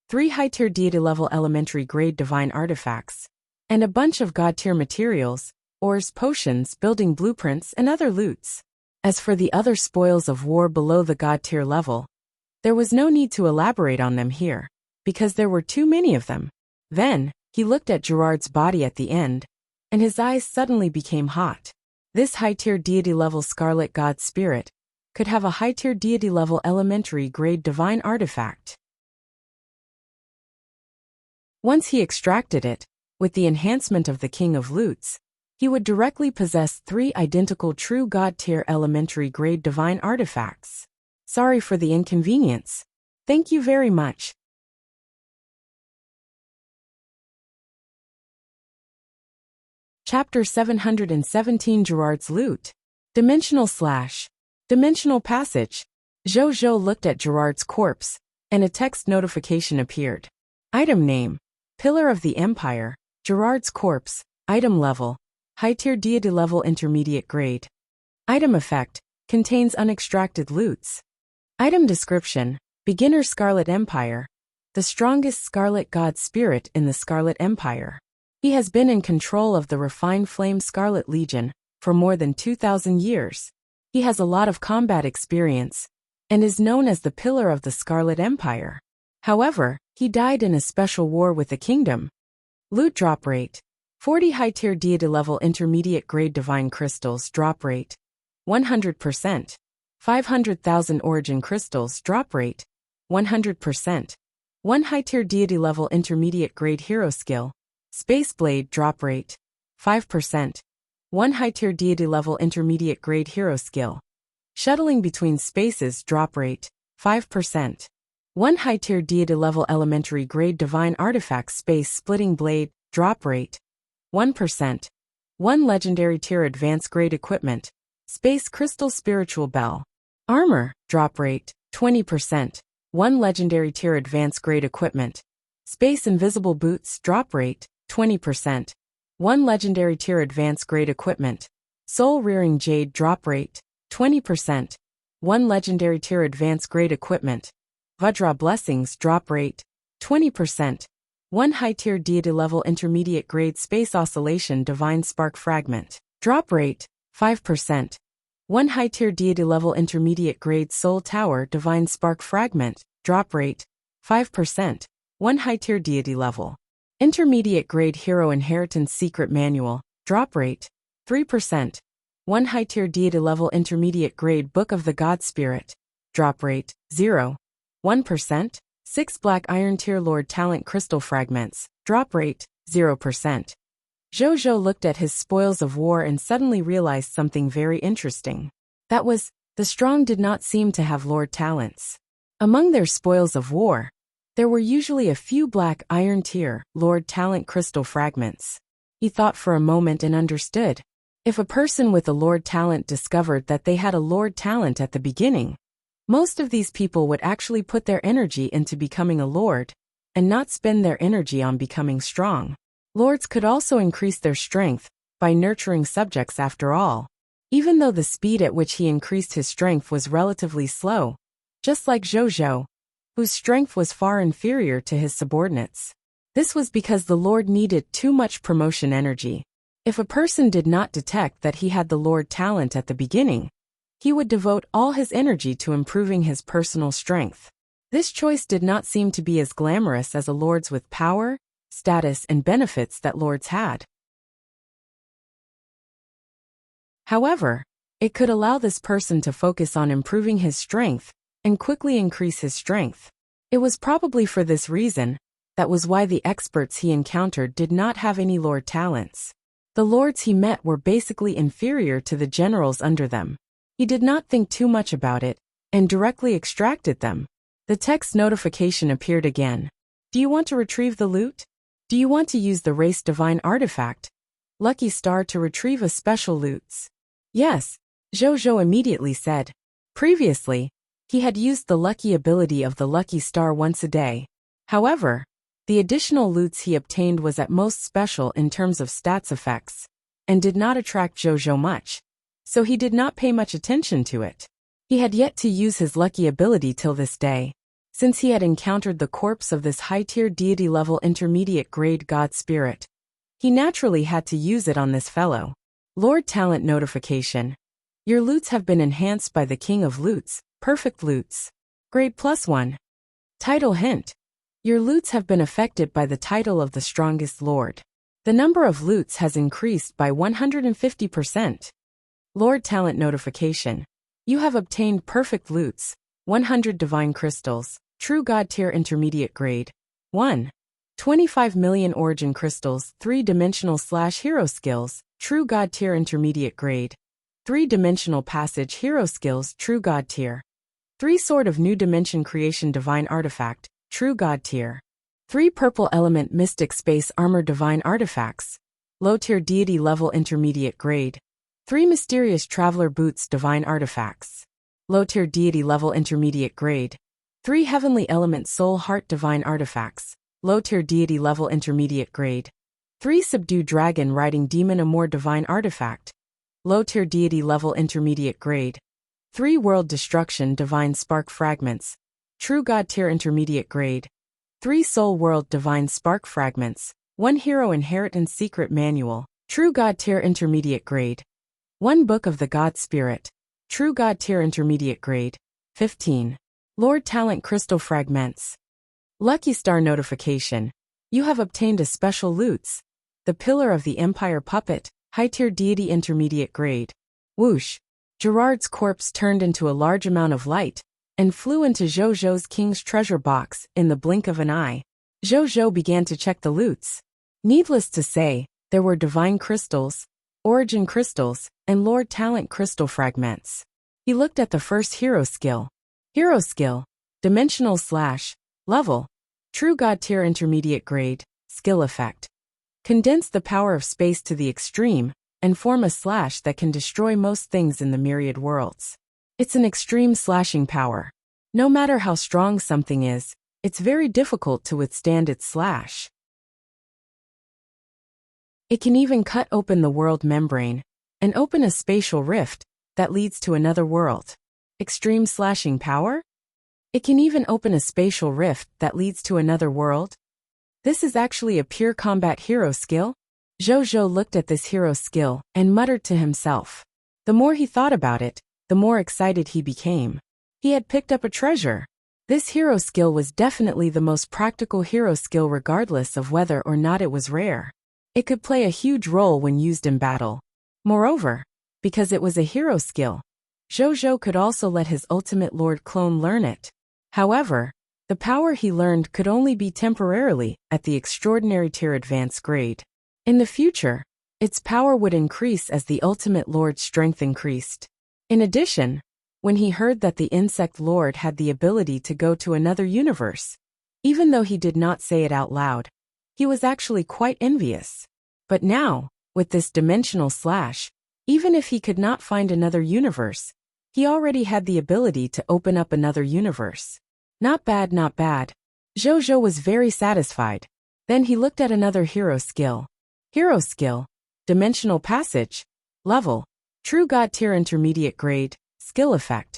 3 high-tier deity-level elementary grade divine artifacts, and a bunch of god-tier materials, ores, potions, building blueprints, and other loots. As for the other spoils of war below the god-tier level, there was no need to elaborate on them here, because there were too many of them. Then, he looked at Gerard's body at the end, and his eyes suddenly became hot. This high-tier deity-level Scarlet God Spirit could have a high-tier deity-level elementary grade divine artifact. Once he extracted it, with the enhancement of the King of Loots, he would directly possess 3 identical true god-tier elementary grade divine artifacts. Sorry for the inconvenience. Thank you very much. Chapter 717 Gerard's Loot. Dimensional Passage. Zhou looked at Gerard's corpse, and a text notification appeared. Item name: Pillar of the Empire, Gerard's corpse, item level, high-tier deity level intermediate grade. Item effect: contains unextracted loots. Item description: Beginner Scarlet Empire. The strongest Scarlet God Spirit in the Scarlet Empire. He has been in control of the refined flame Scarlet Legion for more than 2,000 years. He has a lot of combat experience and is known as the Pillar of the Scarlet Empire. However, he died in a special war with the kingdom. Loot drop rate: 40 high-tier deity level intermediate grade divine crystals drop rate 100%. 500,000 origin crystals drop rate 100%. 1 high-tier deity level intermediate grade hero skill Space Blade drop rate 5%. 1 high-tier deity level intermediate grade hero skill Shuttling between spaces drop rate 5%. 1 high-tier deity level elementary grade divine artifact Space Splitting Blade drop rate 1%. 1 legendary tier advanced grade equipment Space Crystal Spiritual Bell Armor drop rate 20%. 1 legendary tier advanced grade equipment Space Invisible Boots drop rate 20%. 1 legendary tier advanced grade equipment Soul Rearing Jade drop rate 20%. 1 legendary tier advanced grade equipment Vajra Blessings drop rate 20%. 1 high-tier deity level intermediate grade Space Oscillation Divine Spark Fragment drop rate 5%. 1 high-tier deity level intermediate grade Soul Tower Divine Spark Fragment drop rate 5%. 1 high-tier deity level intermediate grade Hero Inheritance Secret Manual drop rate 3%. 1 high-tier deity level intermediate grade Book of the God Spirit drop rate 1%. 6 Black Iron Tier Lord Talent Crystal Fragments drop rate 0%. Zhou looked at his spoils of war and suddenly realized something very interesting. That was, the strong did not seem to have Lord Talents. Among their spoils of war, there were usually a few Black Iron Tier Lord Talent Crystal Fragments. He thought for a moment and understood. If a person with a Lord Talent discovered that they had a Lord Talent at the beginning, most of these people would actually put their energy into becoming a Lord, and not spend their energy on becoming strong. Lords could also increase their strength by nurturing subjects after all. Even though the speed at which he increased his strength was relatively slow, just like Zhou, whose strength was far inferior to his subordinates. This was because the Lord needed too much promotion energy. If a person did not detect that he had the Lord Talent at the beginning, he would devote all his energy to improving his personal strength. This choice did not seem to be as glamorous as a Lord's with power, status, and benefits that Lords had. However, it could allow this person to focus on improving his strength and quickly increase his strength. It was probably for this reason that was why the experts he encountered did not have any Lord Talents. The lords he met were basically inferior to the generals under them. He did not think too much about it and directly extracted them. The text notification appeared again. Do you want to retrieve the loot? Do you want to use the race divine artifact, Lucky Star, to retrieve a special loots? Yes, Zhou immediately said. Previously, he had used the lucky ability of the Lucky Star once a day. However, the additional loots he obtained was at most special in terms of stats effects, and did not attract Zhou much, so he did not pay much attention to it. He had yet to use his lucky ability till this day, since he had encountered the corpse of this high-tier deity-level intermediate-grade god spirit. He naturally had to use it on this fellow. Lord Talent notification. Your loots have been enhanced by the King of Loots, Perfect Loots. Grade +1. Title hint. Your loots have been affected by the title of the strongest lord. The number of loots has increased by 150%. Lord Talent notification. You have obtained Perfect Loots, 100 Divine Crystals, True God Tier Intermediate Grade. 1. 25 million Origin Crystals, 3-dimensional/Hero Skills, True God Tier Intermediate Grade. 3-dimensional Passage Hero Skills, True God Tier. 3 Sword of New Dimension Creation Divine Artifact, True God Tier. 3 Purple Element Mystic Space Armor Divine Artifacts, Low Tier Deity Level Intermediate Grade. 3 Mysterious Traveler Boots Divine Artifacts, Low Tier Deity Level Intermediate Grade. 3 Heavenly Element Soul Heart Divine Artifacts, Low Tier Deity Level Intermediate Grade. 3 Subdue Dragon Riding Demon Amor Divine Artifact, Low Tier Deity Level Intermediate Grade. 3 World Destruction Divine Spark Fragments. True God Tier Intermediate Grade. 3 Soul World Divine Spark Fragments. 1 Hero Inheritance Secret Manual. True God Tier Intermediate Grade. 1 Book of the God Spirit. True God Tier Intermediate Grade. 15. Lord Talent Crystal Fragments. Lucky Star Notification. You have obtained a special loots. The Pillar of the Empire Puppet, High Tier Deity Intermediate Grade. Whoosh. Gerard's corpse turned into a large amount of light and flew into Zhou King's treasure box in the blink of an eye. Zhou began to check the loots. Needless to say, there were Divine Crystals, Origin Crystals, and Lord Talent Crystal Fragments. He looked at the first hero skill. Hero skill. Dimensional slash. Level. True God Tier Intermediate Grade. Skill effect. Condense the power of space to the extreme and form a slash that can destroy most things in the myriad worlds. It's an extreme slashing power. No matter how strong something is, it's very difficult to withstand its slash. It can even cut open the world membrane and open a spatial rift that leads to another world. Extreme slashing power? It can even open a spatial rift that leads to another world. This is actually a pure combat hero skill. Zhou looked at this hero skill and muttered to himself. The more he thought about it, the more excited he became. He had picked up a treasure. This hero skill was definitely the most practical hero skill regardless of whether or not it was rare. It could play a huge role when used in battle. Moreover, because it was a hero skill, Zhou could also let his ultimate lord clone learn it. However, the power he learned could only be temporarily at the extraordinary tier advanced grade. In the future, its power would increase as the ultimate lord's strength increased. In addition, when he heard that the insect lord had the ability to go to another universe, even though he did not say it out loud, he was actually quite envious. But now, with this dimensional slash, even if he could not find another universe, he already had the ability to open up another universe. Not bad, not bad. Zhou was very satisfied. Then he looked at another hero skill. Hero skill. Dimensional Passage. Level. True God Tier Intermediate Grade. Skill effect.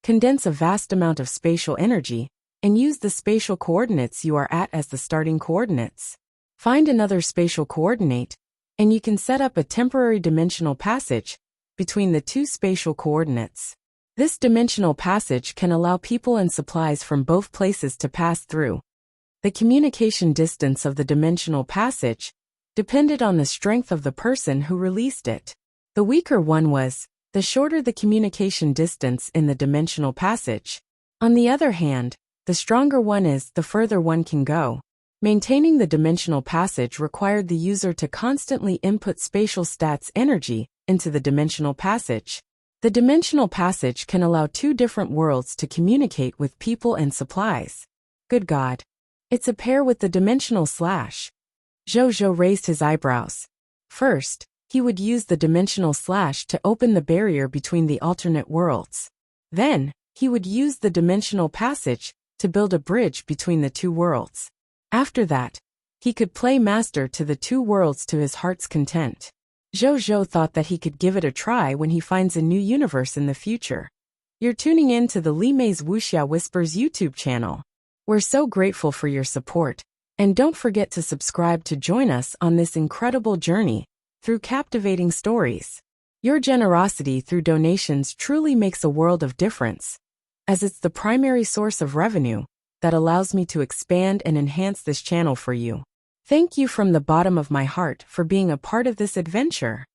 Condense a vast amount of spatial energy and use the spatial coordinates you are at as the starting coordinates. Find another spatial coordinate, and you can set up a temporary dimensional passage between the 2 spatial coordinates. This dimensional passage can allow people and supplies from both places to pass through. The communication distance of the dimensional passage depended on the strength of the person who released it. The weaker one was, the shorter the communication distance in the dimensional passage. On the other hand, the stronger one is, the further one can go. Maintaining the dimensional passage required the user to constantly input spatial stats energy into the dimensional passage. The dimensional passage can allow 2 different worlds to communicate with people and supplies. Good God. It's a pair with the dimensional slash. Zhou raised his eyebrows. First, he would use the dimensional slash to open the barrier between the alternate worlds. Then, he would use the dimensional passage to build a bridge between the 2 worlds. After that, he could play master to the 2 worlds to his heart's content. Zhou thought that he could give it a try when he finds a new universe in the future. You're tuning in to the Li Mei's Wuxia Whispers YouTube channel. We're so grateful for your support, and don't forget to subscribe to join us on this incredible journey through captivating stories. Your generosity through donations truly makes a world of difference, as it's the primary source of revenue that allows me to expand and enhance this channel for you. Thank you from the bottom of my heart for being a part of this adventure.